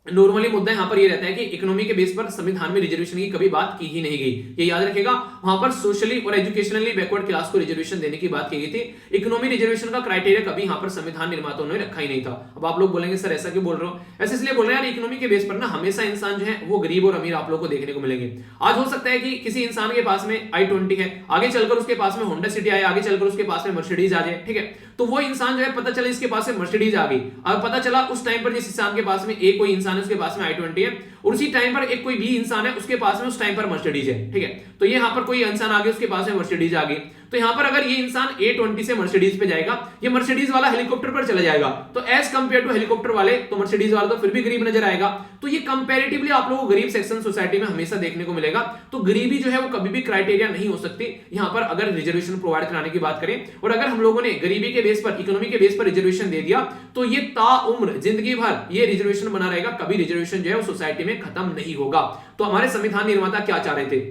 नॉर्मली मुद्दा यहां पर ये रहता है कि इकोनॉमी के बेस पर संविधान में रिजर्वेशन की कभी बात की ही नहीं गई, ये याद रखेगा। वहां पर सोशली और एजुकेशनली बैकवर्ड क्लास को रिजर्वेशन देने की बात की गई थी। इकोनॉमी रिजर्वेशन का क्राइटेरिया कभी यहां पर संविधान निर्माताओं ने रखा ही नहीं था। अब आप लोग बोलेंगे सर ऐसा क्यों बोल रहे हो? ऐसे इसलिए बोल रहे हैं यार इकोनॉमी के बेस पर ना हमेशा इंसान जो है वो गरीब और अमीर आप लोग को देखने को मिलेंगे। आज हो सकता है कि किसी इंसान के पास में i20 है, आगे चलकर उसके पास में होंडा सिटी आए, आगे चलकर उसके पास में मर्सिडीज आ जाए, ठीक है। तो वो इंसान जो है पता चला इसके पास में मर्सिडीज आ गई, और पता चला उस टाइम पर जिस इंसान के पास में एक कोई इंसान है उसके पास में i20 है, और उसी टाइम पर एक कोई भी इंसान है उसके पास में उस टाइम पर मर्सिडीज है, ठीक है। तो ये यहाँ पर कोई इंसान आ गया उसके पास में मर्सिडीज आ गई, तो यहां पर अगर ये इंसान A20 से मर्सिडीज पे जाएगा, ये मर्सिडीज वाला हेलीकॉप्टर पर चला जाएगा, तो एज कंपेयर टू हेलीकॉप्टर वाले तो मर्सिडीज वाला तो फिर भी गरीब नजर आएगा। तो ये कंपैरेटिवली आप लोगों को गरीब सेक्शन सोसाइटी में हमेशा देखने को मिलेगा। तो गरीबी जो है वो कभी भी क्राइटेरिया नहीं हो सकती यहां पर अगर रिजर्वेशन प्रोवाइड कराने की बात करें। और अगर हम लोगों ने गरीबी के बेस पर, इकोनॉमी के बेस पर रिजर्वेशन दे दिया तो ये ताउम्र जिंदगी भर ये रिजर्वेशन बना रहेगा, कभी रिजर्वेशन जो है वो सोसाइटी में खत्म नहीं होगा। तो हमारे संविधान निर्माता क्या चाह रहे थे?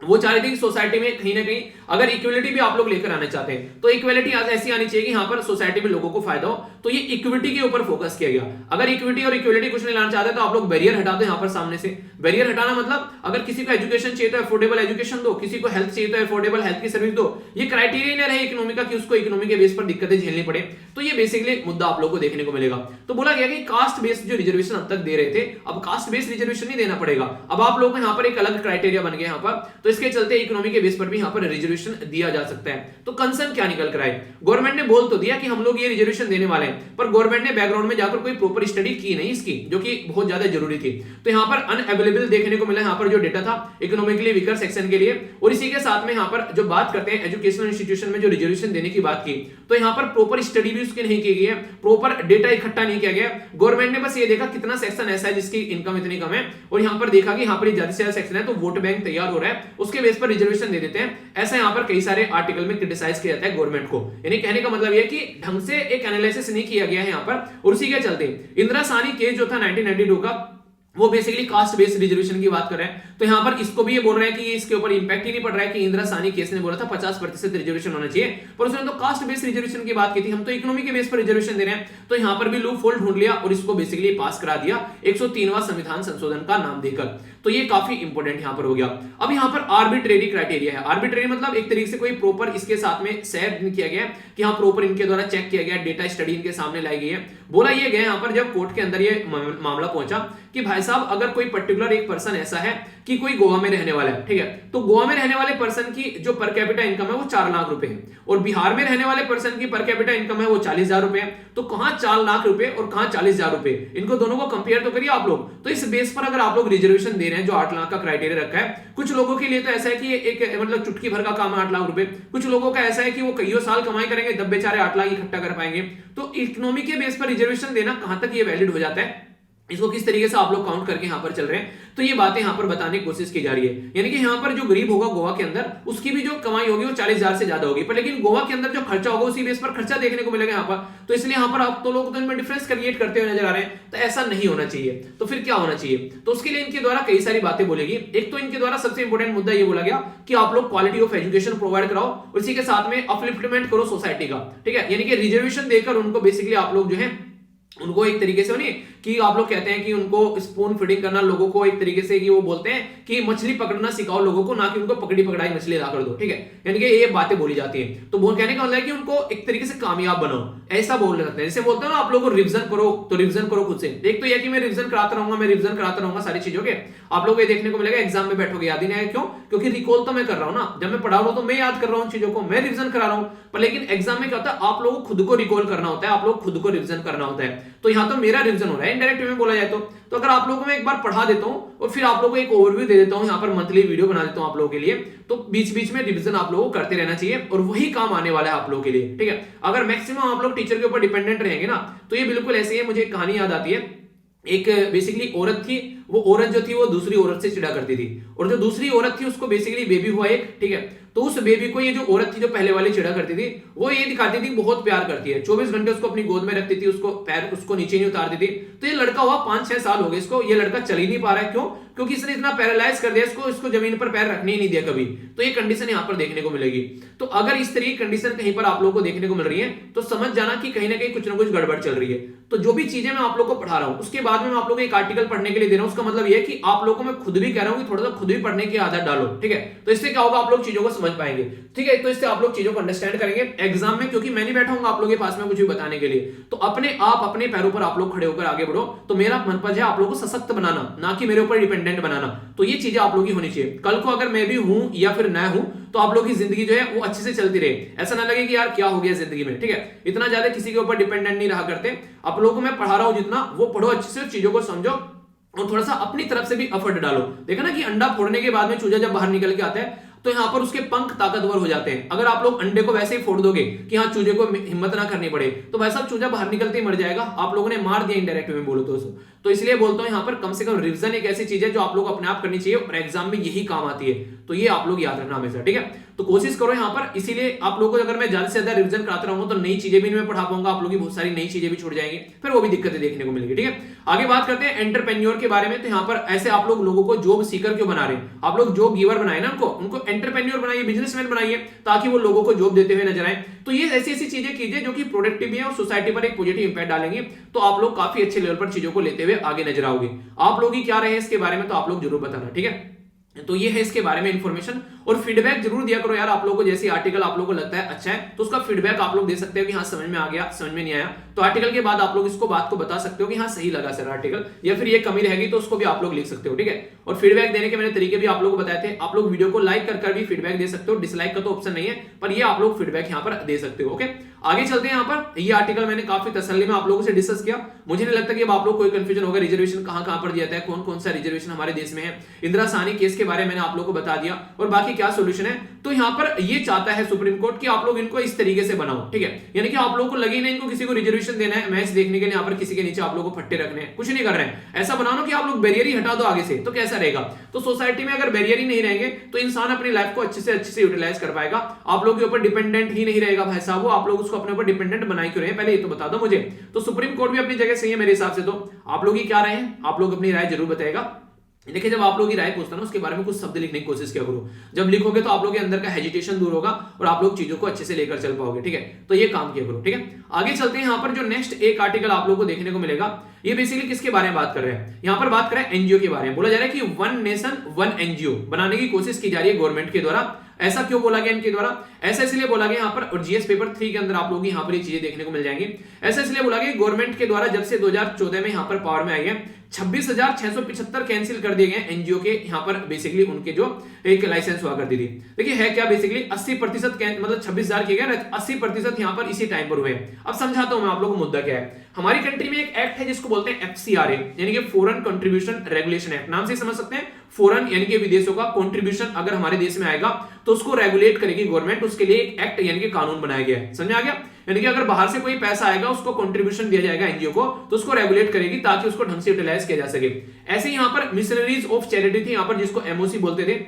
वो चाह रहे थे कि सोसाइटी में कहीं ना कहीं अगर इक्वलिटी भी आप लोग लेकर आना चाहते हैं तो इक्वलिटी ऐसी आनी चाहिए कि यहां पर सोसाइटी में लोगों को फायदा हो। तो ये इक्विटी के ऊपर फोकस किया गया। अगर इक्विटी और इक्वलिटी कुछ नहीं लाना चाहते तो आप लोग बैरियर हटा दो यहां पर सामने से। बैरियर हटाना मतलब अगर किसी को एजुकेशन चाहिए तो अफोर्डेबल एजुकेशन दो, किसी को हेल्थ चाहिए तो अफोर्डेबल हेल्थ की सर्विस दो। ये क्राइटेरिया ना रहे इकोनॉमी का कि उसको इकोनॉमी के बेस पर दिक्कतें झेलनी पड़े। तो ये बेसिकली मुद्दा आप लोग को देखने को मिलेगा। तो बोला गया कि कास्ट बेस्ड जो रिजर्वेशन अब तक दे रहे थे, अब कास्ट बेस्ड रिजर्वेशन नहीं देना पड़ेगा। अब आप लोग को यहां पर एक अलग क्राइटेरिया बन गया यहां पर। तो इसके चलते इकोनॉमी के बेस पर भी यहां पर रिजर्वेशन दिया जा सकता है। तो कंसर्न क्या निकल कर आए? गवर्नमेंट ने बोल तो दिया कि हम लोग ये रिजर्वेशन देने वाले हैं, पर गवर्नमेंट ने बैकग्राउंड में जाकर कोई प्रॉपर स्टडी की नहीं इसकी, जो कि बहुत ज्यादा जरूरी थी। तो यहां पर अनअवेलेबल देखने को मिला यहां पर जो डेटा था इकोनॉमिकली वीकर सेक्शन के लिए। और इसी के साथ में यहां पर जो बात करते हैं एजुकेशनल इंस्टीट्यूशन में जो रिजर्वेशन देने की बात की, तो यहां पर प्रॉपर स्टडी भी उसकी नहीं की गई है, प्रॉपर डेटा इकट्ठा नहीं किया गया। गवर्नमेंट ने बस ये देखा कितना सेक्शन ऐसा है जिसकी इनकम इतनी कम है, और यहां पर देखा कि यहां पर ज्यादा से ज्यादा सेक्शन है तो वोट बैंक तैयार हो रहा है, उसके बेस पर रिजर्वेशन दे देते हैं। ऐसा यहां पर कई सारे आर्टिकल में क्रिटिसाइज किया जाता है गवर्नमेंट को। यानी कहने का मतलब यह कि ढंग से एक एनालिसिस नहीं किया गया है यहां पर। और उसी के चलते इंदिरा साहनी केस जो था 1992 का, वो बेसिकली कास्ट बेस्ड रिजर्वेशन की बात कर रहे हैं। तो यहां पर इसको भी ये बोल रहे हैं कि इसके ऊपर इंपैक्ट ही नहीं पड़ रहा है कि इंदिरा साहनी केस ने बोला था 50% रिजर्वेशन होना चाहिए, पर उसने तो कास्ट बेस्ड रिजर्वेशन की बात की थी। हम तो इकोनॉमी के बेस पर रिजर्वेशन दे रहे हैं। तो यहां पर भी लूप होल ढूंढ लिया और इसको बेसिकली पास करा दिया 103वां संविधान संशोधन का नाम देकर। तो ये काफी इंपॉर्टेंट यहां पर हो गया। अब यहां पर आर्बिट्रेरी क्राइटेरिया है। आर्बिट्रेरी मतलब एक तरीके से कोई प्रॉपर इसके साथ में शेयर नहीं किया गया कि हाँ प्रॉपर इनके द्वारा चेक किया गया, डेटा स्टडी इनके सामने लाई गई है। बोला ये गया यहां पर जब कोर्ट के अंदर ये मामला पहुंचा कि भाई साहब अगर कोई पर्टिकुलर एक पर्सन ऐसा है कि कोई गोवा में रहने वाला है, ठीक है, तो गोवा में रहने वाले पर्सन की जो पर कैपिटा इनकम है वो 4 लाख रुपए है, और बिहार में रहने वाले पर्सन की पर कैपिटा इनकम है वो 40,000 रुपए है। तो कहां 4 लाख रुपए और कहां 40,000 रुपए, इनको दोनों को कंपेयर तो करिए आप लोग। तो इस बेस पर अगर आप लोग रिजर्वेशन दे रहे हैं जो 8 लाख का क्राइटेरिया रखा है, कुछ लोगों के लिए तो ऐसा है कि एक मतलब चुटकी भर का काम है 8 लाख रुपए, कुछ लोगों का ऐसा है कि वो कईयों साल कमाई करेंगे तब बेचारे 8 लाख इकट्ठा कर पाएंगे। तो इकोनॉमी के बेस पर रिजर्वेशन देना कहां तक ये वैलिड हो जाता है, इसको किस तरीके से आप लोग काउंट करके यहां पर चल रहे हैं, तो ये बातें यहां पर बताने की कोशिश की जा रही है। यानी कि यहां पर जो गरीब होगा गोवा के अंदर, उसकी भी जो कमाई होगी वो 40,000 से ज्यादा होगी, पर लेकिन गोवा के अंदर जो खर्चा होगा उसी बेस पर खर्चा देखने को मिलेगा यहां पर। तो इसलिए यहां पर आप तो लोग तो इनमें डिफरेंस क्रिएट करते हुए नजर आ रहे हैं। तो ऐसा नहीं होना चाहिए। तो फिर क्या होना चाहिए? तो उसके लिए इनके द्वारा कई सारी बातें बोलेगी। एक तो इनके द्वारा सबसे इंपॉर्टेंट मुद्दा ये बोला गया कि आप लोग क्वालिटी ऑफ एजुकेशन प्रोवाइड कराओ, और इसी के साथ में अपलिफ्टमेंट करो सोसाइटी का, ठीक है। यानी कि रिजर्वेशन देकर उनको बेसिकली आप लोग जो है उनको एक तरीके से नहीं कि आप लोग कहते हैं कि उनको स्पून फीडिंग करना लोगों को, एक तरीके से कि वो बोलते हैं कि मछली पकड़ना सिखाओ लोगों को, ना कि उनको पकड़ी पकड़ाई मछली ला कर दो, ठीक है। यानी कि ये बातें बोली जाती हैं। तो कहने का मतलब है कि उनको एक तरीके से कामयाब बनाओ, ऐसा बोल रहे हैं। जैसे बोलते हैं ना आप लोगों को रिवीजन करो, तो रिवीजन करो खुद से। एक तो यह कि मैं रिवीजन कराता रहूंगा, मैं रिवीजन कराता रहूंगा सारी चीजों के, आप लोग ये देखने को मिलेगा एग्जाम में बैठोगे याद ही नहीं आया। क्यों? क्योंकि रिकॉल तो मैं कर रहा हूं ना, जब मैं पढ़ा रहा हूं तो मैं याद कर रहा हूं चीजों को, मैं रिवीजन करा रहा हूं। पर लेकिन एग्जाम में क्या होता है, आप लोगों को खुद को रिकॉल करना होता है, आप लोग खुद को रिवीजन करना होता है। तो यहां तो मेरा रिवीजन हो रहा है इनडायरेक्ट वे में बोला जाए तो अगर आप लोगों को मैं एक बार पढ़ा देता हूं और फिर आप लोगों को एक ओवरव्यू दे देता हूं, यहां पर मंथली वीडियो बना देता हूं आप लोगों के लिए, तो बीच बीच में रिवीजन आप लोगों को करते रहना चाहिए, और वही काम आने वाला है आप लोगों के लिए, ठीक है। अगर मैक्सिमम आप लोग टीचर के ऊपर डिपेंडेंट रहेंगे ना, तो ये बिल्कुल ऐसे ही है। मुझे एक कहानी याद आती है, एक बेसिकली औरत थी, वो औरत जो थी वो दूसरी औरत से चिढ़ा करती थी, और जो दूसरी औरत थी उसको बेसिकली बेबी हुआ एक, ठीक है। तो उस बेबी को ये जो औरत थी जो पहले वाली चिढ़ा करती थी, वो ये दिखाती थी बहुत प्यार करती है, 24 घंटे उसको अपनी गोद में रखती थी, उसको पैर उसको नीचे नहीं उतारती थी। तो ये लड़का हुआ 5-6 साल हो गए इसको, ये लड़का चल ही नहीं पा रहा है। क्यों? क्योंकि इसने इतना पैरालाइज कर दिया इसको जमीन पर पैर रखने ही नहीं दिया कभी। तो ये कंडीशन यहां पर देखने को मिलेगी। तो अगर इस तरह की कंडीशन कहीं पर आप लोगों को देखने को मिल रही है, तो समझ जाना कि कहीं ना कहीं कुछ ना कुछ गड़बड़ चल रही है। तो जो भी चीजें मैं आप लोगों को पढ़ा रहा हूं, उसके बाद में मैं आप लोगों को एक आर्टिकल पढ़ने के लिए दे रहा हूं, उसका मतलब यह कि आप लोगों को मैं खुद भी कह रहा हूं कि थोड़ा सा खुद भी पढ़ने की आदत डालो, ठीक है। तो इससे क्या होगा, आप लोग चीजों को समझ पाएंगे, ठीक है। तो इससे आप लोग चीजों को अंडरस्टैंड करेंगे एग्जाम में, क्योंकि मैं नहीं बैठा हूं आप लोगों के पास में कुछ भी बताने के लिए। तो अपने आप अपने पैरों पर आप लोग खड़े होकर आगे बढ़ो। तो मेरा मनपज है आप लोगों को सशक्त बनाना, ना कि मेरे ऊपर डिपेंडेंट बनाना। तो ये चीजें आप लोगों की होनी चाहिए। कल को अगर मैं भी हूं या फिर ना हूं, तो आप लोगों की जिंदगी जो है वो अच्छे से चलती रहे, ऐसा ना लगे कि यार क्या हो गया जिंदगी में, ठीक है। इतना ज्यादा किसी के ऊपर डिपेंडेंट नहीं रहा करते। आप लोगों को मैं पढ़ा रहा हूं जितना, वो पढ़ो अच्छे से, चीजों को समझो, और थोड़ा सा अपनी तरफ से भी एफर्ट डालो। देखा ना कि अंडा फोड़ने के बाद में चूजा जब बाहर निकल के आता है, तो यहाँ पर उसके पंख ताकतवर हो जाते हैं। अगर आप लोग अंडे को वैसे ही फोड़ दोगे कि हाँ चूजे को हिम्मत ना करनी पड़े, तो भाई साहब चूजा बाहर निकलते ही मर जाएगा, आप लोगों ने मार दिया इनडायरेक्ट में बोलो तो इसलिए बोलता हूं यहाँ पर कम से कम रिवीजन एक ऐसी चीज है जो आप लोग अपने आप करनी चाहिए और एग्जाम में यही काम आती है, तो ये आप लोग याद रखना हमेशा, ठीक है। तो कोशिश करो यहाँ पर, इसीलिए आप लोगों को अगर मैं ज्यादा से ज्यादा रिवीजन कराता रहूंगा तो नई चीजें भी नहीं मैं पढ़ा पाऊंगा, आप लोगों की बहुत सारी नई चीजें भी छूट जाएंगी, फिर वो भी दिक्कतें देखने को मिलेगी, ठीक है। आगे बात करते हैं एंटरप्रेन्योर के बारे में। तो यहाँ पर ऐसे आप लोगों को जॉब सीकर क्यों बना रहे हैं, आप लोग जॉब गिवर बनाए ना, उनको एंटरप्रेन्योर बनाइए, बिजनेसमैन बनाइए, ताकि वो लोगों को जॉब देते हुए नजर आए। तो ये ऐसी ऐसी चीजें कीजिए जो कि प्रोडक्टिव है और सोसाइटी पर एक पॉजिटिव इंपैक्ट डालेंगे, तो आप लोग काफी अच्छे लेवल पर चीजों को लेते हुए आगे नजर आओगे। आप लोग ही क्या रहे इसके बारे में तो आप लोग जरूर बताना, ठीक है। तो ये है इसके बारे में इंफॉर्मेशन, और फीडबैक जरूर दिया करो यार, आप लोगों को जैसे आर्टिकल आप लोगों को लगता है अच्छा है तो उसका फीडबैक आप लोग दे सकते हो कि हाँ समझ में आ गया, समझ में नहीं आया, तो आर्टिकल के बाद आप लोग इसको बात को बता सकते हो कि हाँ सही लगा सर आर्टिकल, या फिर ये कमी रहेगी तो उसको भी आप लोग लिख सकते हो, ठीक है। और फीडबैक देने के मैंने तरीके भी आप लोगों को बताए थे, आप लोग वीडियो को लाइक कर भी फीडबैक दे सकते हो, डिसलाइक का तो ऑप्शन नहीं है, पर ये आप लोग फीडबैक यहाँ पर दे सकते हो, ओके। आगे चलते हैं, यहाँ पर ये आर्टिकल मैंने काफी तसल्ली में आप लोगों से डिस्कस किया, मुझे नहीं लगता कि अब आप लोग कोई कंफ्यूजन होगा, रिजर्वेशन कहां पर दिया जाता है, कौन कौन सा रिजर्वेशन हमारे देश में है, इंदिरा साहनी केस के बारे में मैंने आप लोगों को बता दिया, और बाकी क्या सोल्यूशन है। तो यहाँ पर ये चाहता है सुप्रीम कोर्ट कि आप लोग इनको इस तरीके से बनाओ, ठीक है, यानी कि आप लोगों को लगे नहीं इनको किसी को रिजर्वेशन देना है मैच देखने के लिए, यहाँ पर किसी के नीचे आप लोगों को फट्टे रखने हैं, कुछ नहीं कर रहे हैं, ऐसा बनाओ कि आप लोग बैरियर ही हटा दो आगे से, तो कैसा रहेगा। तो सोसाइटी में अगर बैरियर ही नहीं रहेंगे तो इंसान अपनी लाइफ को अच्छे से यूटिलाइज कर पाएगा, आप लोगों के ऊपर डिपेंडेंट ही नहीं रहेगा भाई साहब, वो आप लोग उसको अपने ऊपर डिपेंडेंट बनाए क्यों रहे हैं, पहले ये तो बता दो मुझे। तो सुप्रीम कोर्ट भी अपनी जगह सही है मेरे हिसाब से, तो आप लोग ही क्या रहे हैं, आप लोग अपनी राय जरूर बताएगा। देखिए जब आप लोग की राय पूछता ना उसके बारे में कुछ शब्द लिखने की कोशिश किया करो, जब लिखोगे तो आप लोग के अंदर का हेजिटेशन दूर होगा और आप लोग चीजों को अच्छे से लेकर चल पाओगे, ठीक है। तो ये काम किया करो, ठीक है। आगे चलते हैं, यहाँ पर जो नेक्स्ट एक आर्टिकल आप लोग को देखने को मिलेगा, ये बेसिकली किसके बारे में बात कर रहे हैं, यहाँ पर बात कर रहे हैं एनजीओ के बारे में। बोला जा रहा है कि वन नेशन वन एनजीओ बनाने की कोशिश की जा रही है गवर्नमेंट के द्वारा। ऐसा क्यों बोला गया इनके द्वारा, ऐसा इसलिए बोला गया यहाँ पर, और जीएस पेपर 3 के अंदर आप लोग यहाँ पर ये चीजें देखने को मिल जाएंगी। ऐसा इसलिए बोला गया गवर्नमेंट के द्वारा जब से 2014 में यहाँ पर पावर में आई है, 26,675 कैंसिल कर दिए गए एनजीओ के, यहाँ पर बेसिकली उनके जो एक लाइसेंस हुआ करती थी। देखिए है क्या बेसिकली 80% मतलब 26,000 किए गए, 80% यहाँ पर इसी टाइम पर हुए। अब समझाता हूं मैं आप लोगों को मुद्दा क्या है। हमारी कंट्री में एक एक्ट है जिसको बोलते हैं एफसीआरए, यानी कि फॉरेन कंट्रीब्यूशन रेगुलेशन एक्ट, नाम से समझ सकते हैं, फॉरेन यानी कि विदेशों का कंट्रीब्यूशन अगर हमारे देश में आएगा तो उसको रेगुलेट करेगी गवर्नमेंट, उसके लिए एक एक्ट यानी कि कानून बनाया गया है, समझ आ गया। यानी कि अगर बाहर से कोई पैसा आएगा उसको कंट्रीब्यूशन दिया जाएगा एनजीओ को, तो उसको रेगुलेट करेगी ताकि उसको ढंग से यूटिलाइज किया जा सके। ऐसे यहाँ पर मिशनरीज ऑफ चैरिटी थी, यहाँ पर जिसको एमओसी बोलते थे,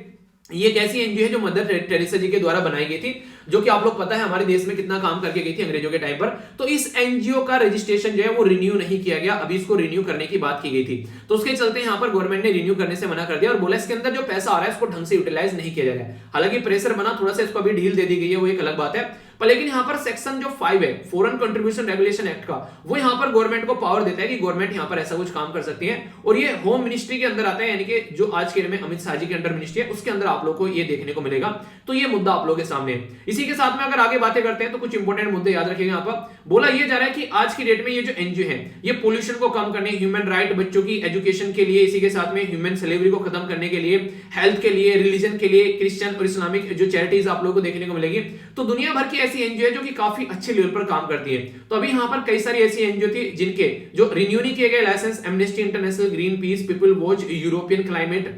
ये एक ऐसी एनजीओ है जो मदर टेरेसा जी के द्वारा बनाई गई थी, जो कि आप लोग पता है हमारे देश में कितना काम करके गई थी अंग्रेजों के टाइम पर। तो इस एनजीओ का रजिस्ट्रेशन जो है वो रिन्यू नहीं किया गया, अभी इसको रिन्यू करने की बात की गई थी, तो उसके चलते यहाँ पर गवर्नमेंट ने रिन्यू करने से मना कर दिया और बोला इसके अंदर जो पैसा आ रहा है इसको ढंग से यूटिलाइज नहीं किया जा रहा है। हालांकि प्रेशर बना थोड़ा सा, इसको अभी ढील दे दी गई है, वो एक अलग बात है, पर लेकिन यहाँ पर सेक्शन जो 5 है फॉरेन कंट्रीब्यूशन रेगुलेशन एक्ट का, वो यहाँ पर गवर्नमेंट को पावर देता है कि गवर्नमेंट यहाँ पर ऐसा कुछ काम कर सकती है, और ये होम मिनिस्ट्री के अंदर आता है, यानी कि जो आज के में अमित शाह जी के अंडर मिनिस्ट्री है उसके अंदर आप लोग को ये देखने को मिलेगा। तो ये मुद्दा आप लोगों के सामने है। इसी के साथ में अगर आगे बातें करते हैं तो कुछ इंपोर्टेंट मुद्दे याद रखिएगा। यहाँ पर बोला ये जा रहा है कि आज की डेट में ये जो एनजीओ है ये पोल्यूशन को कम करने, ह्यूमन राइट, बच्चों की एजुकेशन के लिए, इसी के साथ में ह्यूमन स्लेवरी को खत्म करने के लिए, हेल्थ के लिए, रिलीजन के लिए, क्रिश्चियन और इस्लामिक जो चैरिटीज आप लोगों को देखने को मिलेगी। तो दुनिया भर की ऐसी एनजीओ है जो कि काफी अच्छे लेवल पर काम करती है। तो अभी यहाँ पर कई सारी ऐसी एनजीओ थी जिनके जो रिन्यू नहीं किए गए licence, Amnesty International, Greenpeace, People Watch, European Climate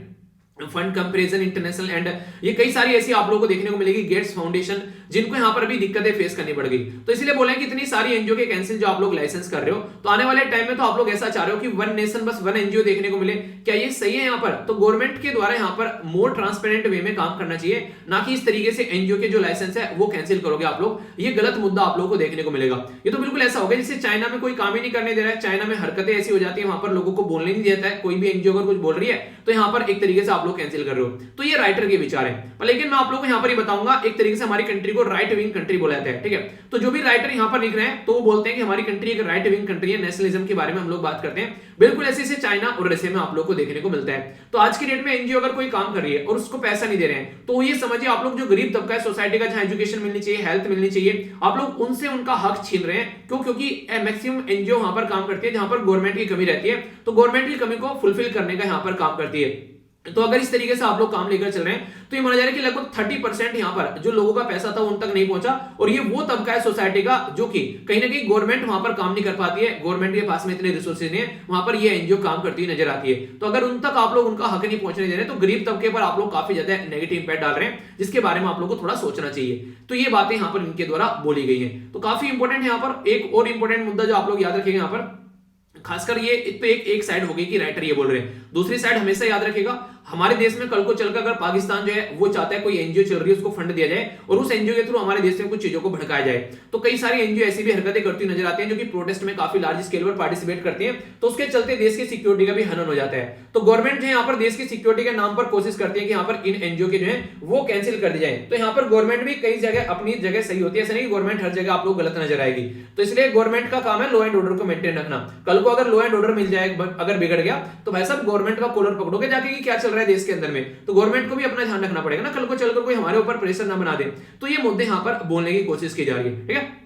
Fund Compassion International, and ये कई सारी ऐसी आप लोगों को देखने को मिलेगी, गेट्स फाउंडेशन, जिनको यहाँ पर अभी दिक्कतें फेस करनी पड़ गई। तो इसलिए बोले कि इतनी सारी एनजीओ के कैंसिल जो आप लोग लाइसेंस कर रहे हो, तो आने वाले टाइम में तो आप लोग ऐसा चाह रहे हो कि वन नेशन बस वन एनजीओ देखने को मिले, क्या ये सही है यहाँ पर? तो गवर्नमेंट के द्वारा यहाँ पर मोर ट्रांसपेरेंट वे में काम करना चाहिए, ना कि इस तरीके से एनजीओ के जो लाइसेंस है वो कैंसिल करोगे आप लोग, ये गलत मुद्दा आप लोगों को देखने को मिलेगा। ये तो बिल्कुल ऐसा होगा जैसे चाइना में कोई काम ही नहीं करने दे रहा है, चाइना में हरकतें ऐसी हो जाती है, वहां पर लोगों को बोलने नहीं देता है, कोई भी एनजीओ अगर कुछ बोल रही है तो यहाँ पर एक तरीके से आप लोग कैंसिल कर रहे हो। तो ये राइटर के विचार है, पर लेकिन मैं आप लोगों को यहाँ पर ही बताऊंगा, एक तरीके से हमारी कंट्री को राइट विंग कंट्री बोला जाता है, ठीक है। तो जो भी राइटर यहाँ पर लिख रहे हैं तो वो बोलते हैं कि हमारी कंट्री एक राइट विंग कंट्री है, नेशनलिज्म के बारे में हम लोग बात करते हैं, बिल्कुल ऐसे से चाइना और रशिया में आप लोग को देखने को मिलता है। तो आज की डेट में एनजीओ अगर कोई काम कर रही है और उसको पैसा नहीं दे रहे हैं, तो ये समझिए आप लोग जो गरीब तबका है सोसाइटी का, जहां एजुकेशन मिलनी चाहिए, हेल्थ मिलनी चाहिए, आप लोग उनसे उनका हक छीन रहे हैं। क्यों? क्योंकि मैक्सिमम एनजीओ वहां पर काम करती है जहां पर गवर्नमेंट की कमी रहती है, तो गवर्नमेंट की कमी को फुलफिल करने का यहाँ पर काम करती है। तो अगर इस तरीके से आप लोग काम लेकर चल रहे हैं तो ये माना जा रहा है कि लगभग 30% यहाँ पर जो लोगों का पैसा था उन तक नहीं पहुंचा, और ये वो तबका है सोसाइटी का जो कि कहीं ना कहीं गवर्नमेंट वहां पर काम नहीं कर पाती है, गवर्नमेंट के पास में इतने रिसोर्सेज नहीं है, वहां पर ये एनजीओ काम करती हुई नजर आती है। तो अगर उन तक आप लोग उनका हक नहीं पहुंचने दे रहे तो गरीब तबके पर आप लोग काफी ज्यादा नेगेटिव इंपैक्ट डाल रहे हैं, जिसके बारे में आप लोग को थोड़ा सोचना चाहिए। तो ये बातें यहाँ पर इनके द्वारा बोली गई है। तो काफी इंपॉर्टेंट है यहाँ पर एक और इंपॉर्टेंट मुद्दा जो आप लोग याद रखेंगे यहाँ पर, खासकर ये तो एक साइड होगी कि राइटर ये बोल रहे हैं, दूसरी साइड हमेशा याद रखेगा हमारे देश में कल को चलकर अगर पाकिस्तान जो है वो चाहता है कोई एनजीओ चल रही है उसको फंड दिया जाए और उस एनजीओ के थ्रू हमारे देश में कुछ चीजों को भड़काया जाए, तो कई सारी एनजीओ ऐसी भी हरकतें करती नजर आती हैं जो कि प्रोटेस्ट में काफी लार्ज स्केल पर पार्टिसिपेट करती हैं, तो उसके चलते देश की सिक्योरिटी का भी हनन हो जाता है। तो गवर्नमेंट जो है यहाँ पर देश की सिक्योरिटी के नाम पर कोशिश करती है कि यहाँ पर इन एनजीओ के जो है वो कैंसिल कर दी जाए। तो यहाँ पर गवर्नमेंट भी कई जगह अपनी जगह सही होती है, ऐसा नहीं गवर्नमेंट हर जगह आप लोग गलत नजर आएगी। तो इसलिए गवर्नमेंट का काम है लॉ एंड ऑर्डर को मेंटेन रखना। कल को अगर लॉ एंड ऑर्डर मिल जाए अगर बिगड़ गया तो भाई साहब गवर्नमेंट का कॉलर पकड़ोगे जाके कि क्या चल रहा है देश के अंदर में, तो गवर्नमेंट को भी अपना ध्यान रखना पड़ेगा ना, कल को चलकर कोई हमारे ऊपर प्रेशर ना बना दे। तो ये मुद्दे यहाँ पर बोलने की कोशिश की जा रही है, ठीक है।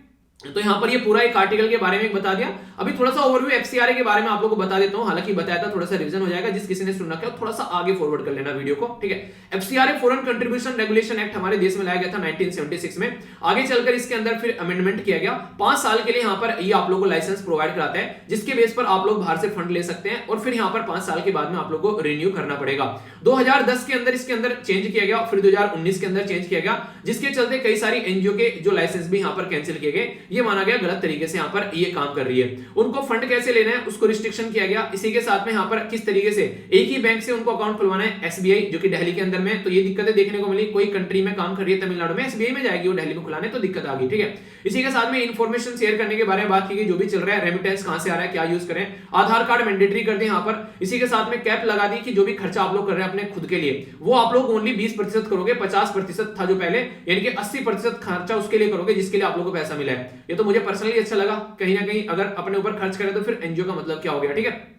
तो यहाँ पर ये पूरा एक आर्टिकल के बारे में बता दिया। अभी थोड़ा सा ओवरव्यू एफसीआरए के बारे में आप लोगों को बता देता हूँ, हालांकि बताया था थोड़ा सा रिवीजन हो जाएगा, जिस किसी ने सुन रखा है थोड़ा सा आगे फॉरवर्ड कर लेना वीडियो को, ठीक है। FCRA foreign contribution regulation act हमारे देश में लाया गया था 1976 में। आगे चलकर इसके अंदर फिर अमेंडमेंट किया गया, 5 साल के लिए यहाँ पर ये आप लोगों को लाइसेंस प्रोवाइड कराता है, जिसके बेस पर आप लोग बाहर से फंड ले सकते हैं और फिर यहाँ पर 5 साल के बाद में आप लोग को रिन्यू करना पड़ेगा। 2010 के अंदर इसके अंदर चेंज किया गया, फिर 2019 के अंदर चेंज किया गया, जिसके चलते कई सारी एनजीओ के जो लाइसेंस भी यहाँ पर कैंसिल किए गए। ये माना गया गलत तरीके से यहाँ पर ये काम कर रही है, उनको फंड कैसे लेना है उसको रिस्ट्रिक्शन किया गया। इसी के साथ में यहाँ पर किस तरीके से एक ही बैंक से उनको अकाउंट खुलवाना है, एसबीआई जो कि दिल्ली के अंदर में, तो ये दिक्कतें देखने को मिली। कोई कंट्री में काम कर रही है तमिलनाडु में, एसबीआई में जाएगी वो दिल्ली में खुलाने, तो दिक्कत आ गई, ठीक है। इसी के साथ में इंफॉर्मेशन शेयर करने के बारे में बात की गई, जो भी चल रहा है रेमिटेंस कहां से आ रहा है क्या यूज करें, आधार कार्ड मैंडेटरी कर दें यहाँ पर। इसी के साथ में कैप लगा दी कि जो भी खर्चा आप लोग कर रहे हैं अपने खुद के लिए वो आप लोग ओनली 20% करोगे, 50% था जो पहले, यानी कि 80% खर्चा उसके लिए करोगे जिसके लिए आप लोगों को पैसा मिला है। ये तो मुझे पर्सनली अच्छा लगा, कहीं ना कहीं अगर अपने ऊपर खर्च करें तो फिर एनजीओ का मतलब क्या हो गया, ठीक है।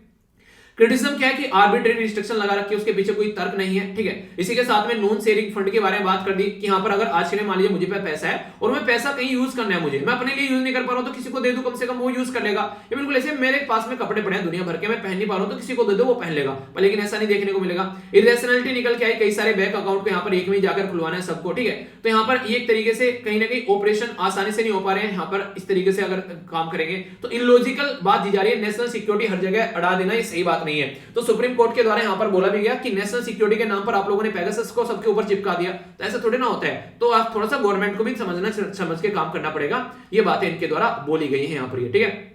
क्रिटिसिज्म क्या है कि आर्बिट्रेरी रिस्ट्रिक्शन लगा रखी है, उसके पीछे कोई तर्क नहीं है, ठीक है। इसी के साथ में नॉन शेयरिंग फंड के बारे में बात कर दी कि यहाँ पर अगर आज के लिए मान लीजिए मुझे पे पैसा है और मैं पैसा कहीं यूज करना है, मुझे मैं अपने लिए यूज नहीं कर पा रहा हूं तो किसी को दे दूं, कम से कम वो यूज कर लेगा। ये बिल्कुल ऐसे मेरे पास में कपड़े पड़े हैं दुनिया भर के, मैं पहन नहीं पा रहा हूं तो किसी को दे दो वो पहन लेगा, पर लेकिन ऐसा नहीं देखने को मिलेगा। इरेशनैलिटी निकल के आई, कई सारे बैंक अकाउंट को यहाँ पर एक में जाकर खुलवाना है सबको, ठीक है। तो यहाँ पर एक तरीके से कहीं ना कहीं ऑपरेशन आसानी से नहीं हो पा रहे हैं यहाँ पर, इस तरीके से अगर काम करेंगे तो इलॉजिकल बात दी जा रही है। नेशनल सिक्योरिटी हर जगह अड़ा देना ये सही बात नहीं है। तो सुप्रीम कोर्ट के द्वारा यहां पर बोला भी गया कि नेशनल सिक्योरिटी के नाम पर आप लोगों ने पेगासस को सबके ऊपर चिपका दिया, तो ऐसा थोड़ी ना होता है। तो आप थोड़ा सा गवर्नमेंट को भी समझ के काम करना पड़ेगा, ये बातें इनके द्वारा बोली गई है यहां पर, ठीक है।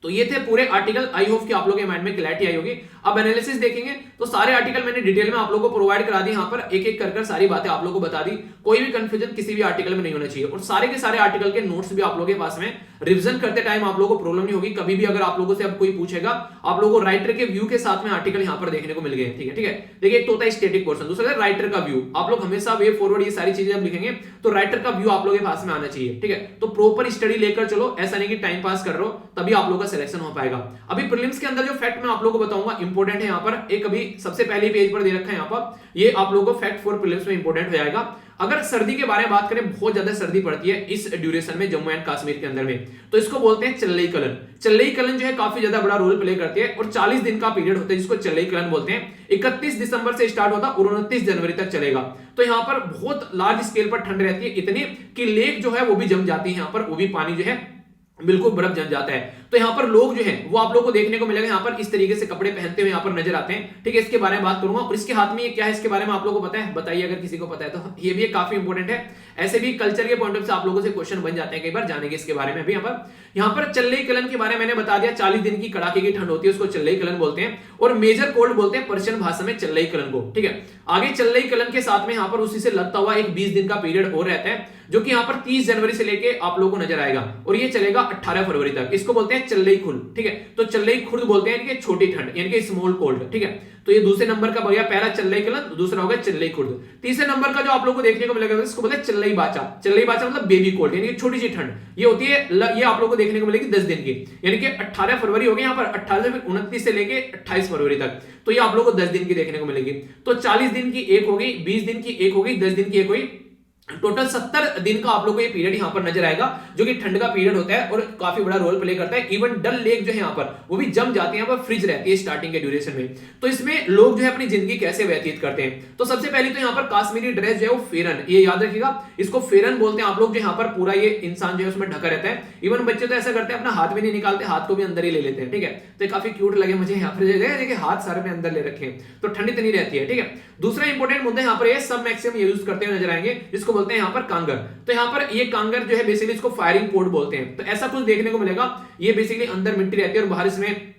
तो ये थे पूरे आर्टिकल, आई होप कि आप लोगों के माइंड में क्लैरिटी आई होगी। अब एनालिसिस देखेंगे तो सारे आर्टिकल मैंने डिटेल में आप लोगों को प्रोवाइड करा दी, यहाँ पर एक एक कर सारी बातें आप लोगों को बता दी, कोई भी कंफ्यूजन किसी भी आर्टिकल में नहीं होना चाहिए। और सारे के सारे आर्टिकल के नोट्स भी आप लोगों के पास में, रिवीजन करते टाइम आप लोगों को प्रॉब्लम नहीं होगी। कभी भी अगर आप लोगों से अब कोई पूछेगा, आप लोगों को राइटर के व्यू के साथ में आर्टिकल यहाँ पर देखने को मिल गए, ठीक है, ठीक है। देखिए एक तो होता है स्टैटिक पोर्शन, दूसरा है राइटर का व्यू। आप लोग हमेशा वे फॉरवर्ड ये सारी चीजें जब लिखेंगे तो राइटर का व्यू आप लोगों के पास में आना चाहिए, ठीक है। तो प्रॉपर स्टडी लेकर चलो, ऐसा नहीं कि टाइम पास कर रहे हो, तभी आप लोगों का सिलेक्शन हो पाएगा। अभी प्रीलिम्स के अंदर जो फैक्ट मैं आप लोगों को बताऊंगा इंपॉर्टेंट है यहाँ पर, एक अभी सबसे पहले पेज पर दे रखा है यहाँ पर, ये आप लोगों को फैक्ट फॉर प्रीलिम्स में इंपॉर्टेंट हो जाएगा। अगर सर्दी के बारे में बात करें, बहुत ज्यादा सर्दी पड़ती है इस ड्यूरेशन में जम्मू एंड कश्मीर के अंदर में, तो इसको बोलते हैं चल्लई कलन। चल्लई कलन जो है काफी ज्यादा बड़ा रोल प्ले करती है और 40 दिन का पीरियड होता है जिसको चल्लई कलन बोलते हैं। 31 दिसंबर से स्टार्ट होता और 29 जनवरी तक चलेगा। तो यहाँ पर बहुत लार्ज स्केल पर ठंड रहती है, इतनी कि लेक जो है वो भी जम जाती है, यहाँ पर वो भी पानी जो है बिल्कुल बर्फ जम जाता है। तो यहाँ पर लोग जो है वो आप लोगों को देखने को मिलेगा यहाँ पर इस तरीके से कपड़े पहनते हुए यहाँ पर नजर आते हैं, ठीक है। इसके बारे में बात करूंगा। और इसके हाथ में ये क्या है इसके बारे में आप लोगों को पता है, बताइए अगर किसी को पता है तो। ये भी काफी इंपॉर्टेंट है, ऐसे भी कल्चर के पॉइंट ऑफ से आप लोगों से क्वेश्चन बन जाते हैं कई बार, जानेंगे इसके बारे में भी। यहाँ पर चल्लई कलन के बारे में मैंने बता दिया, 40 दिन की कड़ाके की ठंड होती है, उसको चल्लई कलन बोलते हैं। और मेजर कोल्ड बोलते हैं पर्शियन भाषा में चल्लई कलन को, ठीक है। आगे चल्लई कलन के साथ में यहाँ पर उसी से लगता हुआ एक 20 दिन का पीरियड और रहता है, जो कि यहाँ पर 30 जनवरी से लेके आप लोगों को नजर आएगा और ये चलेगा 18 फरवरी तक। इसको बोलते हैं चल्लई खुर्द, ठीक है। तो चल्लई खुर्द बोलते हैं यानी कि छोटी ठंड, यानी कि स्मॉल कोल्ड, ठीक है। तो ये दूसरे नंबर का बढ़िया, पहला चल्लई कलन, दूसरा हो गया चल्लई खुर्द। तीसरे नंबर का जो आप लोगों को देखने को मिलेगा इसको बोलते हैं चल्लई बाचा। चल्लई बाचा मतलब बेबी कोल्ड, यानी कि छोटी सी ठंड। ये होती है, ये आप लोगों को देखने को मिलेगी 10 दिन की, यानी कि 18 फरवरी हो गया यहाँ पर, 18 से 29 से लेके 28 फरवरी तक। तो ये आप लोगों को 10 दिन की देखने को मिलेगी। तो 40 दिन की एक हो गई, 20 दिन की एक हो गई, 10 दिन की एक हुई, टोटल 70 दिन का आप लोगों को ये पीरियड यहाँ पर नजर आएगा, जो कि ठंड का पीरियड होता है और काफी बड़ा रोल प्ले करता है। इवन डल लेक जो है यहाँ पर वो भी जम जाती है, यहाँ पर फ्रिज रहती है स्टार्टिंग के ड्यूरेशन में। तो इसमें लोग जो है अपनी जिंदगी कैसे व्यतीत करते हैं, तो सबसे पहले तो यहाँ पर काश्मीरी ड्रेस जो है वो फेरन, ये याद रखिएगा, इसको फेरन बोलते हैं आप लोग, जो यहाँ पर पूरा ये इंसान जो है उसमें ढका रहता है। इवन बच्चे तो ऐसा करते हैं, अपना हाथ भी नहीं निकालते, हाथ को भी अंदर ही ले लेते हैं, ठीक है। तो काफी क्यूट लगे मुझे यहाँ पर देखिए हाथ सारे में अंदर ले रखे हैं, तो ठंडी इतनी रहती है, ठीक है। दूसरा इंपॉर्टेंट मुद्दा यहाँ पर सब मैक्सिमम यूज करते हुए नजर आएंगे, जिसको बोलते हैं यहाँ पर कांगर। तो यहाँ पर ये कांगर जो है बेसिकली इसको फायरिंग पोर्ट बोलते हैं। तो ऐसा कुछ देखने को मिलेगा, ये बेसिकली अंदर मिट्टी रहती है और बाहर इसमें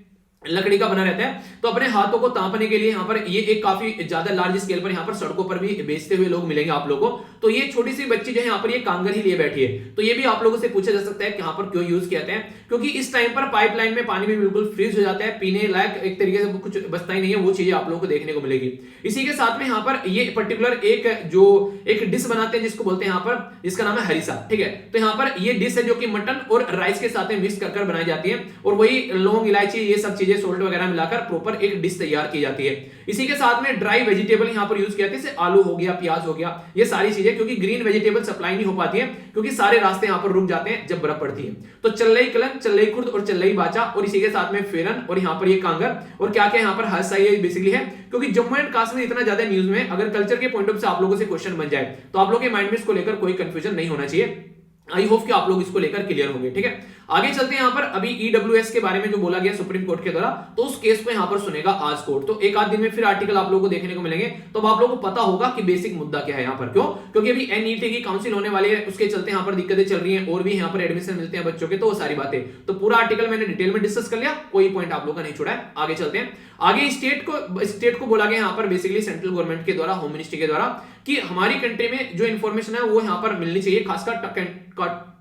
लकड़ी का बना रहता है। तो अपने हाथों को तापने के लिए यहाँ पर ये एक काफी ज्यादा लार्ज स्केल पर यहाँ पर सड़कों पर भी बेचते हुए लोग मिलेंगे आप लोगों को। तो ये छोटी सी बच्ची जो है यहाँ पर ये कांगर ही लिए बैठी है। तो ये भी आप लोगों से पूछा जा सकता है कि यहाँ पर क्यों यूज किया जाता है, क्योंकि इस टाइम पर पाइपलाइन में पानी भी बिल्कुल फ्रीज हो जाता है, पीने लायक एक तरीके से कुछ बचता ही नहीं है, वो चीजें आप लोगों को देखने को मिलेगी। इसी के साथ में यहाँ पर ये पर्टिकुलर एक डिश बनाते हैं जिसको बोलते हैं यहाँ पर, जिसका नाम है हरीसा, ठीक है। तो यहाँ पर ये डिश है जो कि मटन और राइस के साथ में मिक्स कर बनाई जाती है, और वही लौंग इलायची ये सब चीजें सोल्ट वगैरह मिलाकर प्रॉपर एक डिश तैयार की जाती है। इसी के साथ में ड्राई वेजिटेबल यहाँ पर यूज किया जाता है, जैसे आलू हो गया, प्याज हो गया, ये सारी चीजें, क्योंकि ग्रीन वेजिटेबल सप्लाई नहीं हो पाती है, क्योंकि सारे रास्ते यहाँ पर रुक जाते हैं जब बर्फ पड़ती है। तो चल्लई कलन, चल्लई खुर्द और चल्लई बाचा, और इसी के साथ में फेरन, और यहाँ पर ये कांगर, और क्या क्या यहाँ पर हरसा ये बेसिकली है, क्योंकि जम्मू एंड कश्मीर इतना ज्यादा न्यूज में, अगर कल्चर के पॉइंट ऑफ से आप लोगों से क्वेश्चन बन जाए तो आप लोगों के माइंड में इसको लेकर कोई कंफ्यूजन नहीं होना चाहिए। आई होप कि आप लोग इसको लेकर क्लियर होंगे, ठीक है। आगे चलते हैं यहाँ पर, अभी ईडब्ल्यूएस के बारे में जो बोला गया सुप्रीम कोर्ट के द्वारा, तो उस केस को यहाँ पर सुनेगा आज कोर्ट। तो एक आध दिन में फिर आर्टिकल आप लोगों को देखने को मिलेंगे, तो अब आप लोगों को पता होगा कि बेसिक मुद्दा क्या है यहाँ पर। क्यों? क्योंकि अभी एनईटी की काउंसिल होने वाली है, उसके चलते यहाँ पर दिक्कतें चल रही हैं, और भी यहाँ पर एडमिशन मिलते हैं बच्चों के, तो वो सारी बातें, तो पूरा आर्टिकल मैंने डिटेल में डिस्कस कर लिया, कोई पॉइंट आप लोगों का नहीं छोड़ा है। आगे चलते हैं, आगे स्टेट को बोला गया यहाँ पर बेसिकली सेंट्रल गवर्नमेंट के द्वारा, होम मिनिस्ट्री के द्वारा, कि हमारी कंट्री में जो इन्फॉर्मेशन है वो यहाँ पर मिलनी चाहिए, खासकर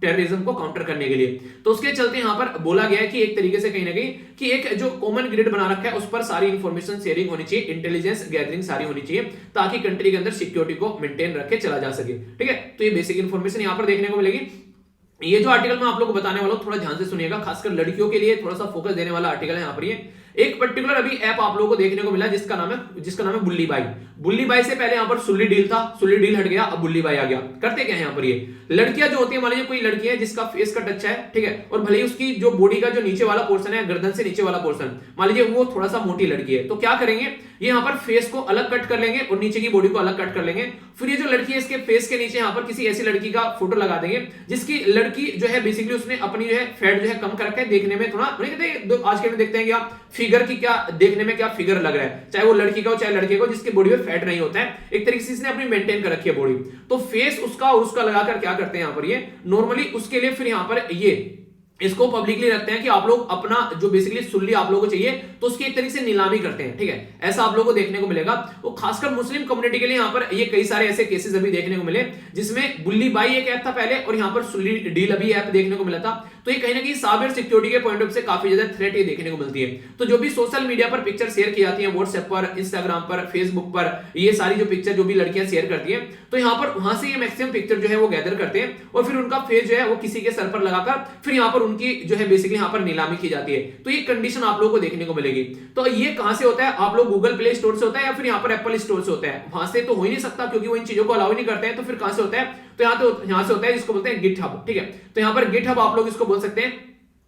टेररिज्म को काउंटर करने के लिए। तो उसके चलते यहाँ पर बोला गया है कि एक तरीके से कहीं ना कहीं कि एक जो कॉमन ग्रिड बना रखा है उस पर सारी इंफॉर्मेशन शेयरिंग होनी चाहिए, इंटेलिजेंस गैदरिंग सारी होनी चाहिए, ताकि कंट्री के अंदर सिक्योरिटी को मेंटेन रखे चला जा सके, ठीक है। तो ये बेसिक इंफॉर्मेशन यहाँ पर देखने को मिलेगी। ये जो आर्टिकल मैं आप लोगों को बताने वाला हूं थोड़ा ध्यान से सुनिएगा, खासकर लड़कियों के लिए थोड़ा सा फोकस देने वाला आर्टिकल है यहाँ पर। ये एक पर्टिकुलर अभी ऐप आप लोगों को देखने को मिला जिसका नाम है बुल्ली बाई। बुल्ली बाई से पहले यहाँ पर सुल्ली डील था, सुल्ली डील हट गया, अब बुल्ली बाई आ गया। करते क्या है यहाँ पर, ये लड़कियां जो होती है, मान लीजिए कोई लड़की है जिसका फेस का टच है, ठीक है, और भले ही उसकी जो बॉडी का जो नीचे वाला पोर्शन है, गर्दन से नीचे वाला पोर्शन, मान लीजिए वो थोड़ा सा मोटी लड़की है, तो क्या करेंगे, ये यहाँ पर फेस को अलग कट कर लेंगे और नीचे की बॉडी को अलग कट कर लेंगे। फिर ये जो लड़की है इसके फेस के नीचे यहाँ पर किसी ऐसी लड़की का फोटो लगा देंगे जिसकी लड़की जो है बेसिकली उसने अपनी जो है फैट जो है कम कर रखा है, देखने में थोड़ा आज के में देखते हैं क्या फिगर की, क्या देखने में क्या फिगर लग रहा है, चाहे वो लड़की का हो चाहे लड़के को, जिसके बॉडी में फैट नहीं होता है, एक तरीके से इसने अपनी मेंटेन कर रखी है बॉडी। तो फेस उसका और उसका लगाकर क्या करते हैं यहाँ पर, ये नॉर्मली उसके लिए फिर यहाँ पर ये इसको पब्लिकली रखते हैं कि आप लोग अपना जो बेसिकली सुल्ली आप लोगों को चाहिए, तो उसकी एक तरीके से नीलामी करते हैं, ठीक है। ऐसा आप लोगों को देखने को मिलेगा। वो खासकर मुस्लिम कम्युनिटी के लिए यहाँ पर ये कई सारे ऐसे केसेस अभी देखने को मिले, जिसमें बुल्ली बाई एक ऐप था पहले, और यहाँ पर सुल्ली डील अभी ऐप देखने को मिला था। तो ये कहीं ना कहीं साइबर सिक्योरिटी के पॉइंट ऑफ से काफी ज्यादा थ्रेट ये देखने को मिलती है। तो जो भी सोशल मीडिया पर पिक्चर शेयर की जाती है, व्हाट्सएप पर, इंस्टाग्राम पर, फेसबुक पर, ये सारी जो पिक्चर जो भी लड़कियां शेयर करती है, तो यहाँ पर वहां से ये मैक्सिमम पिक्चर जो है वो गैदर करते हैं, और फिर उनका फेस जो है वो किसी के सर पर लगाकर फिर यहाँ पर उनकी जो है बेसिकली यहाँ पर नीलामी की जाती है। तो ये कंडीशन आप लोगों को देखने को मिलेगी। तो ये कहां से होता है, आप लोग गूगल प्ले स्टोर से होता है या फिर यहाँ पर एप्पल स्टोर से होता है, वहां से तो हो ही नहीं सकता क्योंकि वो इन चीजों को अलाउ नहीं करते हैं। तो फिर कहां से होता है, तो यहाँ से होता है जिसको बोलते हैं गिटहब, ठीक है। तो यहाँ पर गिटहब आप लोग इसको बोल सकते हैं,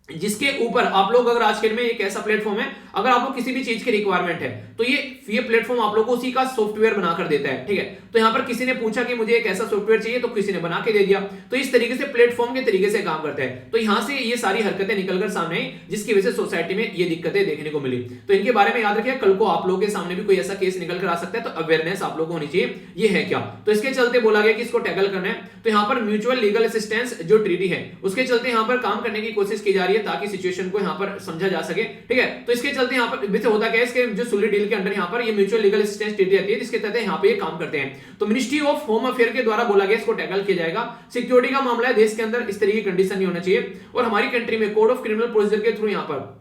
जिसके ऊपर आप लोग अगर आज के में एक ऐसा प्लेटफॉर्म है, अगर आप लोग किसी भी चीज की रिक्वायरमेंट है तो ये प्लेटफॉर्म आप लोगों को उसी का सॉफ्टवेयर बनाकर देता है, ठीक है। तो यहाँ पर किसी ने पूछा कि मुझे एक ऐसा सॉफ्टवेयर चाहिए, तो किसी ने बना के दे दिया। तो इस तरीके से प्लेटफॉर्म के तरीके से काम करता है। तो यहाँ से ये सारी हरकतें निकलकर सामने आई, जिसकी वजह से सोसाइटी में ये दिक्कतें देखने को मिली। तो इनके बारे में याद रखिए, कल को आप लोगों के सामने भी कोई ऐसा केस निकल कर आ सकता है, तो अवेयरनेस आप लोगों को होनी चाहिए ये है क्या। तो इसके चलते बोला गया कि इसको टैकल करना है। तो यहाँ पर म्यूचुअल लीगल असिस्टेंस जो ट्रीटी है उसके चलते यहाँ पर काम करने की कोशिश की जा रही है, ताकि सिचुएशन को यहाँ पर समझा जा सके, ठीक है। तो इसके चलते यहाँ पर होता क्या है, इसके जो सुल्ली डील के अंडर यहाँ पर ये म्यूचुअल लीगल असिस्टेंस ट्रीटी आती है, जिसके तहत यहाँ पे ये काम करते हैं। तो मिनिस्ट्री ऑफ होम अफेयर के द्वारा बोला गया इसको टैकल किया जाएगा। सिक्योरिटी का मामला है, देश के अंदर इस तरह की कंडीशन नहीं होना चाहिए। और हमारी कंट्री में कोड ऑफ क्रिमिनल प्रोसीजर के थ्रू यहाँ पर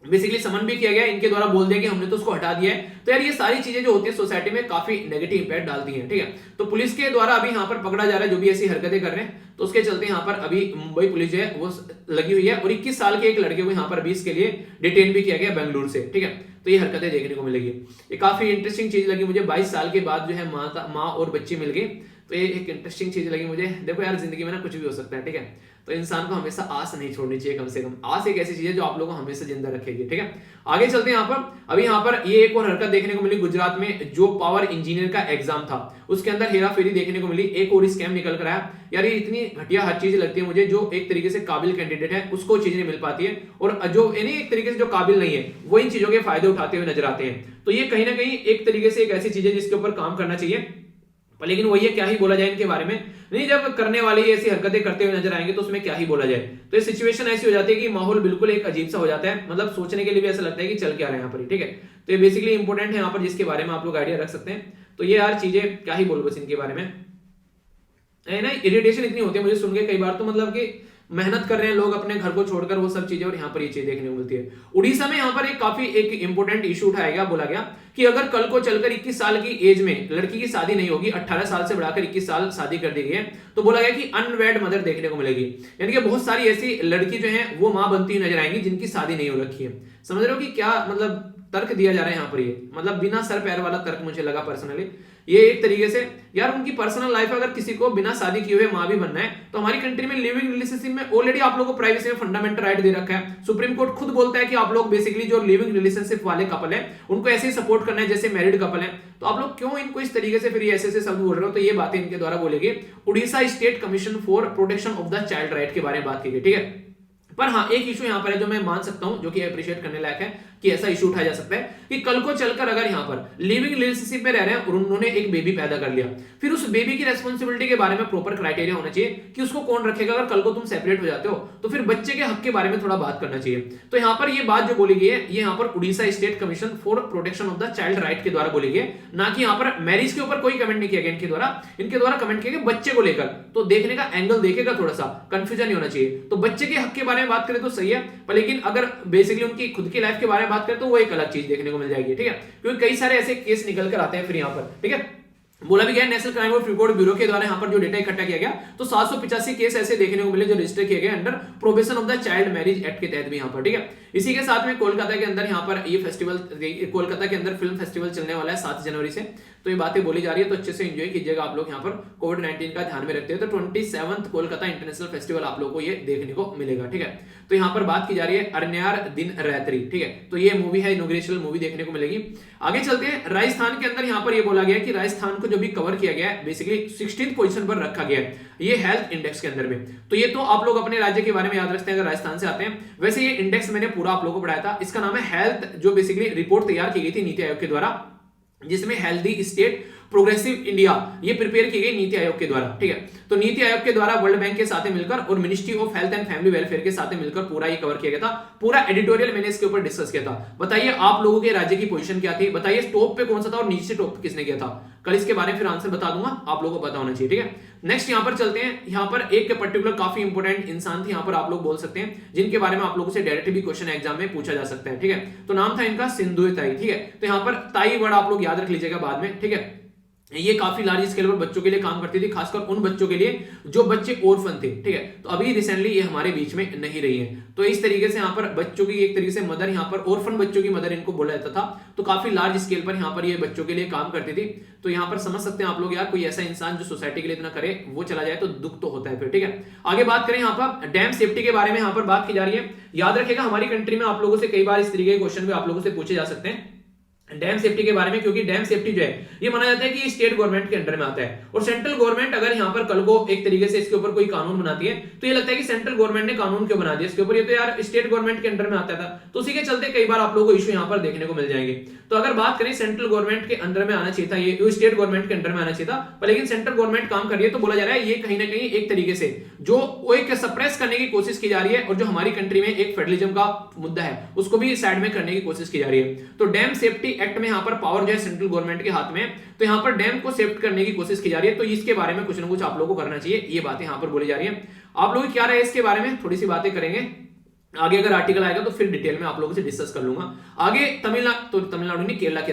बेसिकली समन भी किया गया, इनके द्वारा बोल दिया कि हमने तो उसको हटा दिया है। तो यार ये सारी चीजें जो होती है सोसाइटी में काफी नेगेटिव इंपैक्ट डालती हैं, ठीक है। तो पुलिस के द्वारा अभी यहाँ पर पकड़ा जा रहा है जो भी ऐसी हरकतें कर रहे हैं। तो उसके चलते यहाँ पर अभी मुंबई पुलिस जो है वो लगी हुई है, और 21 साल के एक लड़के को यहाँ पर 20 के लिए डिटेन भी किया गया बेंगलुरु से, ठीक है। तो ये हरकतें देखने को मिलेगी। ये काफी इंटरेस्टिंग चीज लगी मुझे, 22 साल के बाद जो है माँ और बच्चे मिल गए। तो ये एक इंटरेस्टिंग चीज लगी मुझे। देखो यार, जिंदगी में ना कुछ भी हो सकता है, ठीक है, तो इंसान को हमेशा आस नहीं छोड़नी चाहिए। कम से कम आस एक ऐसी चीज है जो आप लोगों को हमेशा जिंदा रखेगी, ठीक है। आगे चलते हैं यहाँ पर। अभी यहाँ पर ये एक और हरकत देखने को मिली गुजरात में, जो पावर इंजीनियर का एग्जाम था उसके अंदर हेरा फेरी देखने को मिली, एक और स्कैम निकल कर आया। यार ये इतनी घटिया हर चीज लगती है मुझे, जो एक तरीके से काबिल कैंडिडेट है उसको चीज नहीं मिल पाती है, और जो यानी एक तरीके से जो काबिल नहीं है वो इन चीजों के फायदे उठाते हुए नजर आते हैं। तो ये कहीं ना कहीं एक तरीके से एक ऐसी चीज है जिसके ऊपर काम करना चाहिए। लेकिन वही है, क्या ही बोला जाए इनके बारे में, नहीं जब करने वाले ऐसी हरकतें करते हुए नजर आएंगे तो उसमें क्या ही बोला जाए। तो ये सिचुएशन ऐसी हो जाती है कि माहौल बिल्कुल एक अजीब सा हो जाता है, मतलब सोचने के लिए भी ऐसा लगता है कि चल क्या रहा है यहाँ पर, ठीक है। तो ये बेसिकली इंपॉर्टेंट है यहाँ पर, जिसके बारे में आप लोग आइडिया रख सकते हैं। तो ये यार चीजें क्या ही बोल बस इनके बारे में, है ना। इरिटेशन इतनी होती है मुझे सुन के कई बार, तो मतलब कि मेहनत कर रहे हैं लोग अपने घर को छोड़कर, वो सब चीजें, और यहाँ पर ये चीज देखने को मिलती है। उड़ीसा में यहाँ पर एक काफी एक इंपॉर्टेंट इशू उठाया गया, बोला गया कि अगर कल को चलकर 21 साल की एज में लड़की की शादी नहीं होगी, 18 साल से बढ़ाकर 21 साल शादी कर दी गई है, तो बोला गया कि अनवेड मदर देखने को मिलेगी। यानी कि बहुत सारी ऐसी लड़की जो है वो मां बनती हुई नजर आएंगी जिनकी शादी नहीं हो रखी है। समझ रहे हो कि क्या मतलब तर्क दिया जा रहा है यहाँ पर, ये मतलब बिना सर पैर वाला तर्क मुझे लगा पर्सनली। ये एक तरीके से यार उनकी पर्सनल लाइफ, अगर किसी को बिना शादी किए हुए मां भी बनना है, तो हमारी कंट्री में लिविंग रिलेशनशिप में ऑलरेडी आप लोगों को प्राइवेसी में फंडामेंटल राइट दे रखा है। सुप्रीम कोर्ट खुद बोलता है कि आप लोग बेसिकली जो लिविंग रिलेशनशिप वाले कपल है उनको ऐसे ही सपोर्ट करना है जैसे मैरिड कपल है। तो आप लोग क्यों इनको इस तरीके से फिर ऐसे शब्द बोल रहे हो? तो ये बातें इनके द्वारा बोलेगी। Orissa state commission for protection of the child right के बारे में बात की गई, ठीक है। पर हाँ, एक इशू यहाँ पर है जो मैं मान सकता हूं, जो कि अप्रिशिएट करने लायक है कि ऐसा इशू उठाया जा सकता है कि कल को चलकर अगर यहाँ पर लिविंग रिलेशनशिप में रह रहे हैं और उन्होंने एक बेबी पैदा कर लिया, फिर उस बेबी की रेस्पॉन्सिबिलिटी के बारे में प्रॉपर क्राइटेरिया होना चाहिए कि उसको कौन रखेगा। अगर कल को तुम सेपरेट हो जाते हो तो फिर बच्चे के हक के बारे में थोड़ा बात करना चाहिए। तो यहाँ पर ये बात जो बोली गई है, ये यहाँ पर Orissa state commission for protection of the child right के द्वारा बोली गई है, ना कि यहाँ पर मैरिज के ऊपर कोई कमेंट नहीं किया गया इनके द्वारा। इनके द्वारा कमेंट किया गया बच्चे को लेकर, तो देखने का एंगल देखेगा, थोड़ा सा कंफ्यूजन नहीं होना चाहिए। तो बच्चे के हक के बारे में बात करें तो सही है, पर लेकिन अगर बेसिकली उनकी खुद की लाइफ के बारे में बात करें तो वो एक अलग चीज देखने को मिल जाएगी, ठीक है। क्योंकि कई सारे ऐसे केस निकल कर आते हैं फिर यहाँ पर, ठीक है। बोला भी गया नेशनल क्राइम और रिकॉर्ड ब्यूरो के द्वारा यहाँ पर जो डेटा इकट्ठा किया गया, तो 785 केस ऐसे देखने को मिले जो रजिस्टर किए गए under prohibition of the child marriage act के तहत भी यहाँ पर, ठीक है। इसी के साथ में कोलकाता के अंदर यहाँ पर ये फेस्टिवल, कोलकाता के अंदर फिल्म फेस्टिवल चलने वाला है 7 जनवरी से। तो ये बातें बोली जा रही है, तो अच्छे से एंजॉय कीजिएगा आप लोग यहाँ पर कोविड-19 का ध्यान में रखते हैं। तो 27th कोलकाता इंटरनेशनल फेस्टिवल आप लोगों को ये देखने को मिलेगा, ठीक है। तो यहाँ पर बात की जा रही है अरन्यार दिन रात्रि, ठीक है। तो ये मूवी है, इनॉग्रेशनल मूवी देखने को मिलेगी। आगे चलते हैं, राजस्थान के अंदर यहाँ पर ये बोला गया कि राजस्थान को जो भी कवर किया गया है बेसिकली 16th पोजीशन पर रखा गया है ये हेल्थ इंडेक्स के अंदर में। तो ये तो आप लोग अपने राज्य के बारे में याद रखते हैं अगर राजस्थान से आते हैं। वैसे ये इंडेक्स मैंने पूरा आप लोगों को पढ़ाया था, इसका नाम है हेल्थ, जो बेसिकली रिपोर्ट तैयार की गई थी नीति आयोग के द्वारा, जिसमें हेल्दी स्टेट प्रोग्रेसिव इंडिया ये प्रिपेयर की गई नीति आयोग के द्वारा, ठीक है। तो नीति आयोग के द्वारा वर्ल्ड बैंक के साथ मिलकर और ministry of health and family welfare के साथ मिलकर पूरा ये कवर किया गया था। पूरा एडिटोरियल मैंने इसके ऊपर डिस्कस किया था। बताइए आप लोगों के राज्य की पोजीशन क्या थी, बताइए टॉप पे कौन सा था और नीचे टॉप पे किसने किया था। कल इसके बारे में फिर आंसर बता दूंगा, आप लोगों को पता होना चाहिए, ठीक है। नेक्स्ट यहाँ पर चलते हैं, यहाँ पर एक पर्टिकुलर काफी इंपोर्टेंट इंसान थे यहाँ पर आप लोग बोल सकते हैं, जिनके बारे में आप लोगों से डायरेक्ट भी क्वेश्चन एग्जाम में पूछा जा सकता है, ठीक है। तो नाम था इनका सिंधु ताई, ठीक है। तो यहाँ पर ताई वर्ड आप लोग याद रख लीजिएगा बाद में, ठीक है। ये काफी लार्ज स्केल पर बच्चों के लिए काम करती थी, खासकर उन बच्चों के लिए जो बच्चे ऑर्फन थे, ठीक है। तो अभी रिसेंटली ये हमारे बीच में नहीं रही है। तो इस तरीके से यहाँ पर बच्चों की एक तरीके से मदर, यहाँ पर ऑर्फन बच्चों की मदर इनको बोला जाता था। तो काफी लार्ज स्केल पर यहाँ पर ये बच्चों के लिए काम करती थी। तो यहाँ पर समझ सकते हैं आप लोग, यार कोई ऐसा इंसान जो सोसाइटी के लिए इतना करे वो चला जाए तो दुख तो होता है फिर, ठीक है। आगे बात करें यहाँ पर डैम सेफ्टी के बारे में यहाँ पर बात की जा रही है। याद रखिएगा हमारी कंट्री में आप लोगों से कई बार इस तरीके के क्वेश्चन भी आप लोगों से पूछे जा सकते हैं डैम सेफ्टी के बारे में, क्योंकि डैम सेफ्टी जो है ये माना जाता है कि स्टेट गवर्नमेंट के अंडर में आता है, और सेंट्रल गवर्नमेंट अगर यहाँ पर कल को एक तरीके से इसके ऊपर कोई कानून बनाती है तो ये लगता है कि सेंट्रल गवर्नमेंट ने कानून क्यों बना दिया इसके ऊपर, ये तो यार स्टेट गवर्नमेंट के अंडर में आता था। तो उसी के चलते कई बार आप लोगों को इशू यहाँ पर देखने को मिल जाएंगे। तो अगर बात करें सेंट्रल गवर्नमेंट के अंडर में आना चाहिए था, ये स्टेट गवर्नमेंट के अंडर में आना चाहिए था, पर लेकिन सेंट्रल गवर्नमेंट काम कर रही है। तो बोला जा रहा है ये कहीं ना कहीं एक तरीके से जो वो एक सप्रेस करने की कोशिश की जा रही है, और जो हमारी कंट्री में एक फेडरलिज्म का मुद्दा है उसको भी साइड में करने की कोशिश की जा रही है। तो डैम सेफ्टी एक्ट में यहाँ पर पावर जो है सेंट्रल गवर्नमेंट के हाथ में, तो यहाँ पर डैम को सेफ्ट करने की कोशिश की जा रही है। तो इसके बारे में कुछ ना कुछ आप लोगों को करना चाहिए, ये बातें यहाँ पर बोली जा रही है। आप लोग क्या रहे इसके बारे में थोड़ी सी बातें करेंगे। आगे अगर आर्टिकल आएगा तो फिर डिटेल में आप लोगों से डिस्कस कर लूंगा। आगे तमिलनाडु नहीं, केरला के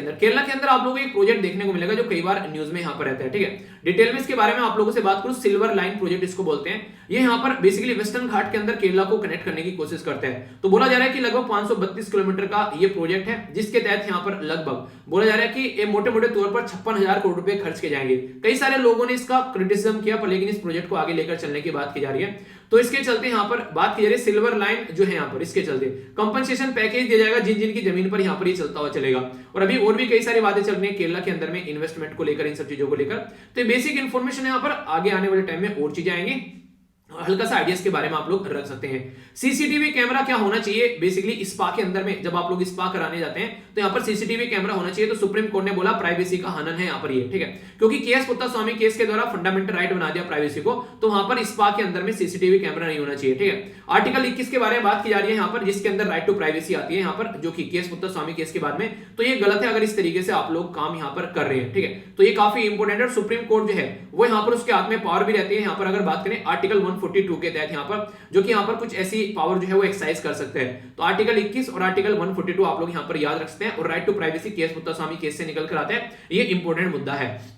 अंदर आप लोगों को एक प्रोजेक्ट देखने को मिलेगा जो कई बार न्यूज में यहाँ पर रहता है, ठीक है। डिटेल में इसके बारे में आप लोगों से बात करूं, सिल्वर लाइन प्रोजेक्ट इसको बोलते हैं। ये यहाँ पर बेसिकली वेस्टर्न घाट के अंदर केरला को कनेक्ट करने की कोशिश करते हैं। तो बोला जा रहा है कि लगभग 532 किलोमीटर का ये प्रोजेक्ट है, जिसके तहत यहाँ पर लगभग बोला जा रहा है कि मोटे मोटे तौर पर 56,000 करोड़ रुपए खर्च किए जाएंगे। कई सारे लोगों ने इसका क्रिटिसिज्म किया, पर लेकिन इस प्रोजेक्ट को आगे लेकर चलने की बात की जा रही है। तो इसके चलते यहाँ पर बात की जा रही है सिल्वर लाइन जो है यहाँ पर, इसके चलते कंपनसेशन पैकेज दिया जाएगा जिन जिनकी जमीन पर यहाँ पर ये चलता हुआ चलेगा। और अभी और भी कई सारी बातें चल रही है केरला के अंदर में इन्वेस्टमेंट को लेकर, इन सब चीजों को लेकर। तो बेसिक इन्फॉर्मेशन यहाँ पर, आगे आने वाले टाइम में और चीजें आएंगी, हल्का सा आइडियाज के बारे में आप लोग रख सकते हैं। सीसीटीवी कैमरा क्या होना चाहिए, बेसिकली स्पा के अंदर में जब आप लोग स्पा कराने जाते हैं तो यहाँ पर सीसीटीवी कैमरा होना चाहिए। तो सुप्रीम कोर्ट ने बोला प्राइवेसी का हनन है यहाँ पर ये, ठीक है, क्योंकि केएस पुत्तास्वामी केस के द्वारा फंडामेंटल राइट बना दिया प्राइवेसी को, तो वहां पर स्पा के अंदर में सीसीटीवी कैमरा नहीं होना चाहिए, ठीक है। आर्टिकल 21 के बारे में बात की जा रही है यहाँ पर, जिसके अंदर राइट टू प्राइवेसी आती है यहाँ पर, जो कि केएस पुत्तास्वामी केस के बाद में। तो ये गलत है अगर इस तरीके से आप लोग काम यहाँ पर कर रहे हैं, ठीक है। तो ये काफी इंपॉर्टेंट है। सुप्रीम कोर्ट जो है वो यहाँ पर उसके हाथ में पावर भी रहती है। यहाँ पर अगर बात करें आर्टिकल 142 के तहत यहाँ पर, जो कि यहाँ पर कुछ ऐसी पावर जो है वो एक्सरसाइज कर सकते हैं। तो आर्टिकल 21 और आर्टिकल 142 आप लोग यहाँ पर याद रखते हैं। और right to privacy KS Puttaswamy case से निकल कर आते हैं, ये इंपॉर्टेंट मुद्दा है।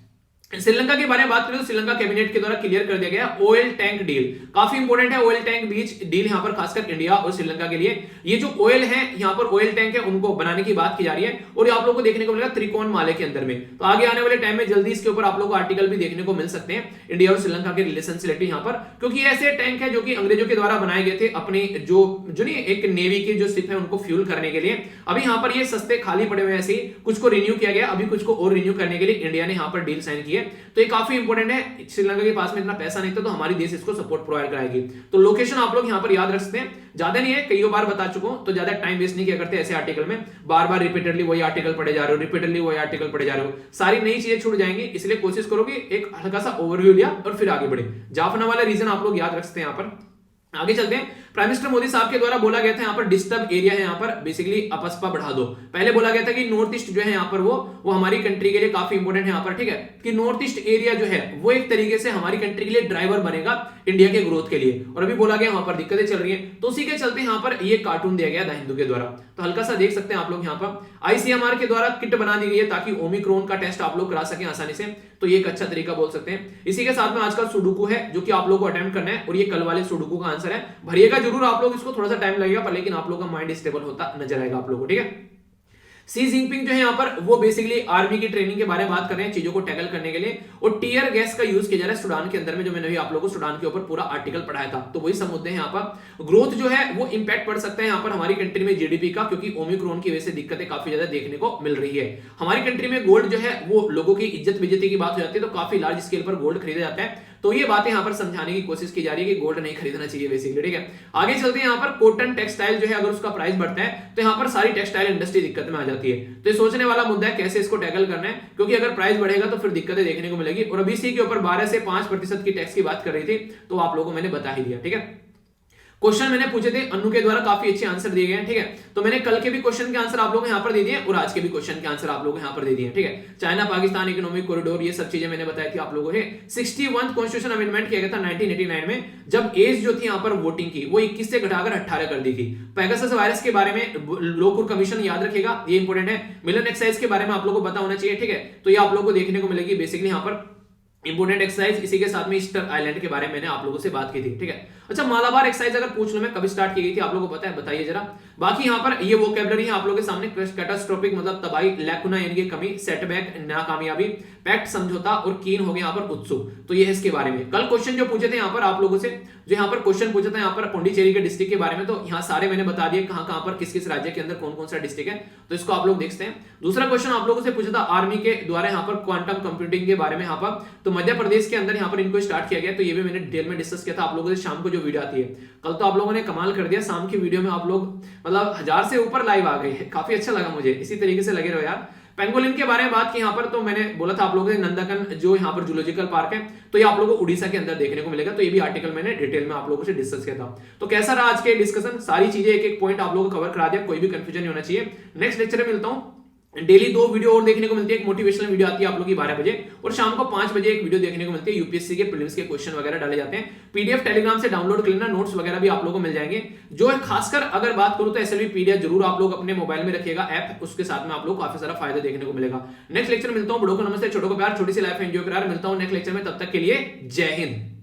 श्रीलंका के बारे में बात करें तो श्रीलंका कैबिनेट के द्वारा क्लियर कर दिया गया ऑयल टैंक डील, काफी इंपॉर्टेंट है ऑयल टैंक बीच डील यहाँ पर, खासकर इंडिया और श्रीलंका के लिए। ये जो ऑयल है यहाँ पर, ऑयल टैंक है, उनको बनाने की बात की जा रही है। और ये आप लोगों को देखने को मिलेगा त्रिकोणमाला के अंदर में। तो आगे आने वाले टाइम में जल्दी इसके ऊपर आप लोगों को आर्टिकल भी देखने को मिल सकते हैं, इंडिया और श्रीलंका के रिलेशन से रिलेटेड यहाँ पर, क्योंकि ऐसे टैंक है जो कि अंग्रेजों के द्वारा बनाए गए थे अपनी जो नहीं एक नेवी की जो शिप है उनको फ्यूल करने के लिए। अभी यहाँ पर ये सस्ते खाली पड़े हुए, ऐसे कुछ को रिन्यू किया गया, अभी कुछ को और रिन्यू करने के लिए इंडिया ने यहाँ पर डील साइन की है। तो ये काफी इंपॉर्टेंट है। श्रीलंका के पास में इतना पैसा नहीं था, तो हमारी देश इसको सपोर्ट प्रोवाइड कराएगी। तो लोकेशन आप लोग यहाँ पर याद रख सकते हैं, ज्यादा नहीं है, कई बार बता चुका हूं, तो ज्यादा टाइम वेस्ट नहीं किया करते ऐसे आर्टिकल में। बार बार रिपीटेडली वही आर्टिकल पढ़े जा रहे हो, रिपीटेडली वही आर्टिकल पढ़े जा रहे हो, सारी नई चीजें छूट जाएंगी। इसलिए कोशिश करो कि एक हल्का सा ओवरव्यू लिया और फिर आगे बढ़े। जाफना वाला रीजन आप लोग याद रख सकते हैं। यहाँ पर आगे चलते हैं। प्राइम मिनिस्टर मोदी साहब के द्वारा बोला गया था यहाँ पर डिस्टर्ब एरिया है, यहाँ पर बेसिकली अपस्पा बढ़ा दो। पहले बोला गया था कि नॉर्थ ईस्ट जो है यहाँ पर वो हमारी कंट्री के लिए काफी इंपॉर्टेंट है यहाँ पर, ठीक है, कि नॉर्थ ईस्ट एरिया जो है वो एक तरीके से हमारी कंट्री के लिए ड्राइवर बनेगा इंडिया के ग्रोथ के लिए। और अभी बोला गया वहां पर दिक्कतें चल रही है, तो उसी के चलते यहाँ पर ये कार्टून दिया गया द हिंदू के द्वारा। तो हल्का सा देख सकते हैं आप लोग यहाँ पर। आईसीएमआर के द्वारा किट बना दी गई है ताकि ओमिक्रॉन का टेस्ट आप लोग करा सकें आसानी से, तो ये एक अच्छा तरीका बोल सकते हैं। इसी के साथ में आज का सुडोकू है जो कि आप लोगों को अटेम्प्ट करना है, और ये कल वाले सुडोकू का आंसर है। भरिएगा जरूर आप लोग इसको, थोड़ा सा टाइम लगेगा पर लेकिन आप लोगों का माइंड स्टेबल होता नजर आएगा आप लोगों को, ठीक है। सी जिनपिंग जो है यहाँ पर वो बेसिकली आर्मी की ट्रेनिंग के बारे में बात कर रहे हैं, चीजों को टैकल करने के लिए। और टीयर गैस का यूज किया जा रहा है सूडान के अंदर में, जो मैंने भी आप लोगों को सूडान के ऊपर पूरा आर्टिकल पढ़ाया था। तो वही सब मुद्दे हैं यहाँ पर। ग्रोथ जो है वो इंपैक्ट पड़ सकता है यहाँ पर हमारी कंट्री में जीडीपी का, क्योंकि ओमिक्रॉन की वजह से दिक्कतें काफी ज्यादा देखने को मिल रही है। हमारी कंट्री में गोल्ड जो है वो लोगों की इज्जत बेइज्जती की बात हो जाती है, तो काफी लार्ज स्केल पर गोल्ड खरीदा जाता है। तो ये बातें यहाँ पर समझाने की कोशिश की जा रही है कि गोल्ड नहीं खरीदना चाहिए बेसिकली, ठीक है। आगे चलते हैं। यहाँ पर कॉटन टेक्सटाइल जो है अगर उसका प्राइस बढ़ता है तो यहाँ पर सारी टेक्सटाइल इंडस्ट्री दिक्कत में आ जाती है। तो ये सोचने वाला मुद्दा है कैसे इसको टैकल करना है, क्योंकि अगर प्राइस बढ़ेगा तो फिर दिक्कतें देखने को मिलेगी। और अभी इसी के ऊपर 12 से 5% की टैक्स की बात कर रही थी, तो आप लोगों को मैंने बता ही दिया, ठीक है। क्वेश्चन मैंने पूछे थे, अनु के द्वारा काफी अच्छे आंसर दिए गए हैं, ठीक है। तो मैंने कल के भी क्वेश्चन के आंसर आप लोगों को यहाँ पर दे दिए और आज के भी क्वेश्चन के आंसर आप लोगों को यहाँ पर दे दिए, ठीक है। चाइना पाकिस्तान इकोनॉमिक कॉरिडोर, ये सब चीजें मैंने बताई थी आप लोगों ने। 61वां कॉन्स्टिट्यूशन अमेंडमेंट किया गया था 1989 में, जब एज जो थी यहाँ पर वोटिंग की वो 21 से घटाकर 18 कर दी थी। पेगासस वायरस के बारे में लोकूर कमीशन याद रखेगा, ये इंपॉर्टेंट है। मिलन एक्सरसाइज के बारे में आप लोगों को पता होना चाहिए, ठीक है। तो ये आप लोगों को देखने को मिलेगी बेसिकली यहाँ पर इंपोर्टेंट एक्सरसाइज। इसी के साथ में ईस्टर आइलैंड के बारे में मैंने आप लोगों से बात की थी, ठीक है। अच्छा, मालाबार एक्सरसाइज अगर पूछ लो मैं कब स्टार्ट की गई थी, आप लोगों को पता है, बताइए जरा। बाकी यहाँ पर ये वोकैबुलरी है आप लोगों के सामने। कैटास्ट्रोफिक मतलब तबाही, लैकुना यानी कि कमी, सेटबैक नाकामयाबी, पैक्ट समझौता, और कीन हो गया यहाँ पर उत्सुक। तो ये है इसके बारे में। कल क्वेश्चन जो पूछे थे यहाँ पर आप लोगों से, जो यहाँ पर क्वेश्चन पूछा था यहाँ पर पौंडीचेरी के डिस्ट्रिक्ट के बारे में, तो यहाँ सारे मैंने बता दिए कहाँ कहाँ पर किस किस राज्य के अंदर कौन कौन सा डिस्ट्रिक्ट है, तो इसको आप लोग देखते हैं। दूसरा क्वेश्चन आप लोगों से पूछा था आर्मी के द्वारा यहाँ पर क्वांटम कंप्यूटिंग के बारे में यहाँ पर, तो मध्य प्रदेश के अंदर यहाँ पर इनको स्टार्ट किया गया। तो ये भी मैंने डिटेल में डिस्कस किया था आप लोगों से शाम को जो वीडियो आती है। कल तो आप लोगों ने कमाल कर दिया, शाम की वीडियो में आप लोग मतलब 1000 से ऊपर लाइव आ गए, काफी अच्छा लगा मुझे। इसी तरीके से लगे रहो यार। पेंगोलिन के बारे में बात की यहाँ पर, तो मैंने बोला था आप लोगों से नंदनकन जो यहाँ पर जूलॉजिकल पार्क है, तो ये आप लोगों को उड़ीसा के अंदर देखने को मिलेगा। तो ये भी आर्टिकल मैंने डिटेल में आप लोगों से डिस्कस किया था। तो कैसा रहा आज के डिस्कशन, सारी चीजें एक एक पॉइंट आप लोगों को कवर करा दिया, कोई भी कंफ्यूजन नहीं होना चाहिए। नेक्स्ट लेक्चर में मिलता हूँ। डेली 2 वीडियो और देखने को मिलती है। एक मोटिवेशनल वीडियो आती है आप लोग की 12 बजे, और शाम को 5 बजे एक वीडियो देखने को मिलती है। यूपीएससी के प्रीलिम्स के क्वेश्चन वगैरह डाले जाते हैं। पीडीएफ टेलीग्राम से डाउनलोड कर लेना, नोट्स वगैरह भी आप लोगों को मिल जाएंगे। जो है खासकर अगर बात करूं तो एसएलवी पीडीएफ जरूर आप लोग अपने मोबाइल में रखिएगा ऐप, उसके साथ में आप लोग काफी सारा फायदा देखने को मिलेगा। नेक्स्ट लेक्चर मिलता हूं, बड़ों को नमस्ते, छोटों को प्यार, छोटी सी लाइफ एंजॉय करार। मिलता हूं नेक्स्ट लेक्चर में, तब तक के लिए जय हिंद।